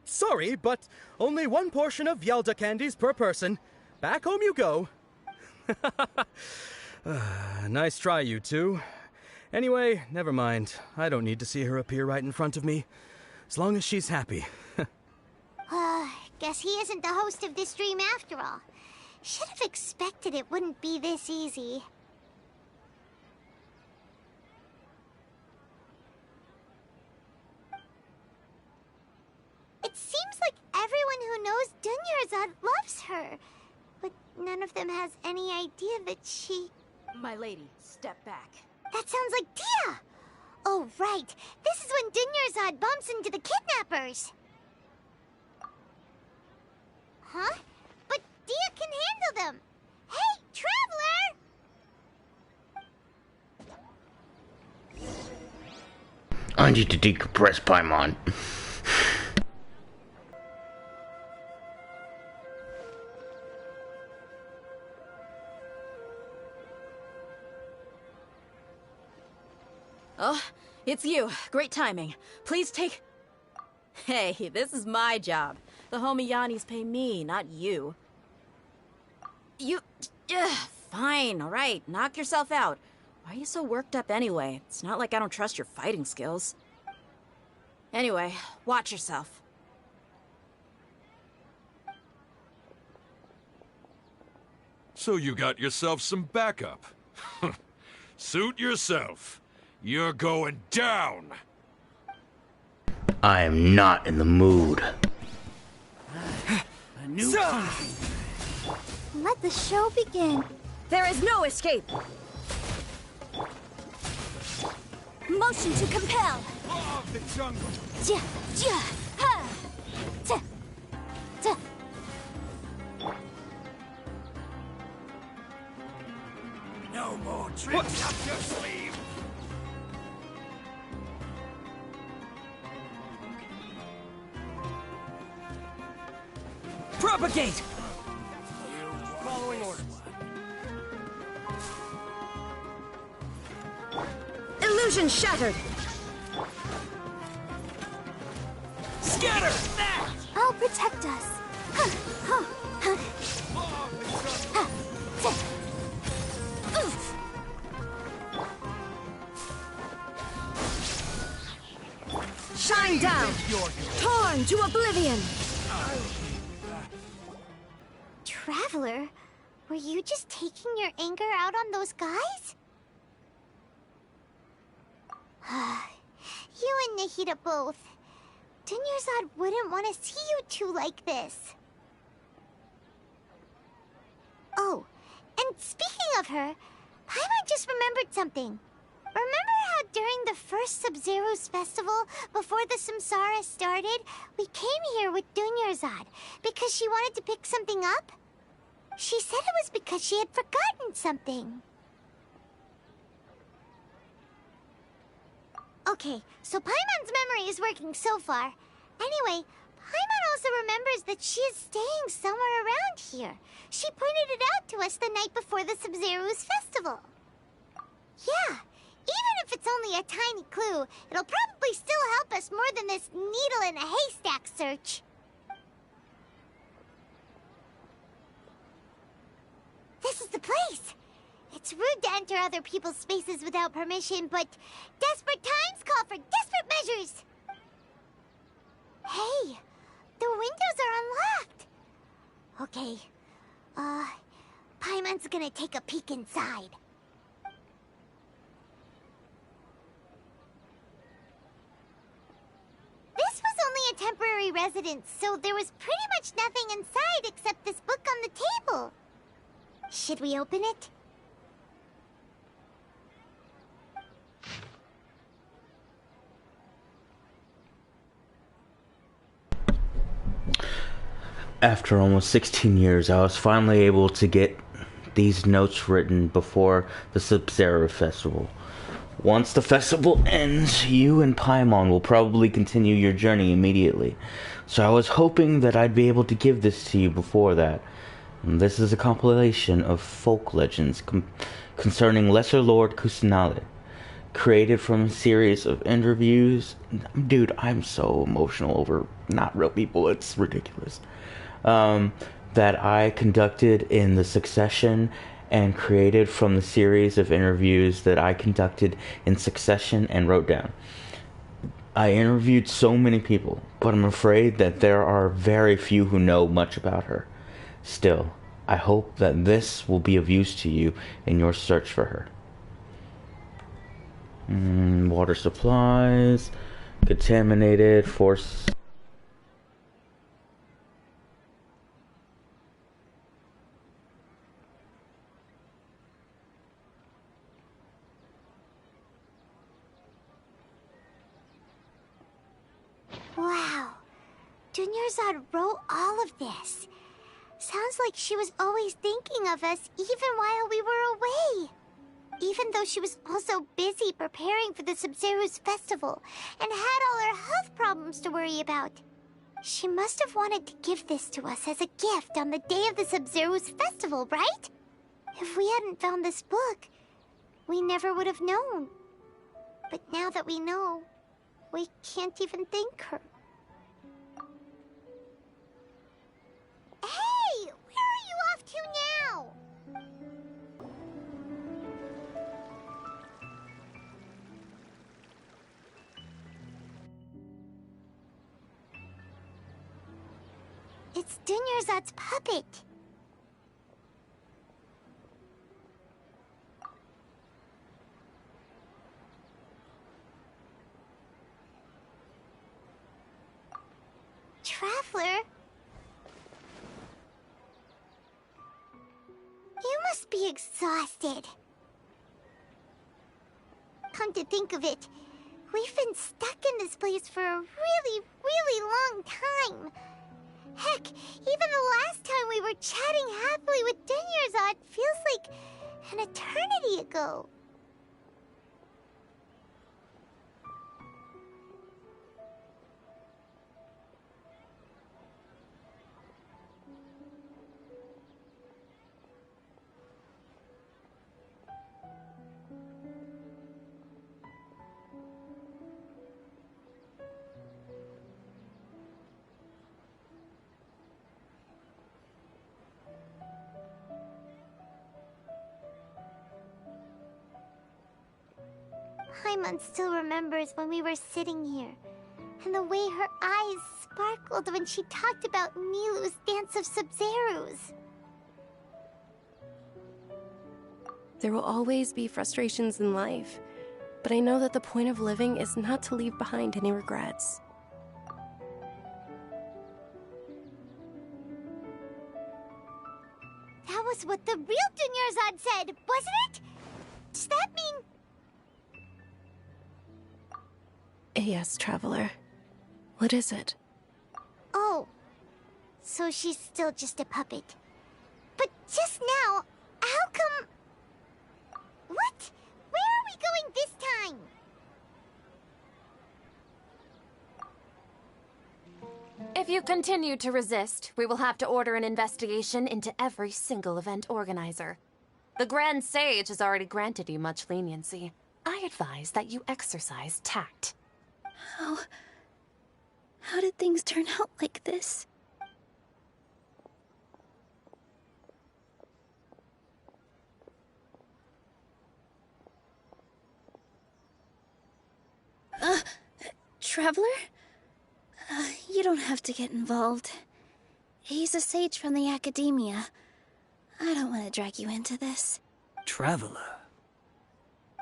Sorry, but only one portion of Yelda candies per person. Back home you go. Nice try, you two. Anyway, never mind. I don't need to see her appear right in front of me. As long as she's happy. Guess he isn't the host of this stream after all. Should have expected it wouldn't be this easy. It seems like everyone who knows Dunyarzad loves her. But none of them has any idea that she... My lady, step back. That sounds like Dia! Oh, right. This is when Dunyarzad bumps into the kidnappers. Huh? But Dia can handle them. Hey, Traveler! I need to decompress, Paimon. Oh, it's you. Great timing. Please take... Hey, this is my job. The homie Yannis pay me, not you. You... fine, alright. Knock yourself out. Why are you so worked up anyway? It's not like I don't trust your fighting skills. Anyway, watch yourself. So you got yourself some backup. Suit yourself. You're going down! I am not in the mood. A new Let the show begin. There is no escape! Motion to compel. Law of the jungle. Ja, ja, ha. Ta, ta. No more tricks up your sleeve. Propagate! Following orders. Illusion shattered. Scatter! I'll protect us. Huh, huh, huh. Ha, ta. Oof. Shine down. Torn to oblivion. Traveler, were you just taking your anger out on those guys? You and Nahida both. Dunyarzad wouldn't want to see you two like this. Oh, and speaking of her, Paimon just remembered something. Remember how during the first Sub-Zero's festival, before the Samsara started, we came here with Dunyarzad because she wanted to pick something up? She said it was because she had forgotten something. Okay, so Paimon's memory is working so far. Anyway, Paimon also remembers that she is staying somewhere around here. She pointed it out to us the night before the Sub-Zero's festival. Yeah, even if it's only a tiny clue, it'll probably still help us more than this needle in a haystack search. This is the place! It's rude to enter other people's spaces without permission, but desperate times call for desperate measures! Hey, the windows are unlocked! Okay, Paimon's gonna take a peek inside. This was only a temporary residence, so there was pretty much nothing inside except this book on the table. Should we open it? After almost 16 years, I was finally able to get these notes written before the Sub-Zero Festival. Once the festival ends, you and Paimon will probably continue your journey immediately. So I was hoping that I'd be able to give this to you before that. And this is a compilation of folk legends concerning Lesser Lord Kusanale, created from a series of interviews. Dude, I'm so emotional over not real people, it's ridiculous. That I conducted in the succession and created from the series of interviews that I conducted in succession and wrote down. I interviewed so many people, but I'm afraid that there are very few who know much about her. Still, I hope that this will be of use to you in your search for her. Water supplies, contaminated, force... Wow, Dunyarzad wrote all of this. Sounds like she was always thinking of us even while we were away. Even though she was also busy preparing for the Sub-Zero's festival and had all her health problems to worry about. She must have wanted to give this to us as a gift on the day of the Sub-Zero's festival, right? If we hadn't found this book, we never would have known. But now that we know, we can't even thank her. Hey! Where are you off to now? It's Dunyarzad's puppet. Traveler? You must be exhausted. Come to think of it, we've been stuck in this place for a really, really long time. Heck, even the last time we were chatting happily with Denyerzad feels like an eternity ago. Paimon still remembers when we were sitting here, and the way her eyes sparkled when she talked about Nilu's Dance of Sub-Zerus. There will always be frustrations in life, but I know that the point of living is not to leave behind any regrets. That was what the real Dunyarzad said, wasn't it? Does that mean... Yes, Traveler. What is it? Oh, so she's still just a puppet. But just now, how come... What? Where are we going this time? If you continue to resist, we will have to order an investigation into every single event organizer. The Grand Sage has already granted you much leniency. I advise that you exercise tact. How did things turn out like this? Traveler? You don't have to get involved. He's a sage from the Academia. I don't want to drag you into this. Traveler?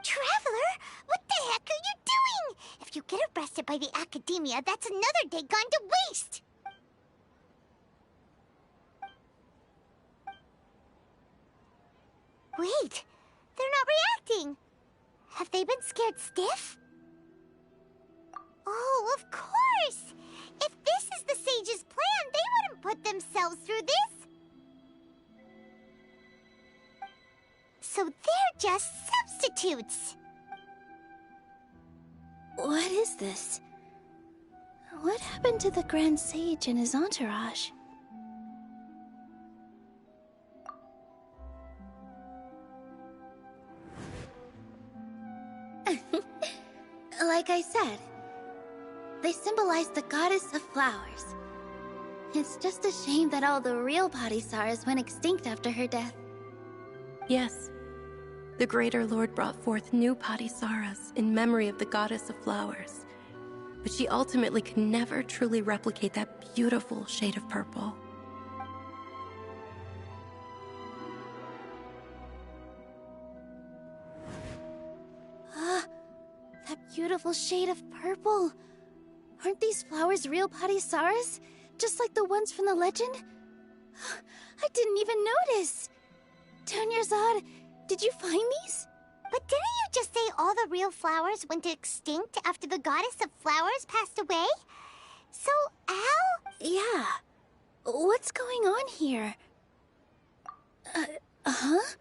Traveler? What the heck are you doing? If you get arrested by the Academia, that's another day gone to waste! Wait, they're not reacting. Have they been scared stiff? Oh, of course! If this is the Sage's plan, they wouldn't put themselves through this. So they're just substitutes. What is this? What happened to the Grand Sage and his entourage? Like I said, they symbolize the goddess of flowers. It's just a shame that all the real Padisarahs went extinct after her death. Yes. The Greater Lord brought forth new Padisarahs in memory of the goddess of flowers. But she ultimately could never truly replicate that beautiful shade of purple. That beautiful shade of purple. Aren't these flowers real Padisarahs? Just like the ones from the legend? I didn't even notice. Dunyarzad, did you find these? But didn't you just say all the real flowers went extinct after the goddess of flowers passed away? So, how? Yeah. What's going on here? Huh?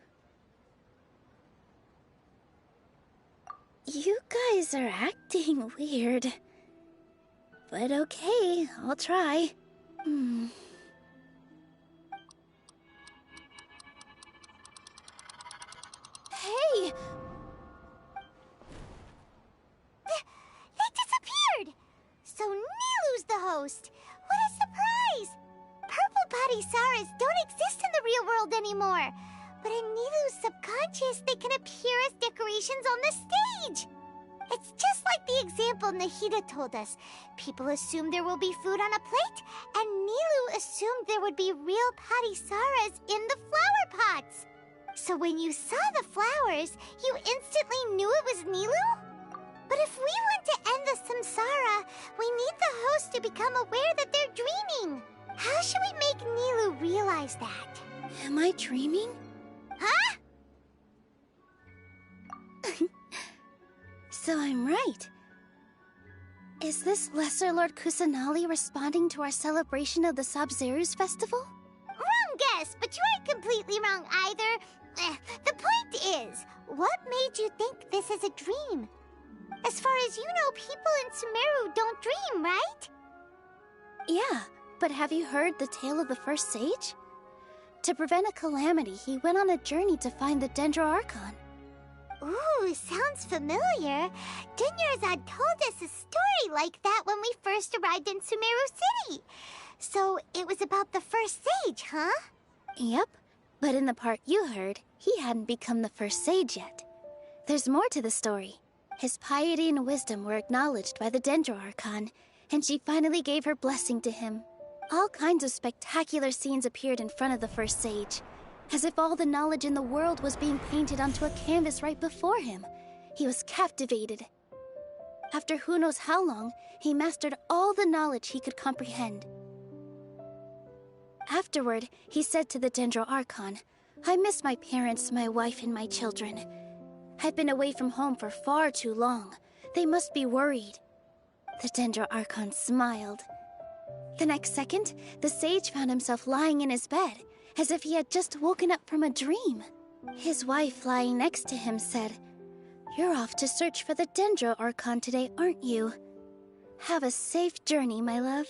You guys are acting weird. But okay, I'll try. Hey! They disappeared! So Nilu's the host! What a surprise! Purple Padisarahs don't exist in the real world anymore! But in Nilu's subconscious, they can appear as decorations on the stage! It's just like the example Nahida told us. People assumed there will be food on a plate, and Nilu assumed there would be real Padisarahs in the flower pots. So when you saw the flowers, you instantly knew it was Nilu? But if we want to end the samsara, we need the host to become aware that they're dreaming. How should we make Nilu realize that? Am I dreaming? Huh? So I'm right. Is this Lesser Lord Kusanali responding to our celebration of the Sabzeruz festival? Wrong guess, but you aren't completely wrong either. The point is, what made you think this is a dream? As far as you know, people in Sumeru don't dream, right? Yeah, but have you heard the tale of the first sage? To prevent a calamity, he went on a journey to find the Dendro Archon. Ooh, sounds familiar. Dunyarzad told us a story like that when we first arrived in Sumeru City. So it was about the first sage, huh? Yep, but in the part you heard, he hadn't become the first sage yet. There's more to the story. His piety and wisdom were acknowledged by the Dendro Archon, and she finally gave her blessing to him. All kinds of spectacular scenes appeared in front of the first sage, as if all the knowledge in the world was being painted onto a canvas right before him. He was captivated. After who knows how long, he mastered all the knowledge he could comprehend. Afterward, he said to the Dendro Archon, "I miss my parents, my wife, and my children. I've been away from home for far too long. They must be worried." The Dendro Archon smiled. The next second, the sage found himself lying in his bed, as if he had just woken up from a dream. His wife, lying next to him, said, "You're off to search for the Dendro Archon today, aren't you? Have a safe journey, my love."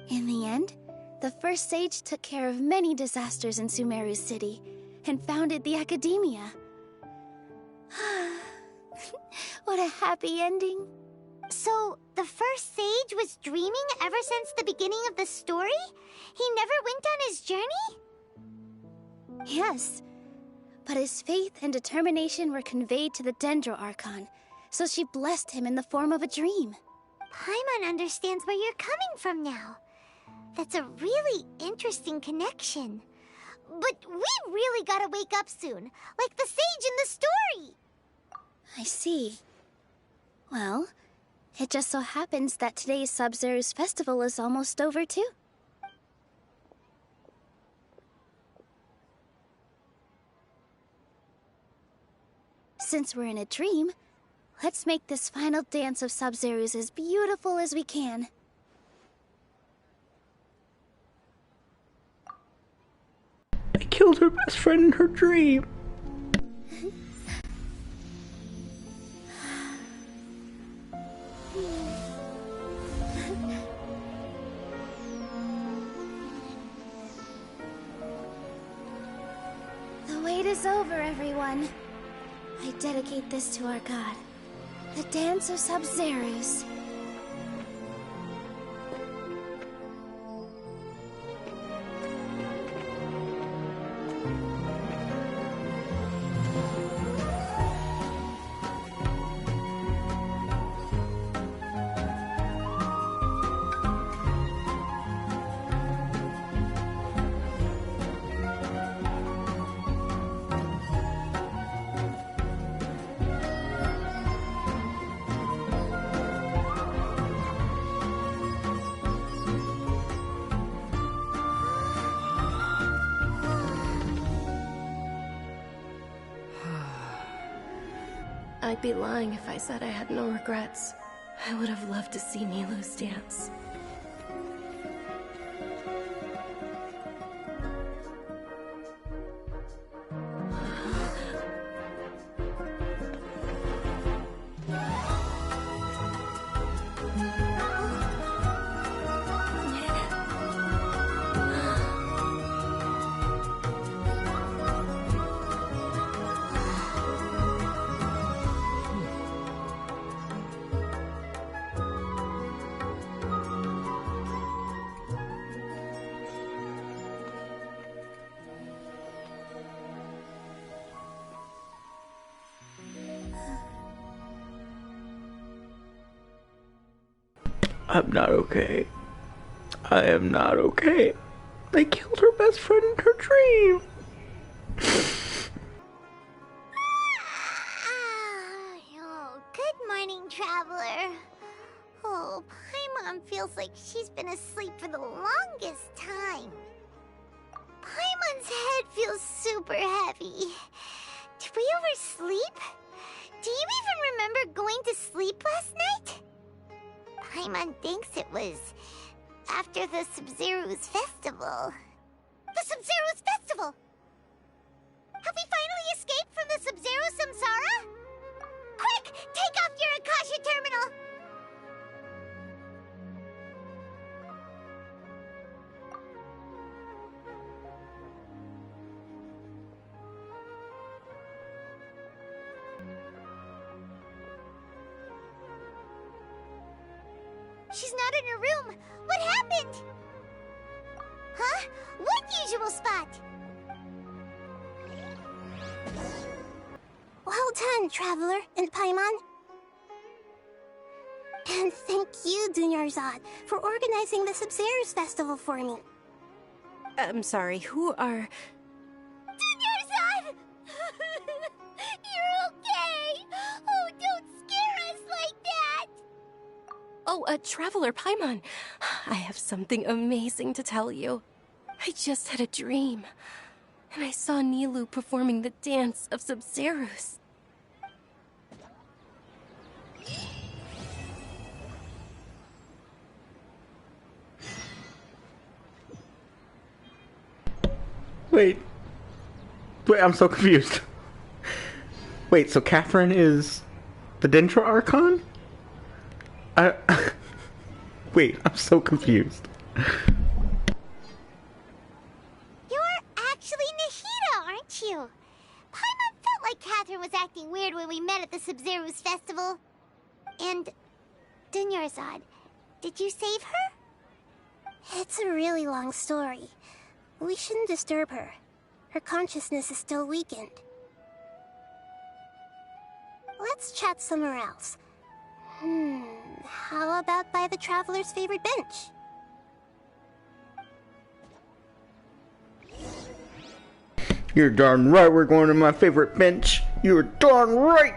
In the end, the first sage took care of many disasters in Sumeru City and founded the Academia. What a happy ending. So, the first sage was dreaming ever since the beginning of the story? He never went on his journey? Yes, but his faith and determination were conveyed to the Dendro Archon, so she blessed him in the form of a dream. Paimon understands where you're coming from now. That's a really interesting connection. But we really gotta wake up soon, like the sage in the story! I see. Well, it just so happens that today's Sabzeruz festival is almost over too. Since we're in a dream, let's make this final dance of Sabzeruz as beautiful as we can. I killed her best friend in her dream. The wait is over, everyone. I dedicate this to our god, the dance of Sabzeruz. I'd be lying if I said I had no regrets. I would have loved to see Nilou's dance. I'm not okay. I am not okay. I killed her best friend in her dream. Oh, good morning, traveler. Oh, Paimon feels like she's been asleep for the longest time. Paimon's head feels super heavy. Did we oversleep? Do you even remember going to sleep last night? Paimon thinks it was after the Sub-Zero's festival. The Sub-Zero's festival! Have we finally escaped from the Sub-Zero Samsara? Quick! Take off your Akasha terminal! She's not in her room. What happened? Huh? What usual spot? Well done, Traveler and Paimon. And thank you, Dunyarzad, for organizing the Sub-Zero's festival for me. I'm sorry, who are... Dunyarzad! You're okay! Oh, don't scare us like that! Oh, Traveler Paimon. I have something amazing to tell you. I just had a dream, and I saw Nilou performing the dance of Sub-Zeros. Wait, I'm so confused. Wait, so Catherine is the Dendra Archon? Wait, I'm so confused. You're actually Nahida, aren't you? Paimon felt like Catherine was acting weird when we met at the Sub-Zero's festival. And Dunyarzad, did you save her? It's a really long story. We shouldn't disturb her. Her consciousness is still weakened. Let's chat somewhere else. How about by the Traveler's favorite bench? You're darn right we're going to my favorite bench. You're darn right!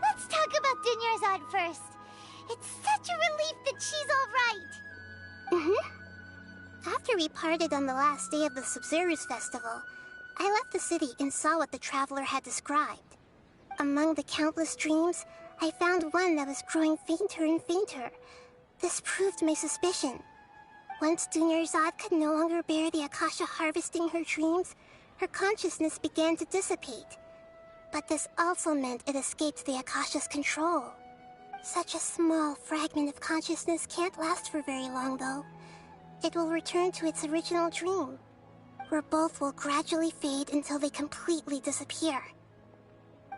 Let's talk about Dunyarzad first. It's such a relief that she's alright. After we parted on the last day of the Sub-Zero's festival, I left the city and saw what the Traveler had described. Among the countless dreams, I found one that was growing fainter and fainter. This proved my suspicion. Once Dunyarzad could no longer bear the Akasha harvesting her dreams, her consciousness began to dissipate. But this also meant it escaped the Akasha's control. Such a small fragment of consciousness can't last for very long, though. It will return to its original dream, where both will gradually fade until they completely disappear.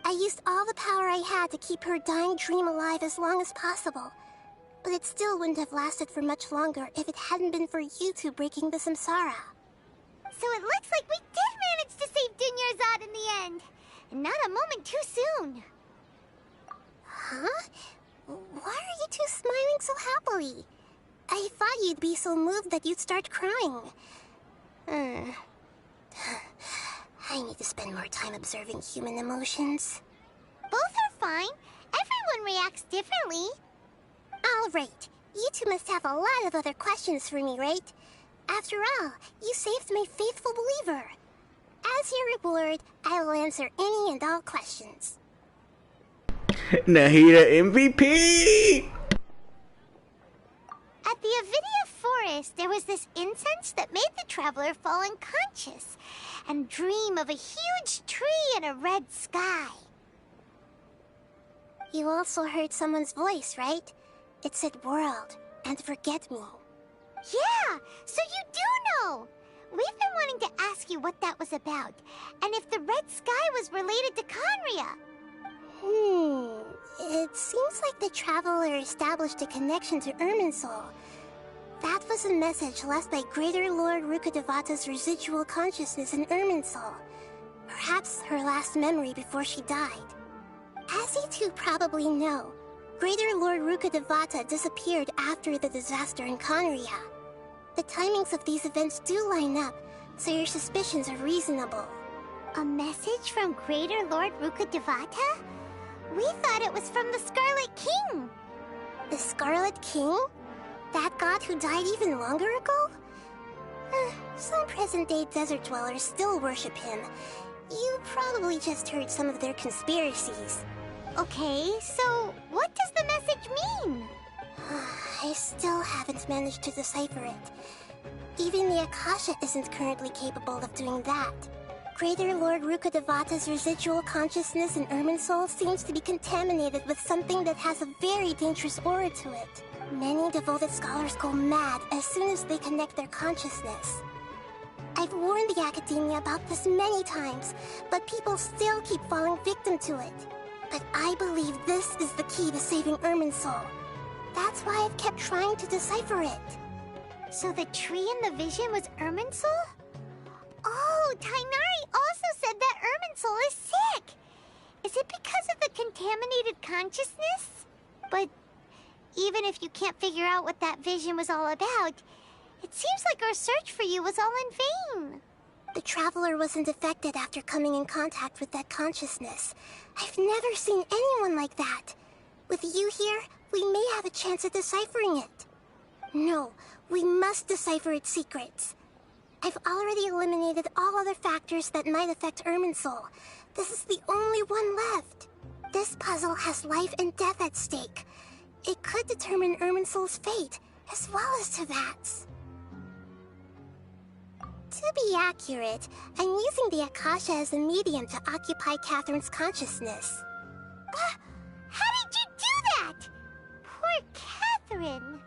I used all the power I had to keep her dying dream alive as long as possible, but it still wouldn't have lasted for much longer if it hadn't been for you two breaking the samsara. So it looks like we did manage to save Dunyarzad in the end. And not a moment too soon. Huh? Why are you two smiling so happily? I thought you'd be so moved that you'd start crying. I need to spend more time observing human emotions. Both are fine. Everyone reacts differently. All right. You two must have a lot of other questions for me, right? After all, you saved my faithful believer. As your reward, I will answer any and all questions. Nahida MVP! At the Avidia Forest, there was this incense that made the Traveler fall unconscious and dream of a huge tree and a red sky. You also heard someone's voice, right? It said world and forget me. Yeah, so you do know. We've been wanting to ask you what that was about, and if the red sky was related to Conria. It seems like the Traveler established a connection to Irminsul. That was a message left by Greater Lord Rukkhadevata's residual consciousness in Irminsul. Perhaps her last memory before she died. As you two probably know, Greater Lord Rukkhadevata disappeared after the disaster in Conria. The timings of these events do line up, so your suspicions are reasonable. A message from Greater Lord Rukkhadevata? We thought it was from the Scarlet King. The Scarlet King? That god who died even longer ago? Some present-day desert dwellers still worship him, You probably just heard some of their conspiracies. Okay, so what does the message mean? I still haven't managed to decipher it. Even the Akasha isn't currently capable of doing that. Greater Lord Rukkhadevata's residual consciousness in Irminsul seems to be contaminated with something that has a very dangerous aura to it. Many devoted scholars go mad as soon as they connect their consciousness. I've warned the Academia about this many times, but people still keep falling victim to it. But I believe this is the key to saving Irminsul. That's why I've kept trying to decipher it. So the tree in the vision was Irminsul? Oh, Tainari also said that Irminsul is sick! Is it because of the contaminated consciousness? But even if you can't figure out what that vision was all about, it seems like our search for you was all in vain. The Traveler wasn't affected after coming in contact with that consciousness. I've never seen anyone like that. With you here, we may have a chance at deciphering it. No, we must decipher its secrets. I've already eliminated all other factors that might affect Irminsul. This is the only one left. This puzzle has life and death at stake. It could determine Irminsul's fate, as well as Tevat's. To be accurate, I'm using the Akasha as a medium to occupy Catherine's consciousness. How did you do that? Poor Catherine.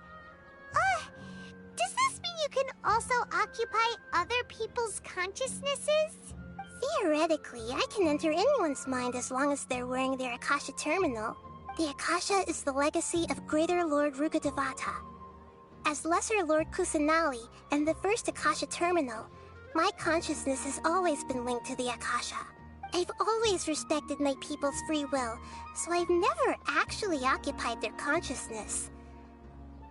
Does this mean you can also occupy other people's consciousnesses? Theoretically, I can enter anyone's mind as long as they're wearing their Akasha terminal. The Akasha is the legacy of Greater Lord Rukkhadevata. As Lesser Lord Kusanali and the first Akasha terminal, my consciousness has always been linked to the Akasha. I've always respected my people's free will, so I've never actually occupied their consciousness.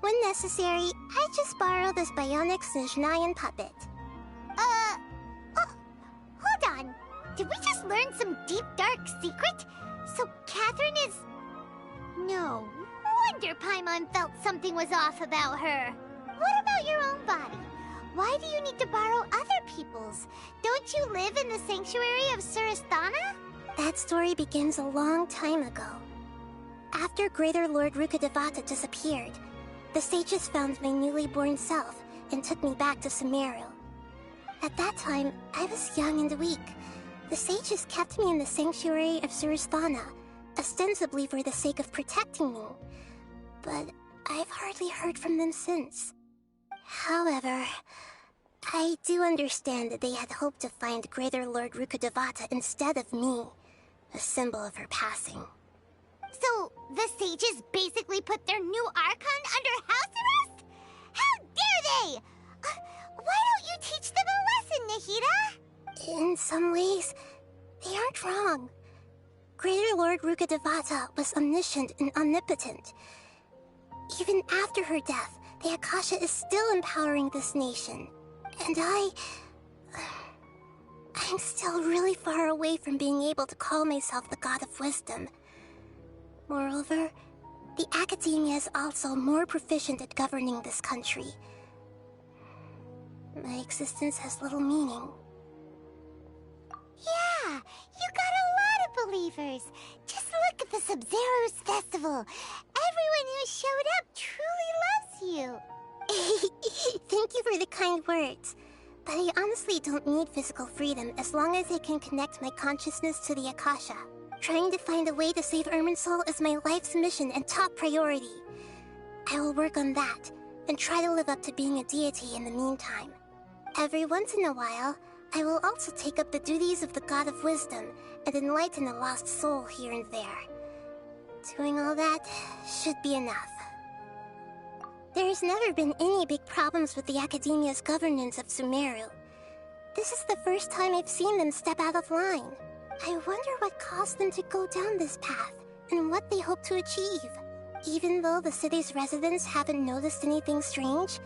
When necessary, I just borrow this bionic Snezhnayan puppet. Hold on. Did we just learn some deep, dark secret? So Catherine is... No wonder Paimon felt something was off about her. What about your own body? Why do you need to borrow other people's? Don't you live in the sanctuary of Surasthana? That story begins a long time ago. After Greater Lord Rukkhadevata disappeared, the sages found my newly born self and took me back to Sumeru. At that time, I was young and weak. The sages kept me in the sanctuary of Surasthana, ostensibly for the sake of protecting me. But I've hardly heard from them since. However, I do understand that they had hoped to find Greater Lord Rukkhadevata instead of me, a symbol of her passing. So, the sages basically put their new Archon under house arrest? How dare they! Why don't you teach them a lesson, Nahida? In some ways, they aren't wrong. Greater Lord Rukkhadevata was omniscient and omnipotent. Even after her death, the Akasha is still empowering this nation. And I'm still really far away from being able to call myself the God of Wisdom. Moreover, the Academia is also more proficient at governing this country. My existence has little meaning. Yeah, you got a lot of believers. Just look at the Sub-Zero's festival. Everyone who showed up truly loves you. Thank you for the kind words. But I honestly don't need physical freedom as long as I can connect my consciousness to the Akasha. Trying to find a way to save Irminsul is my life's mission and top priority. I will work on that, and try to live up to being a deity in the meantime. Every once in a while, I will also take up the duties of the God of Wisdom and enlighten a lost soul here and there. Doing all that should be enough. There's never been any big problems with the Academia's governance of Sumeru. This is the first time I've seen them step out of line. I wonder what caused them to go down this path, and what they hope to achieve. Even though the city's residents haven't noticed anything strange,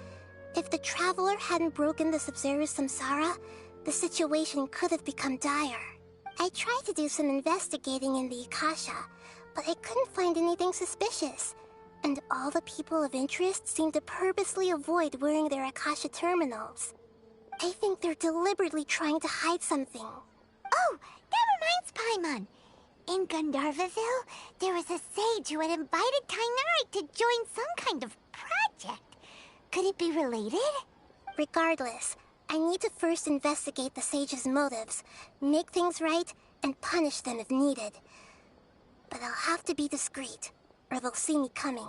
if the Traveler hadn't broken the Sub-Zero Samsara, the situation could have become dire. I tried to do some investigating in the Akasha, but I couldn't find anything suspicious. And all the people of interest seem to purposely avoid wearing their Akasha terminals. I think they're deliberately trying to hide something. Oh, Paimon. In Gandharvaville, there was a sage who had invited Tainari to join some kind of project. Could it be related? Regardless, I need to first investigate the sage's motives, make things right, and punish them if needed. But I'll have to be discreet, or they'll see me coming.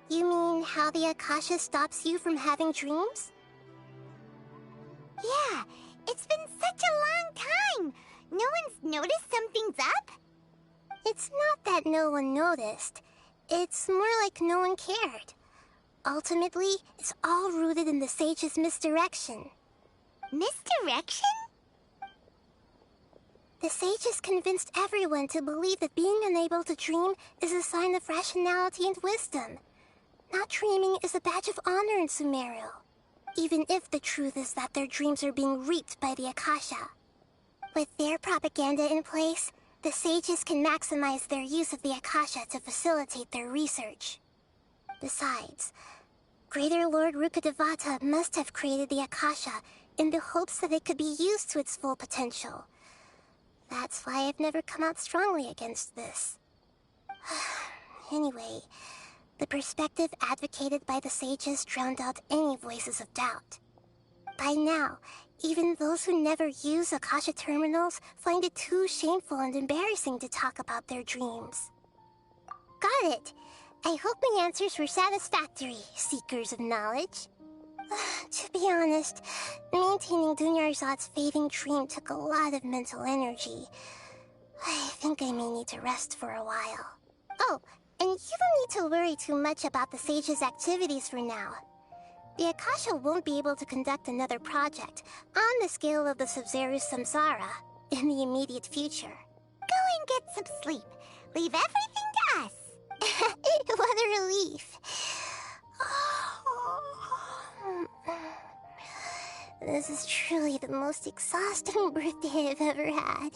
You mean how the Akasha stops you from having dreams? Yeah, it's been such a long time. No one's noticed something's up? It's not that no one noticed. It's more like no one cared. Ultimately, it's all rooted in the sage's misdirection. Misdirection? The sage has convinced everyone to believe that being unable to dream is a sign of rationality and wisdom. Not dreaming is a badge of honor in Sumeru, even if the truth is that their dreams are being reaped by the Akasha. With their propaganda in place, the sages can maximize their use of the Akasha to facilitate their research. Besides, Greater Lord Rukkhadevata must have created the Akasha in the hopes that it could be used to its full potential. That's why I've never come out strongly against this. Anyway, the perspective advocated by the sages drowned out any voices of doubt. By now, even those who never use Akasha terminals find it too shameful and embarrassing to talk about their dreams. Got it! I hope my answers were satisfactory, seekers of knowledge. To be honest, maintaining Dunyarzad's fading dream took a lot of mental energy. I think I may need to rest for a while. Oh, and you don't need to worry too much about the sage's activities for now. The Akasha won't be able to conduct another project on the scale of the Sumeru Samsara in the immediate future. Go and get some sleep. Leave everything to us. What a relief. This is truly the most exhausting birthday I've ever had.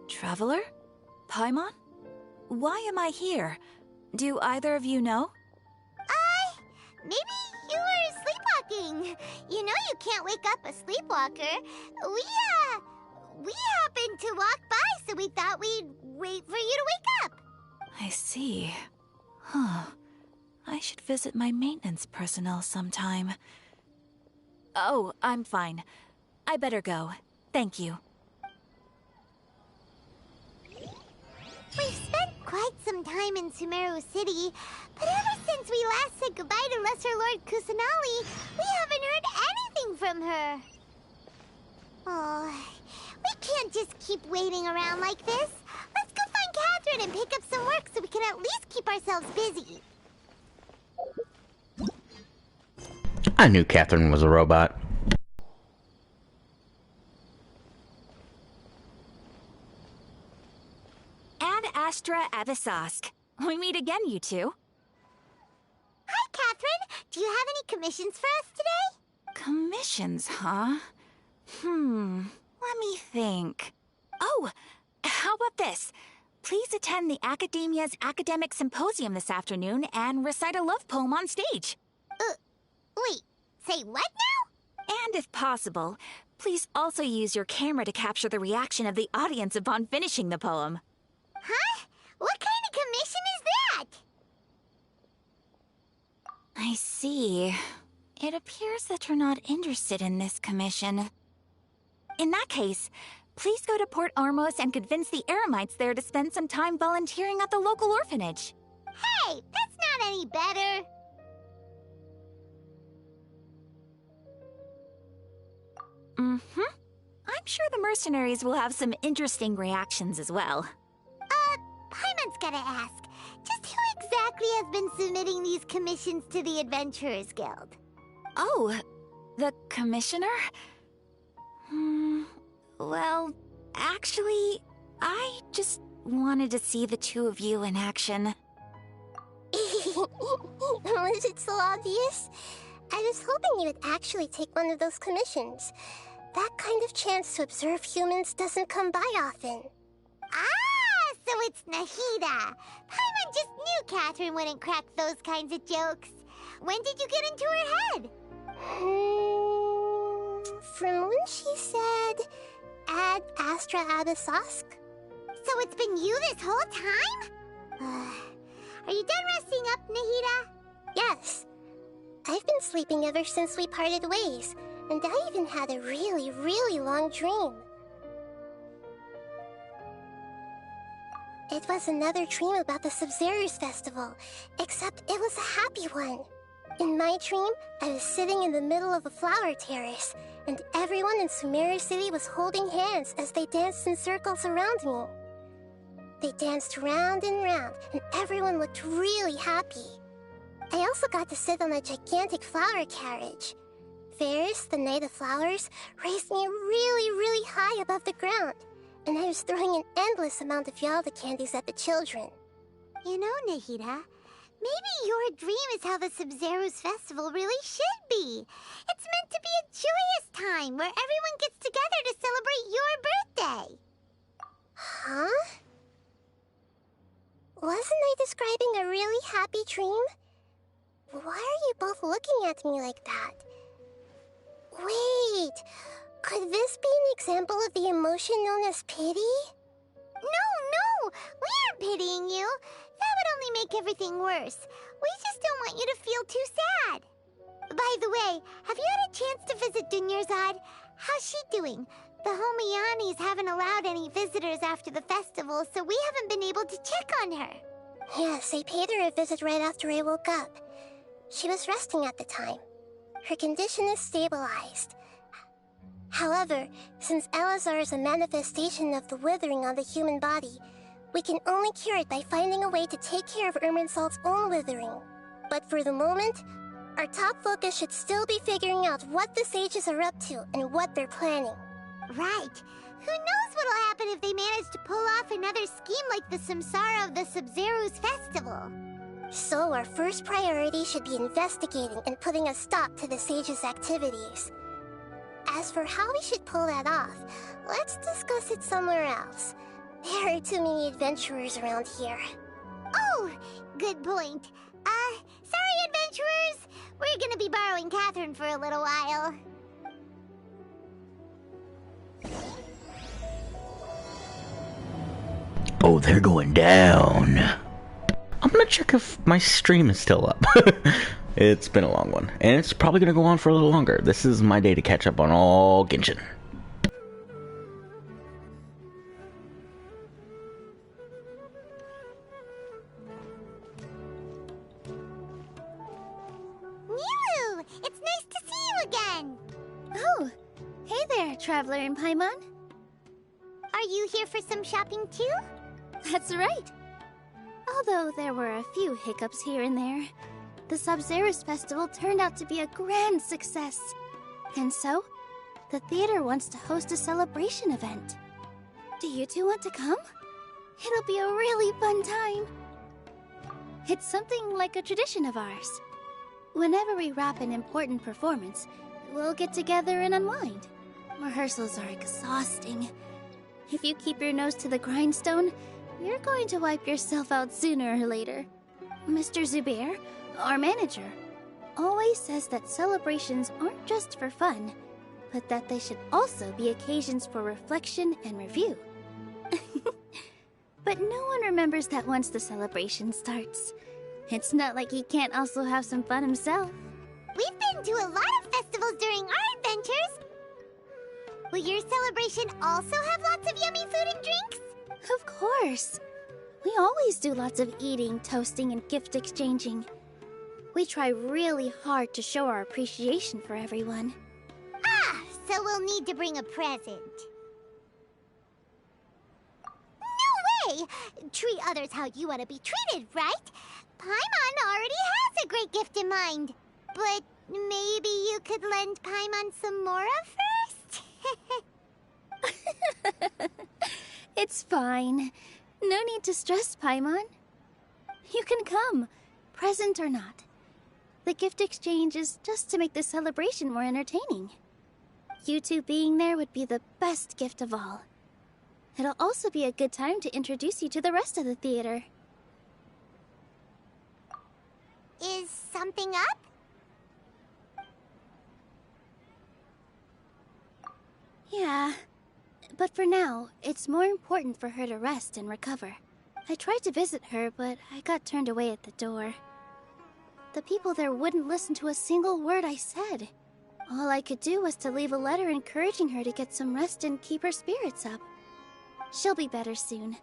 Traveler? Paimon? Why am I here? Do either of you know? Maybe you were sleepwalking. You know you can't wake up a sleepwalker. We happened to walk by, so we thought we'd wait for you to wake up. I see. I should visit my maintenance personnel sometime. Oh, I'm fine. I better go. Thank you. We've spent quite some time in Sumeru City, but ever since we last said goodbye to Lesser Lord Kusanali, we haven't heard anything from her. Oh, we can't just keep waiting around like this. Let's go find Catherine and pick up some work so we can at least keep ourselves busy. I knew Catherine was a robot. Ad Astra Avisask. We meet again, you two. Hi, Catherine. Do you have any commissions for us today? Commissions, huh? Let me think. Oh, how about this? Please attend the Academia's Academic Symposium this afternoon and recite a love poem on stage. Wait, say what now? And if possible, please also use your camera to capture the reaction of the audience upon finishing the poem. Huh? What kind of commission is that? I see. It appears that you're not interested in this commission. In that case, please go to Port Ormos and convince the Eremites there to spend some time volunteering at the local orphanage. Hey, that's not any better. I'm sure the mercenaries will have some interesting reactions as well. Paimon's gotta ask. Just who exactly has been submitting these commissions to the Adventurers Guild? Oh, the commissioner? Well, actually, I just wanted to see the two of you in action. Was it so obvious? I was hoping you would actually take one of those commissions. That kind of chance to observe humans doesn't come by often. Ah, so it's Nahida. Paimon just knew Catherine wouldn't crack those kinds of jokes. When did you get into her head? from when she said, Ad Astra Abyssosque. So it's been you this whole time? Are you done resting up, Nahida? Yes. I've been sleeping ever since we parted ways, and I even had a really, really long dream. It was another dream about the Sabzeruz festival, except it was a happy one. In my dream, I was sitting in the middle of a flower terrace, and everyone in Sumeru City was holding hands as they danced in circles around me. They danced round and round, and everyone looked really happy. I also got to sit on a gigantic flower carriage. Ferris, the Knight of Flowers, raised me really, really high above the ground, and I was throwing an endless amount of Yalda candies at the children. You know, Nahida, maybe your dream is how the Sabzeruz festival really should be. It's meant to be a joyous time where everyone gets together to celebrate your birthday. Huh? Wasn't I describing a really happy dream? Why are you both looking at me like that? Wait, could this be an example of the emotion known as pity? No, we aren't pitying you. That would only make everything worse. We just don't want you to feel too sad. By the way, have you had a chance to visit Dunyarzad? How's she doing? The Homianis haven't allowed any visitors after the festival, so we haven't been able to check on her. Yes, I paid her a visit right after I woke up. She was resting at the time. Her condition is stabilized. However, since Elazar is a manifestation of the withering on the human body, we can only cure it by finding a way to take care of Irminsul's own withering. But for the moment, our top focus should still be figuring out what the sages are up to and what they're planning. Right. Who knows what'll happen if they manage to pull off another scheme like the Samsara of the Sabzeruz festival. So our first priority should be investigating and putting a stop to the sages' activities. As for how we should pull that off, let's discuss it somewhere else. There are too many adventurers around here. Oh, good point. Sorry, adventurers. We're gonna be borrowing Catherine for a little while. Oh, they're going down. I'm gonna check if my stream is still up. It's been a long one, and it's probably gonna go on for a little longer. This is my day to catch up on all Genshin. Milu! It's nice to see you again! Oh, hey there, Traveler in Paimon. Are you here for some shopping too? That's right. Although there were a few hiccups here and there, the Sabzeruz festival turned out to be a grand success. And so, the theater wants to host a celebration event. Do you two want to come? It'll be a really fun time. It's something like a tradition of ours. Whenever we wrap an important performance, we'll get together and unwind. Rehearsals are exhausting. If you keep your nose to the grindstone, you're going to wipe yourself out sooner or later. Mr. Zubair, our manager, always says that celebrations aren't just for fun, but that they should also be occasions for reflection and review. But no one remembers that once the celebration starts. It's not like he can't also have some fun himself. We've been to a lot of festivals during our adventures. Will your celebration also have lots of yummy food and drinks? Of course. We always do lots of eating, toasting, and gift exchanging. We try really hard to show our appreciation for everyone. Ah, so we'll need to bring a present. No way! Treat others how you want to be treated, right? Paimon already has a great gift in mind. But maybe you could lend Paimon some Mora first? It's fine. No need to stress, Paimon. You can come, present or not. The gift exchange is just to make the celebration more entertaining. You two being there would be the best gift of all. It'll also be a good time to introduce you to the rest of the theater. Is something up? Yeah. But for now, it's more important for her to rest and recover. I tried to visit her, but I got turned away at the door. The people there wouldn't listen to a single word I said. All I could do was to leave a letter encouraging her to get some rest and keep her spirits up. She'll be better soon.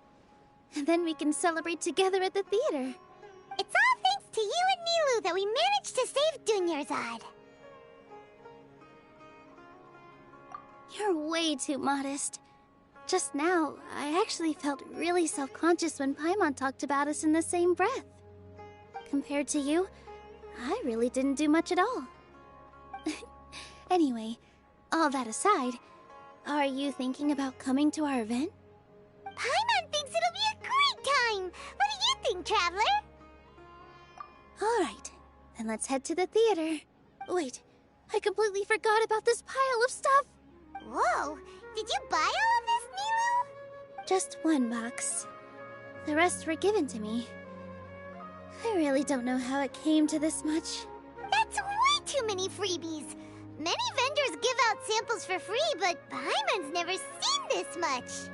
And then we can celebrate together at the theater. It's all thanks to you and Nilu that we managed to save Dunyarzad. You're way too modest. Just now, I actually felt really self-conscious when Paimon talked about us in the same breath. Compared to you, I really didn't do much at all. Anyway, all that aside, are you thinking about coming to our event? Paimon thinks it'll be a great time! What do you think, Traveler? Alright, then let's head to the theater. Wait, I completely forgot about this pile of stuff! Whoa! Did you buy all of this, Nilu? Just one box. The rest were given to me. I really don't know how it came to this much. That's way too many freebies! Many vendors give out samples for free, but Paimon's never seen this much!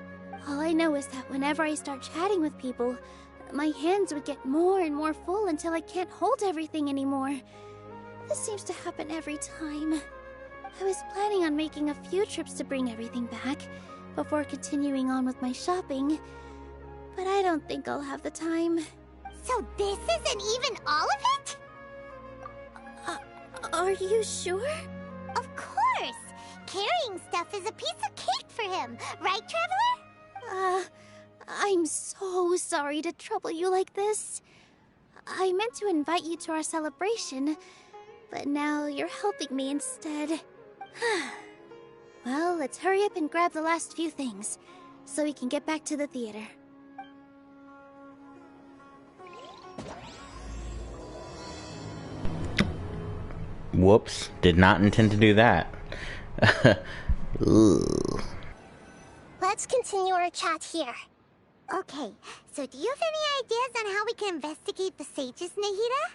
All I know is that whenever I start chatting with people, my hands would get more and more full until I can't hold everything anymore. This seems to happen every time. I was planning on making a few trips to bring everything back before continuing on with my shopping, but I don't think I'll have the time. So this isn't even all of it? Are you sure? Of course! Carrying stuff is a piece of cake for him, right, Traveler? I'm so sorry to trouble you like this. I meant to invite you to our celebration, but now you're helping me instead. Well, let's hurry up and grab the last few things, so we can get back to the theater. Whoops, did not intend to do that. Let's continue our chat here. Okay, so do you have any ideas on how we can investigate the sages, Nahida?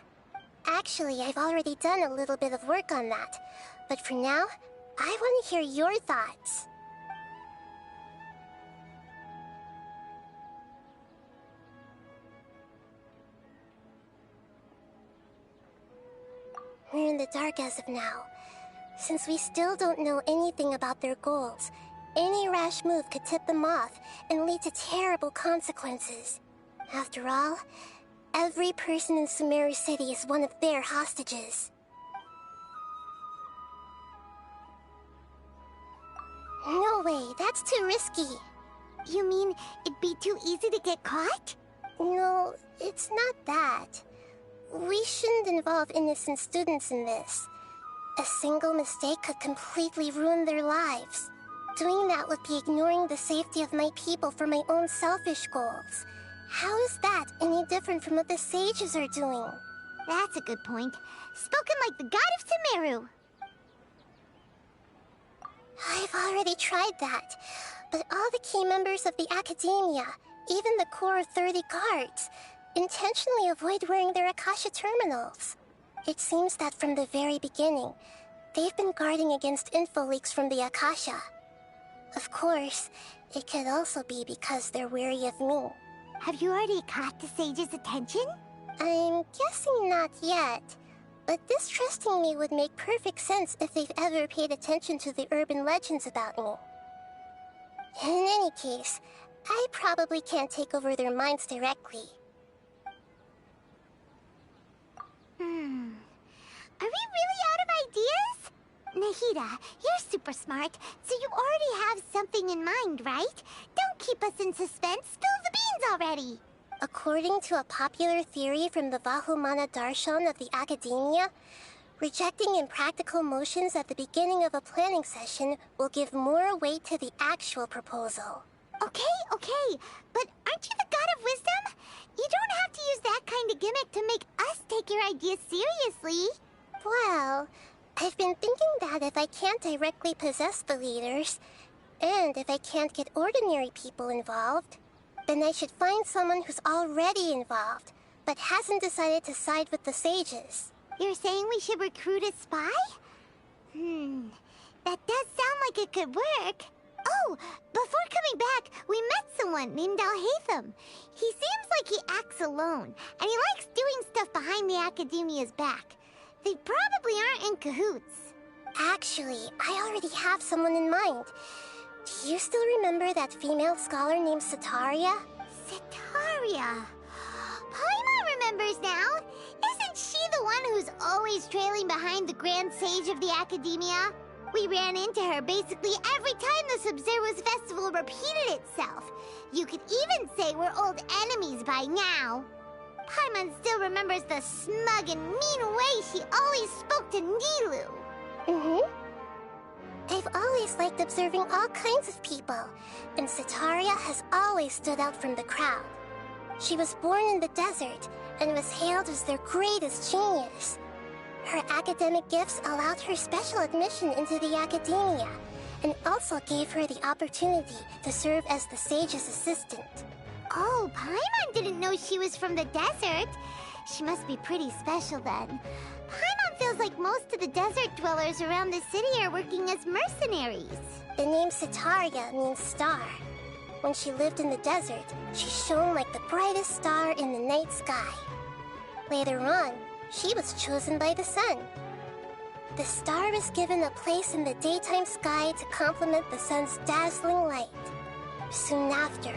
Actually, I've already done a little bit of work on that. But for now, I want to hear your thoughts. We're in the dark as of now. Since we still don't know anything about their goals, any rash move could tip them off and lead to terrible consequences. After all, every person in Sumeru City is one of their hostages. No way, that's too risky. You mean it'd be too easy to get caught? No, it's not that. We shouldn't involve innocent students in this. A single mistake could completely ruin their lives. Doing that would be ignoring the safety of my people for my own selfish goals. How is that any different from what the sages are doing? That's a good point. Spoken like the god of Sumeru. I've already tried that, but all the key members of the Academia, even the core 30 guards, intentionally avoid wearing their Akasha terminals. It seems that from the very beginning, they've been guarding against info leaks from the Akasha. Of course, it could also be because they're wary of me. Have you already caught the sage's attention? I'm guessing not yet, but distrusting me would make perfect sense if they've ever paid attention to the urban legends about me. In any case, I probably can't take over their minds directly. Are we really out of ideas? Nahida, you're super smart, so you already have something in mind, right? Don't keep us in suspense. Spill the beans already. According to a popular theory from the Vahumana Darshan of the Academia, rejecting impractical motions at the beginning of a planning session will give more weight to the actual proposal. Okay, but aren't you the god of wisdom? You don't have to use that kind of gimmick to make us take your ideas seriously. Well, I've been thinking that if I can't directly possess the leaders, and if I can't get ordinary people involved, then I should find someone who's already involved, but hasn't decided to side with the sages. You're saying we should recruit a spy? That does sound like it could work. Oh, before coming back, we met someone named Alhaitham. He seems like he acts alone, and he likes doing stuff behind the Academia's back. They probably aren't in cahoots. Actually, I already have someone in mind. Do you still remember that female scholar named Setaria? Setaria. Paimon remembers now. Isn't she the one who's always trailing behind the Grand Sage of the Academia? We ran into her basically every time the Sub-Zero's festival repeated itself. You could even say we're old enemies by now. Paimon still remembers the smug and mean way she always spoke to Nilou. Mm-hmm. I've always liked observing all kinds of people, and Setaria has always stood out from the crowd. She was born in the desert and was hailed as their greatest genius. Her academic gifts allowed her special admission into the Academia, and also gave her the opportunity to serve as the sage's assistant. Oh, Paimon didn't know she was from the desert. She must be pretty special then. Paimon feels like most of the desert dwellers around the city are working as mercenaries. The name Setaria means star. When she lived in the desert, she shone like the brightest star in the night sky. Later on, she was chosen by the sun. The star was given a place in the daytime sky to complement the sun's dazzling light. Soon after,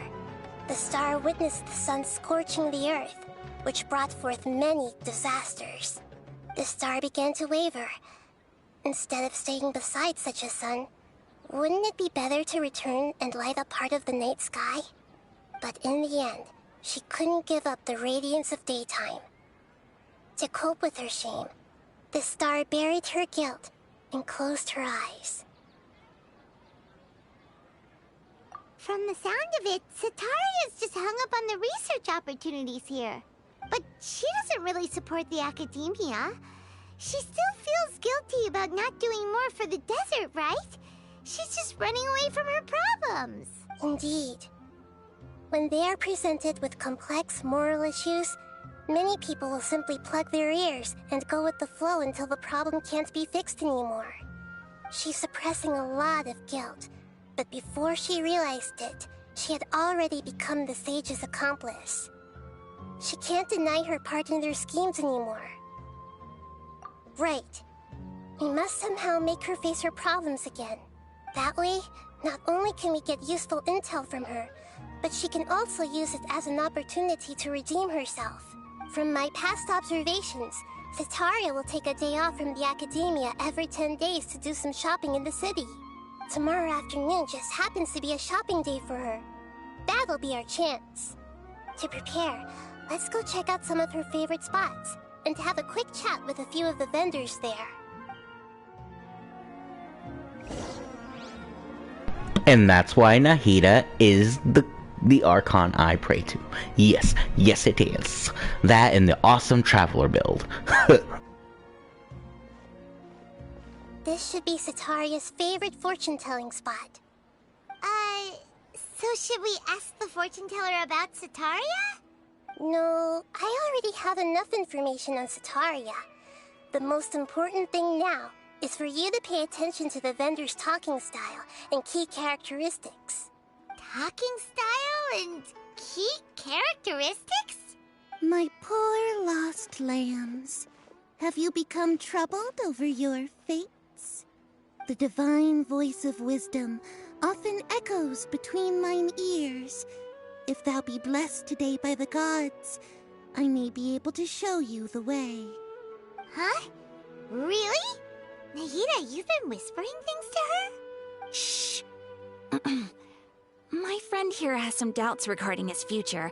the star witnessed the sun scorching the earth, which brought forth many disasters. The star began to waver. Instead of staying beside such a sun, wouldn't it be better to return and light up part of the night sky? But in the end, she couldn't give up the radiance of daytime. To cope with her shame, the star buried her guilt and closed her eyes. From the sound of it, Setaria's just hung up on the research opportunities here. But she doesn't really support the Academia. She still feels guilty about not doing more for the desert, right? She's just running away from her problems. Indeed. When they are presented with complex moral issues, many people will simply plug their ears and go with the flow until the problem can't be fixed anymore. She's suppressing a lot of guilt, but before she realized it, she had already become the sage's accomplice. She can't deny her part in their schemes anymore. Right. We must somehow make her face her problems again. That way, not only can we get useful intel from her, but she can also use it as an opportunity to redeem herself. From my past observations, Setaria will take a day off from the Academia every 10 days to do some shopping in the city. Tomorrow afternoon just happens to be a shopping day for her. That'll be our chance. To prepare, let's go check out some of her favorite spots, and have a quick chat with a few of the vendors there. And that's why Nahida is the Archon I pray to. Yes, yes it is. That and the awesome Traveler build. This should be Setaria's favorite fortune-telling spot. So should we ask the fortune teller about Setaria? No, I already have enough information on Setaria. The most important thing now is for you to pay attention to the vendor's talking style and key characteristics. Talking style and key characteristics? My poor lost lambs. Have you become troubled over your fates? The divine voice of wisdom often echoes between mine ears. If thou be blessed today by the gods, I may be able to show you the way. Huh? Really? Nahida, you've been whispering things to her? Shh. My friend here has some doubts regarding his future.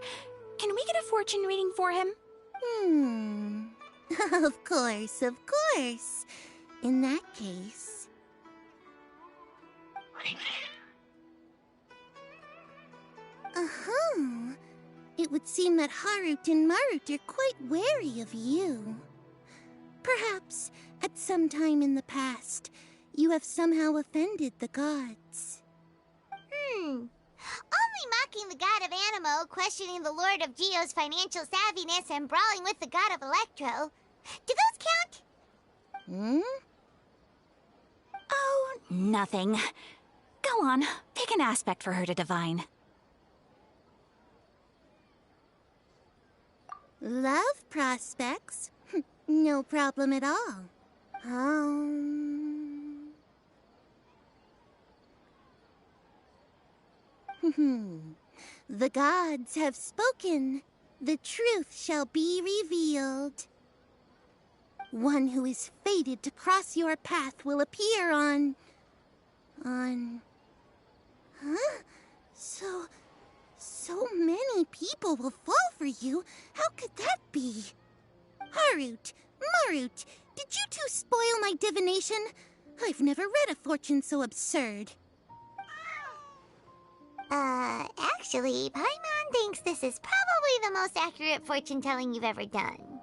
Can we get a fortune reading for him? Of course, of course. In that case... It would seem that Harut and Marut are quite wary of you. Perhaps, at some time in the past, you have somehow offended the gods. Only mocking the god of Animo, questioning the Lord of Geo's financial savviness, and brawling with the god of Electro. Do those count? Oh, nothing. Go Go on, pick an aspect for her to divine. Love prospects? No problem at all. The gods have spoken. The truth shall be revealed. One who is fated to cross your path will appear on... Huh? So many people will fall for you. How could that be? Harut, Marut, did you two spoil my divination? I've never read a fortune so absurd. Actually, Paimon thinks this is probably the most accurate fortune-telling you've ever done.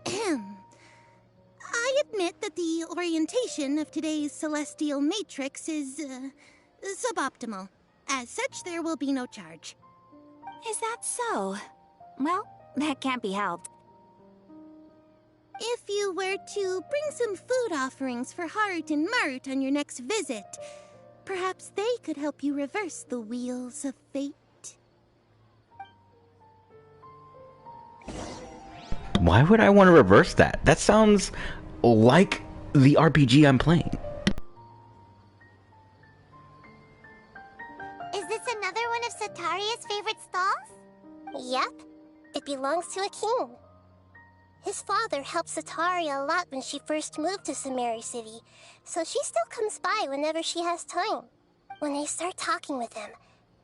I admit that the orientation of today's celestial matrix is, suboptimal. As such, there will be no charge. Is that so? Well, that can't be helped. If you were to bring some food offerings for Harut and Marut on your next visit, perhaps they could help you reverse the wheels of fate. Why would I want to reverse that? That sounds like the RPG I'm playing. Is this another one of Sataria's favorite stalls? Yep. It belongs to a king. His father helped Sataria a lot when she first moved to Sumeru City, so she still comes by whenever she has time. When they start talking with him,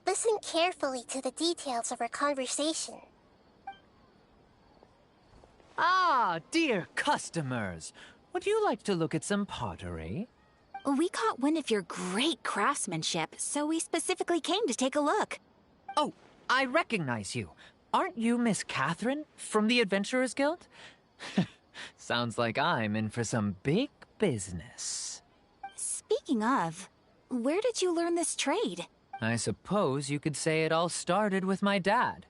listen carefully to the details of her conversation. Ah, dear customers. Would you like to look at some pottery? We caught wind of your great craftsmanship, so we specifically came to take a look. Oh, I recognize you. Aren't you Miss Catherine from the Adventurers Guild? Sounds like I'm in for some big business. Speaking of, where did you learn this trade? I suppose you could say it all started with my dad.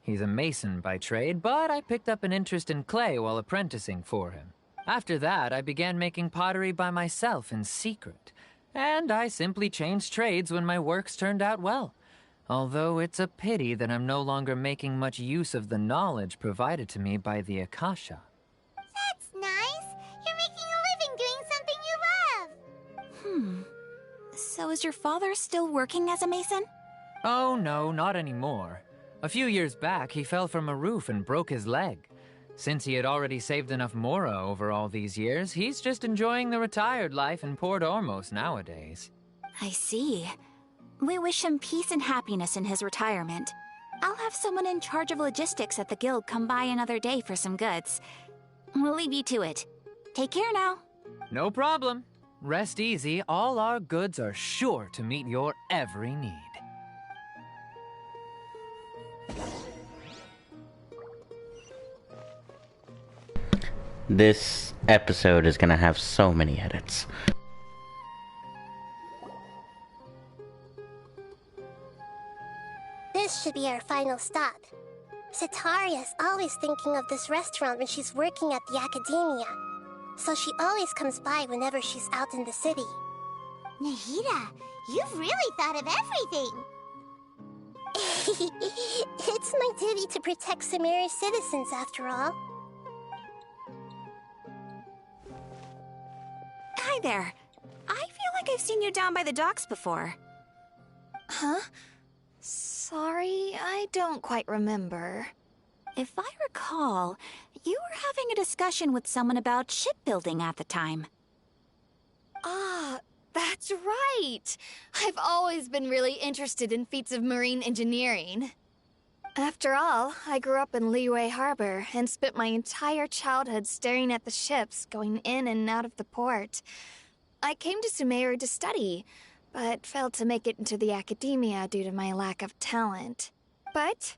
He's a mason by trade, but I picked up an interest in clay while apprenticing for him. After that, I began making pottery by myself in secret. And I simply changed trades when my works turned out well. Although it's a pity that I'm no longer making much use of the knowledge provided to me by the Akasha. That's nice. You're making a living doing something you love. So is your father still working as a mason? Oh no, not anymore. A few years back, he fell from a roof and broke his leg. Since he had already saved enough Mora over all these years, he's just enjoying the retired life in Port Ormos nowadays. I see. We wish him peace and happiness in his retirement. I'll have someone in charge of logistics at the guild come by another day for some goods. We'll leave you to it. Take care now. No problem. Rest easy, all our goods are sure to meet your every need. This episode is gonna have so many edits. This should be our final stop. Sataria's always thinking of this restaurant when she's working at the academia, so she always comes by whenever she's out in the city. Nahida, you've really thought of everything. It's my duty to protect Sumeru's citizens, after all. Hi there. I feel like I've seen you down by the docks before. Huh? Sorry, I don't quite remember. If I recall, you were having a discussion with someone about shipbuilding at the time. Ah, that's right! I've always been really interested in feats of marine engineering. After all, I grew up in Liyue Harbor and spent my entire childhood staring at the ships going in and out of the port. I came to Sumeru to study, but failed to make it into the academia due to my lack of talent. But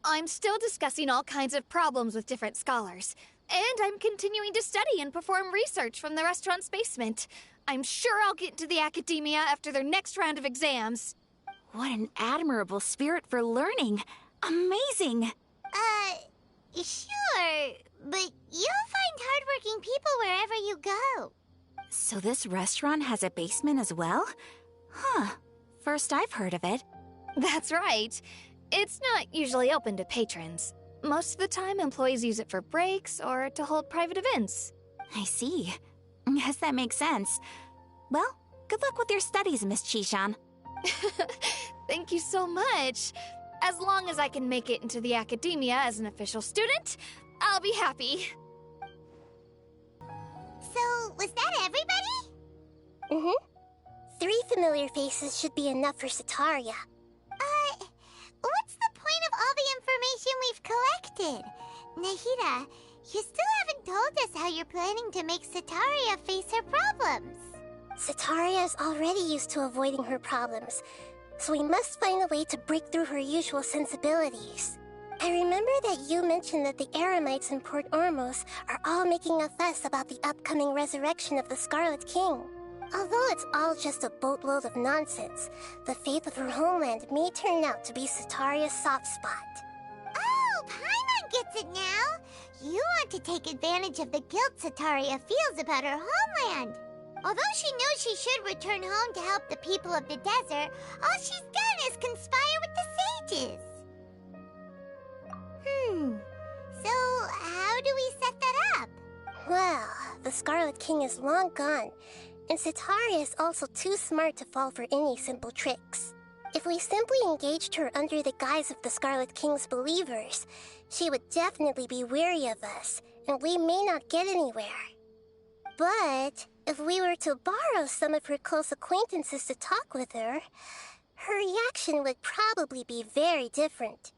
I'm still discussing all kinds of problems with different scholars, and I'm continuing to study and perform research from the restaurant's basement. I'm sure I'll get into the academia after their next round of exams. What an admirable spirit for learning! Amazing! Sure, but you'll find hardworking people wherever you go. So this restaurant has a basement as well? Huh, First I've heard of it. That's right. It's not usually open to patrons. Most of the time, employees use it for breaks or to hold private events. I see. Guess that makes sense. Well, good luck with your studies, Miss Chishan. Thank you so much. As long as I can make it into the academia as an official student, I'll be happy. So, was that everybody? Mm-hmm. 3 familiar faces should be enough for Setaria. What's the point of all the information we've collected? Nahida, you still haven't told us how you're planning to make Setaria face her problems. Setaria is already used to avoiding her problems, so we must find a way to break through her usual sensibilities. I remember that you mentioned that the Eremites in Port Ormos are all making a fuss about the upcoming resurrection of the Scarlet King. Although it's all just a boatload of nonsense, the faith of her homeland may turn out to be Setaria's soft spot. Oh, Paimon gets it now! You want to take advantage of the guilt Setaria feels about her homeland. Although she knows she should return home to help the people of the desert, all she's done is conspire with the sages. So how do we set that up? Well, the Scarlet King is long gone, and Setaria is also too smart to fall for any simple tricks. If we simply engaged her under the guise of the Scarlet King's believers, she would definitely be weary of us, and we may not get anywhere. But if we were to borrow some of her close acquaintances to talk with her, her reaction would probably be very different.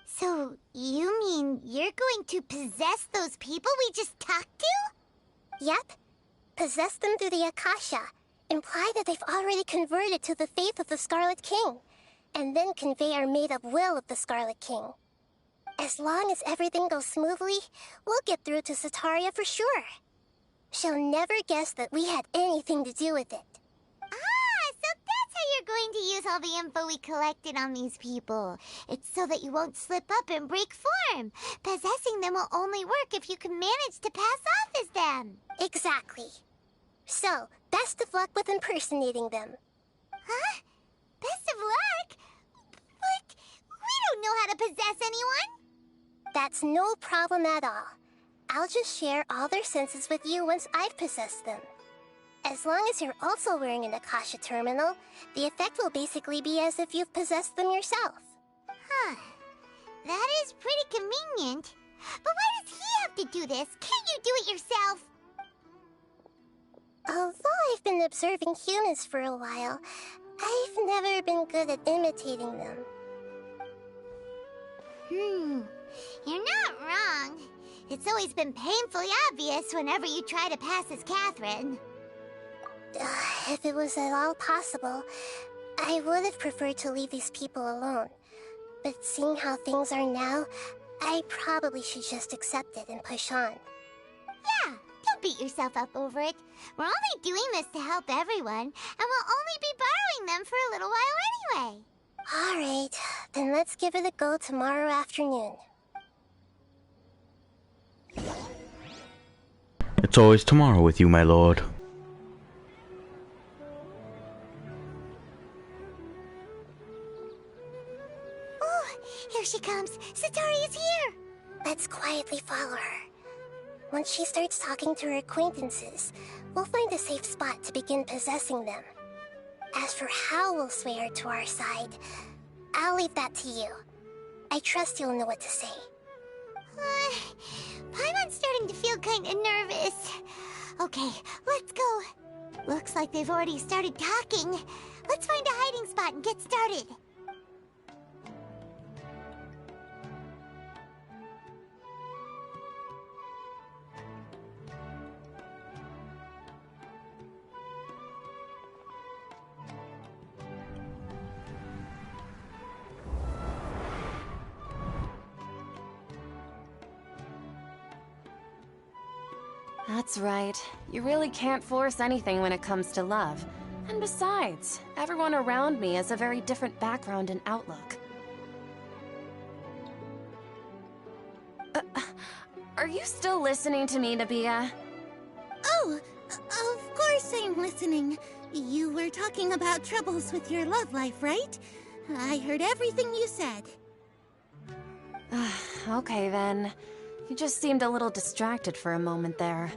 So, you mean you're going to possess those people we just talked to? Yep. Possess them through the Akasha. Imply that they've already converted to the faith of the Scarlet King, and then convey our made-up will of the Scarlet King. As long as everything goes smoothly, we'll get through to Setaria for sure. She'll never guess that we had anything to do with it. So that's how you're going to use all the info we collected on these people. It's so that you won't slip up and break form. Possessing them will only work if you can manage to pass off as them. Exactly. So, best of luck with impersonating them. Huh? Best of luck? But we don't know how to possess anyone. That's no problem at all. I'll just share all their senses with you once I've possessed them. As long as you're also wearing an Akasha terminal, the effect will basically be as if you've possessed them yourself. Huh. That is pretty convenient. But why does he have to do this? Can't you do it yourself? Although I've been observing humans for a while, I've never been good at imitating them. You're not wrong. It's always been painfully obvious whenever you try to pass as Catherine. If it was at all possible, I would have preferred to leave these people alone. But seeing how things are now, I probably should just accept it and push on. Yeah, don't beat yourself up over it. We're only doing this to help everyone, and we'll only be borrowing them for a little while anyway. Alright, then let's give it a go tomorrow afternoon. It's always tomorrow with you, my lord. Here she comes. Setaria is here. Let's quietly follow her. Once she starts talking to her acquaintances, we'll find a safe spot to begin possessing them. As for how we'll sway her to our side, I'll leave that to you. I trust you'll know what to say. Paimon's starting to feel kinda nervous. Okay, let's go. Looks like they've already started talking. Let's find a hiding spot and get started. That's right. You really can't force anything when it comes to love. And besides, everyone around me has a very different background and outlook. Are you still listening to me, Nabia? Oh, of course I'm listening. You were talking about troubles with your love life, right? I heard everything you said. Okay then. You just seemed a little distracted for a moment there.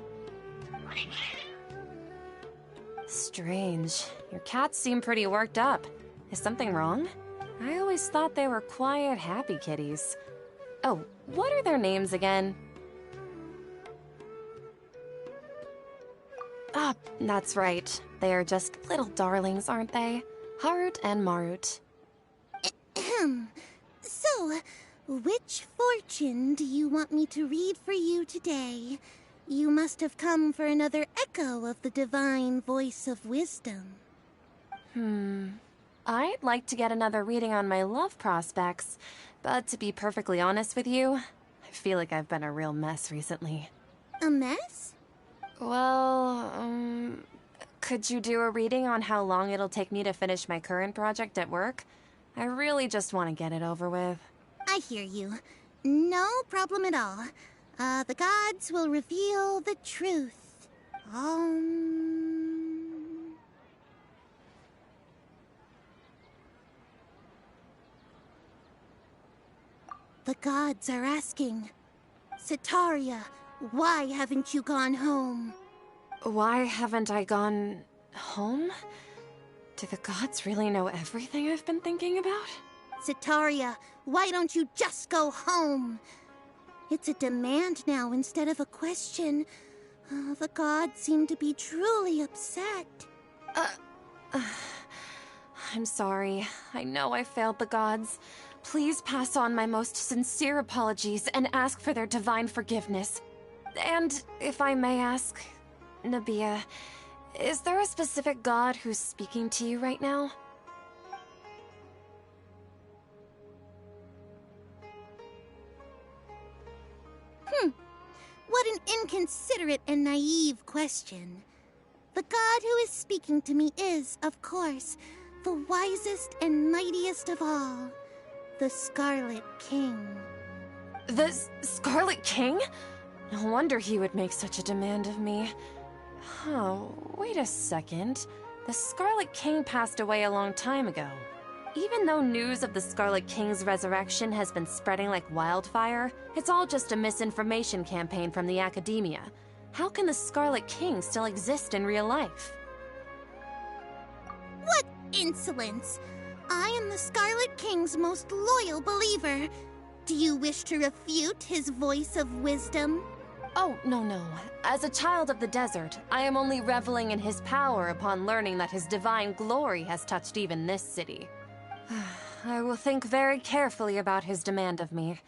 Strange. Your cats seem pretty worked up. Is something wrong? I always thought they were quiet, happy kitties. Oh, what are their names again? Ah, that's right. They are just little darlings, aren't they? Harut and Marut. So, which fortune do you want me to read for you today? You must have come for another echo of the divine voice of wisdom. I'd like to get another reading on my love prospects, but to be perfectly honest with you, I feel like I've been a real mess recently. A mess? Well, could you do a reading on how long it'll take me to finish my current project at work? I really just want to get it over with. I hear you. No problem at all. The gods will reveal the truth. The gods are asking, Setaria, why haven't you gone home? Why haven't I gone home? Do the gods really know everything I've been thinking about? Setaria, why don't you just go home? It's a demand now instead of a question. The gods seem to be truly upset. I'm sorry. I know I failed the gods. Please pass on my most sincere apologies and ask for their divine forgiveness. And if I may ask, Nabia, is there a specific god who's speaking to you right now? What an inconsiderate and naive question. The god who is speaking to me is, of course, the wisest and mightiest of all, the Scarlet King. The Scarlet King? No wonder he would make such a demand of me. Oh, wait a second. The Scarlet King passed away a long time ago. Even though news of the Scarlet King's resurrection has been spreading like wildfire, it's all just a misinformation campaign from the academia. How can the Scarlet King still exist in real life? What insolence! I am the Scarlet King's most loyal believer. Do you wish to refute his voice of wisdom? Oh, no. As a child of the desert, I am only reveling in his power upon learning that his divine glory has touched even this city. I will think very carefully about his demand of me.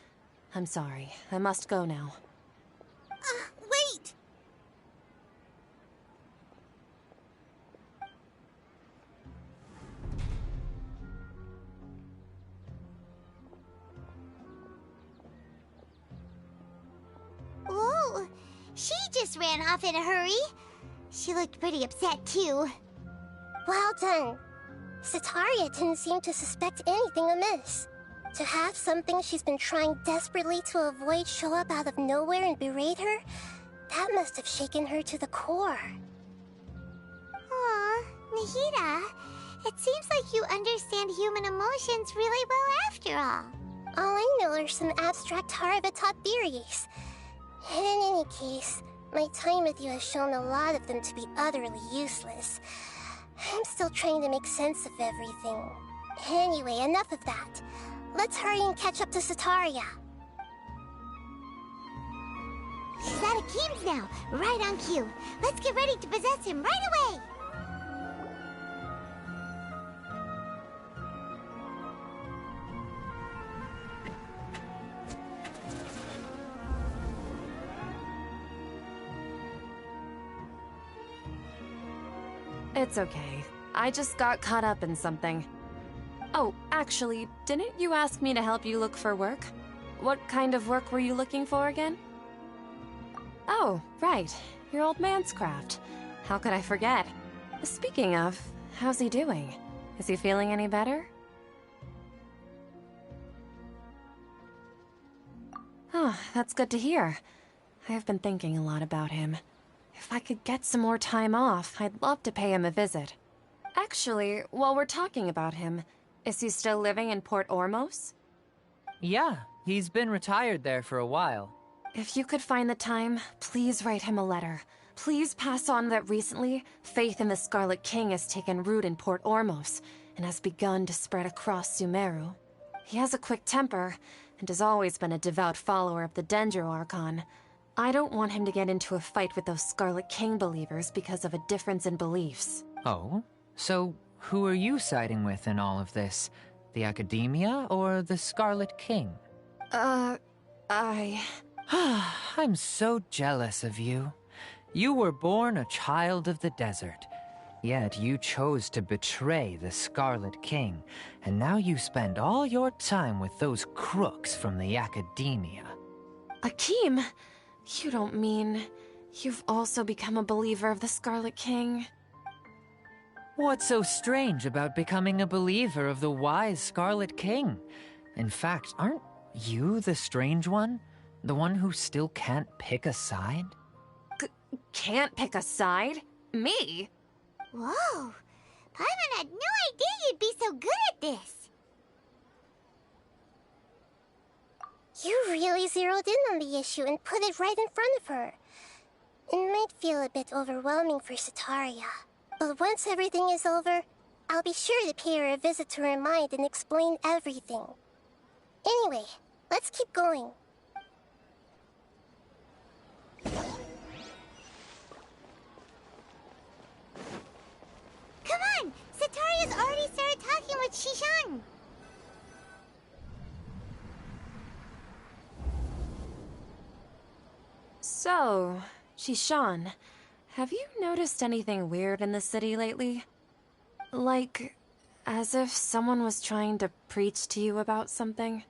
I'm sorry. I must go now. Wait! Ooh, she just ran off in a hurry. She looked pretty upset, too. Well done. Setaria didn't seem to suspect anything amiss. To have something she's been trying desperately to avoid show up out of nowhere and berate her, that must have shaken her to the core. Aw, Nahida, it seems like you understand human emotions really well after all. All I know are some abstract Haravatot theories. And in any case, my time with you has shown a lot of them to be utterly useless. I'm still trying to make sense of everything. Anyway, enough of that. Let's hurry and catch up to Setaria. He's at Akeem's now, right on cue. Let's get ready to possess him right away! It's okay. I just got caught up in something. Oh, actually, didn't you ask me to help you look for work? What kind of work were you looking for again? Oh, right. Your old man's craft. How could I forget? Speaking of, how's he doing? Is he feeling any better? Oh, that's good to hear. I have been thinking a lot about him. If I could get some more time off, I'd love to pay him a visit. Actually, while we're talking about him, is he still living in Port Ormos? Yeah, he's been retired there for a while. If you could find the time, please write him a letter. Please pass on that recently, faith in the Scarlet King has taken root in Port Ormos and has begun to spread across Sumeru. He has a quick temper and has always been a devout follower of the Dendro Archon. I don't want him to get into a fight with those Scarlet King believers because of a difference in beliefs. Oh? So, who are you siding with in all of this? The Academia or the Scarlet King? I'm so jealous of you. You were born a child of the desert, yet you chose to betray the Scarlet King, and now you spend all your time with those crooks from the Academia. Akeem, you don't mean you've also become a believer of the Scarlet King? What's so strange about becoming a believer of the wise Scarlet King? In fact, aren't you the strange one? The one who still can't pick a side? Can't pick a side? Me? Whoa! Paimon had no idea you'd be so good at this! You really zeroed in on the issue and put it right in front of her. It might feel a bit overwhelming for Setaria, but once everything is over, I'll be sure to pay her a visit to her mind and explain everything. Anyway, let's keep going. Come on! Setaria's already started talking with Shishan! So, Shishan, have you noticed anything weird in the city lately? Like, as if someone was trying to preach to you about something?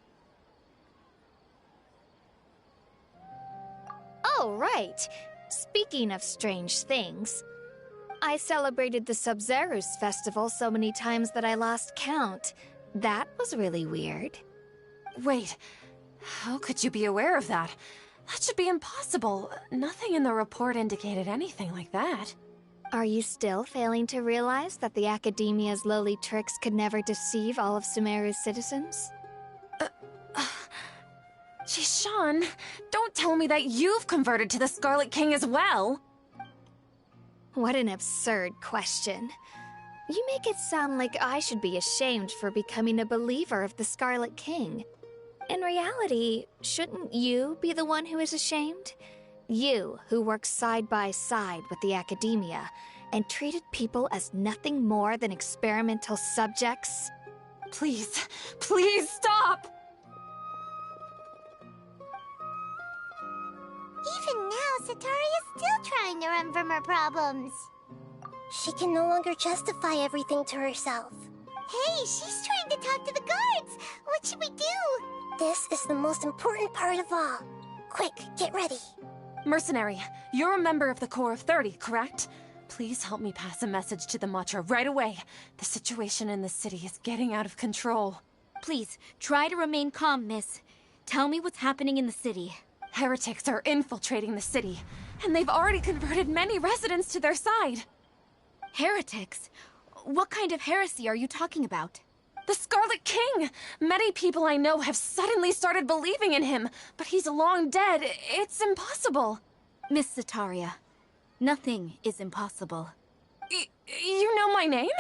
Oh, right. Speaking of strange things, I celebrated the Sub-Zerus festival so many times that I lost count. That was really weird. Wait, how could you be aware of that? That should be impossible. Nothing in the report indicated anything like that. Are you still failing to realize that the Academia's lowly tricks could never deceive all of Sumeru's citizens? Shishan, don't tell me that you've converted to the Scarlet King as well! What an absurd question. You make it sound like I should be ashamed for becoming a believer of the Scarlet King. In reality, shouldn't you be the one who is ashamed? You, who works side by side with the Academia and treated people as nothing more than experimental subjects? Please, please stop! Even now, Setaria's still trying to run from her problems. She can no longer justify everything to herself. Hey, she's trying to talk to the guards! What should we do? This is the most important part of all. Quick, get ready. Mercenary, you're a member of the Corps of 30, correct? Please help me pass a message to the Matcha right away. The situation in the city is getting out of control. Please, try to remain calm, miss. Tell me what's happening in the city. Heretics are infiltrating the city, and they've already converted many residents to their side. Heretics? What kind of heresy are you talking about? The Scarlet King! Many people I know have suddenly started believing in him, but he's long dead. It's impossible. Miss Setaria, nothing is impossible. You know my name?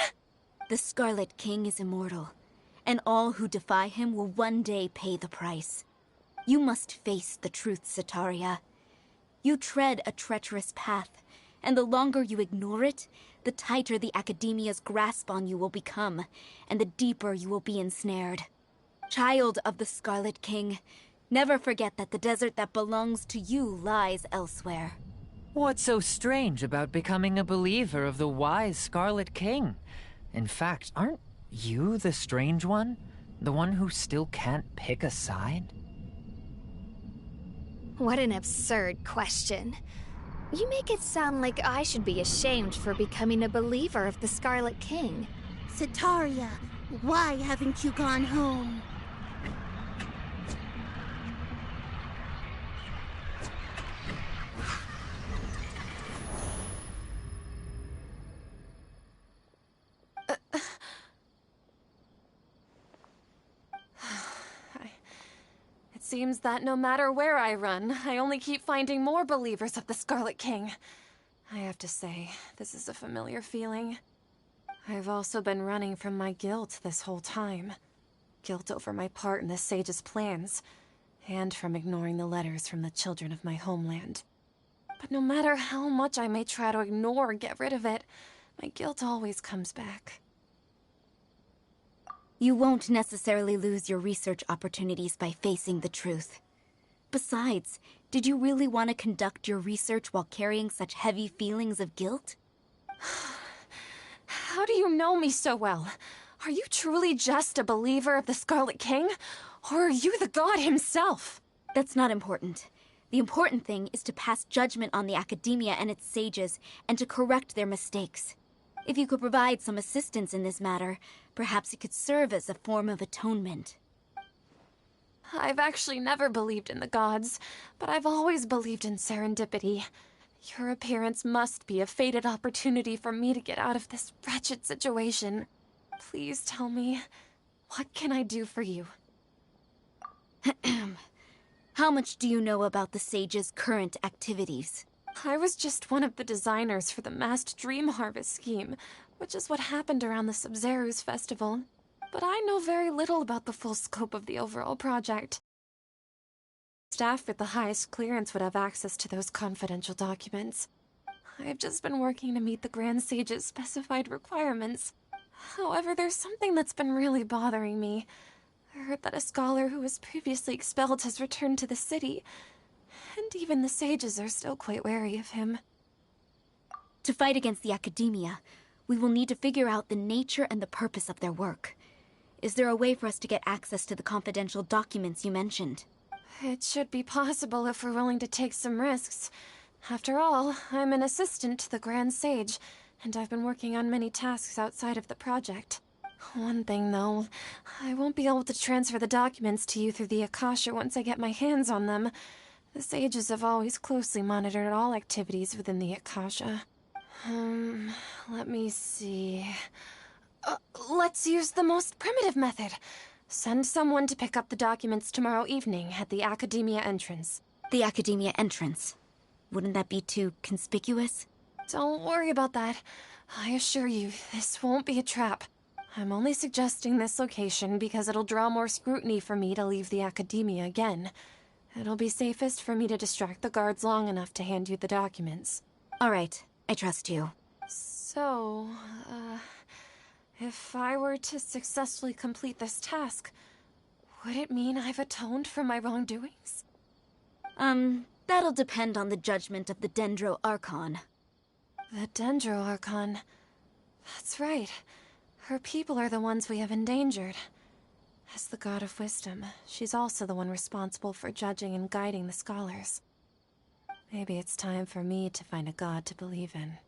The Scarlet King is immortal, and all who defy him will one day pay the price. You must face the truth, Setaria. You tread a treacherous path, and the longer you ignore it, the tighter the Academia's grasp on you will become, and the deeper you will be ensnared. Child of the Scarlet King, never forget that the desert that belongs to you lies elsewhere. What's so strange about becoming a believer of the wise Scarlet King? In fact, aren't you the strange one? The one who still can't pick a side? What an absurd question. You make it sound like I should be ashamed for becoming a believer of the Scarlet King. Setaria, why haven't you gone home? seems that no matter where I run, I only keep finding more believers of the Scarlet King. I have to say, this is a familiar feeling. I've also been running from my guilt this whole time. Guilt over my part in the Sage's plans, and from ignoring the letters from the children of my homeland. But no matter how much I may try to ignore or get rid of it, my guilt always comes back. You won't necessarily lose your research opportunities by facing the truth. Besides, did you really want to conduct your research while carrying such heavy feelings of guilt? How do you know me so well? Are you truly just a believer of the Scarlet King? Or are you the god himself? That's not important. The important thing is to pass judgment on the academia and its sages, and to correct their mistakes. If you could provide some assistance in this matter, perhaps it could serve as a form of atonement. I've actually never believed in the gods, but I've always believed in serendipity. Your appearance must be a fated opportunity for me to get out of this wretched situation. Please tell me, what can I do for you? How much do you know about the Sage's current activities? I was just one of the designers for the massed dream harvest scheme, which is what happened around the Sub-Zeru's festival. But I know very little about the full scope of the overall project. Staff with the highest clearance would have access to those confidential documents. I've just been working to meet the Grand Sage's specified requirements. However, there's something that's been really bothering me. I heard that a scholar who was previously expelled has returned to the city, and even the sages are still quite wary of him. To fight against the academia, we will need to figure out the nature and the purpose of their work. Is there a way for us to get access to the confidential documents you mentioned? It should be possible if we're willing to take some risks. After all, I'm an assistant to the Grand Sage, and I've been working on many tasks outside of the project. One thing, though, I won't be able to transfer the documents to you through the Akasha once I get my hands on them. The sages have always closely monitored all activities within the Akasha. Let me see... let's use the most primitive method. Send someone to pick up the documents tomorrow evening at the Academia entrance. The Academia entrance? Wouldn't that be too conspicuous? Don't worry about that. I assure you, this won't be a trap. I'm only suggesting this location because it'll draw more scrutiny for me to leave the Academia again. It'll be safest for me to distract the guards long enough to hand you the documents. All right, I trust you. So, if I were to successfully complete this task, would it mean I've atoned for my wrongdoings? That'll depend on the judgment of the Dendro Archon. The Dendro Archon. That's right. Her people are the ones we have endangered. As the God of Wisdom, she's also the one responsible for judging and guiding the scholars. Maybe it's time for me to find a god to believe in.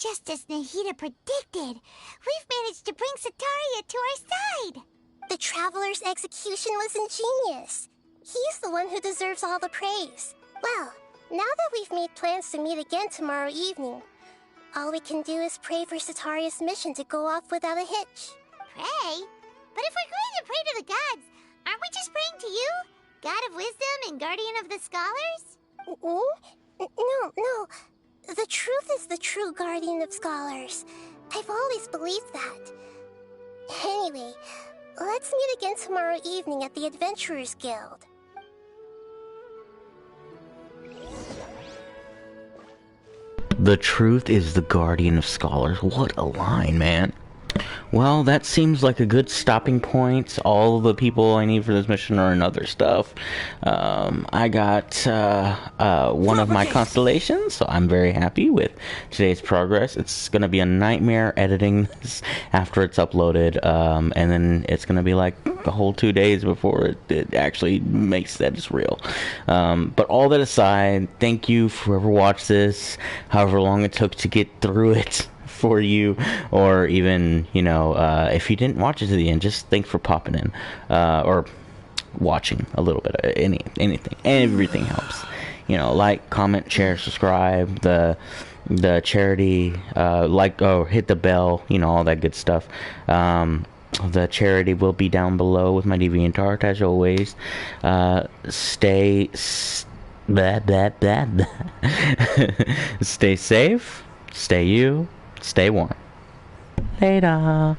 Just as Nahida predicted, we've managed to bring Sataria to our side! The Traveler's execution was ingenious. He's the one who deserves all the praise. Well, now that we've made plans to meet again tomorrow evening, all we can do is pray for Sataria's mission to go off without a hitch. Pray? But if we're going to pray to the gods, aren't we just praying to you? God of Wisdom and Guardian of the Scholars? No. The truth is the true Guardian of Scholars. I've always believed that. Anyway, let's meet again tomorrow evening at the Adventurers Guild. The truth is the guardian of scholars. What a line, man. Well, that seems like a good stopping point. All the people I need for this mission are in other stuff. I got one of my constellations, so I'm very happy with today's progress. It's going to be a nightmare editing this after it's uploaded, and then it's going to be like a whole 2 days before it actually makes that it's real. But all that aside, thank you for whoever watched this, however long it took to get through it for you, or even, you know, if you didn't watch it to the end, just thanks for popping in, or watching a little bit of anything. Everything helps. You know, like, comment, share, subscribe, the charity, hit the bell, you know, all that good stuff. The charity will be down below with my DeviantArt as always. Stay stay safe, stay you, stay warm. Later.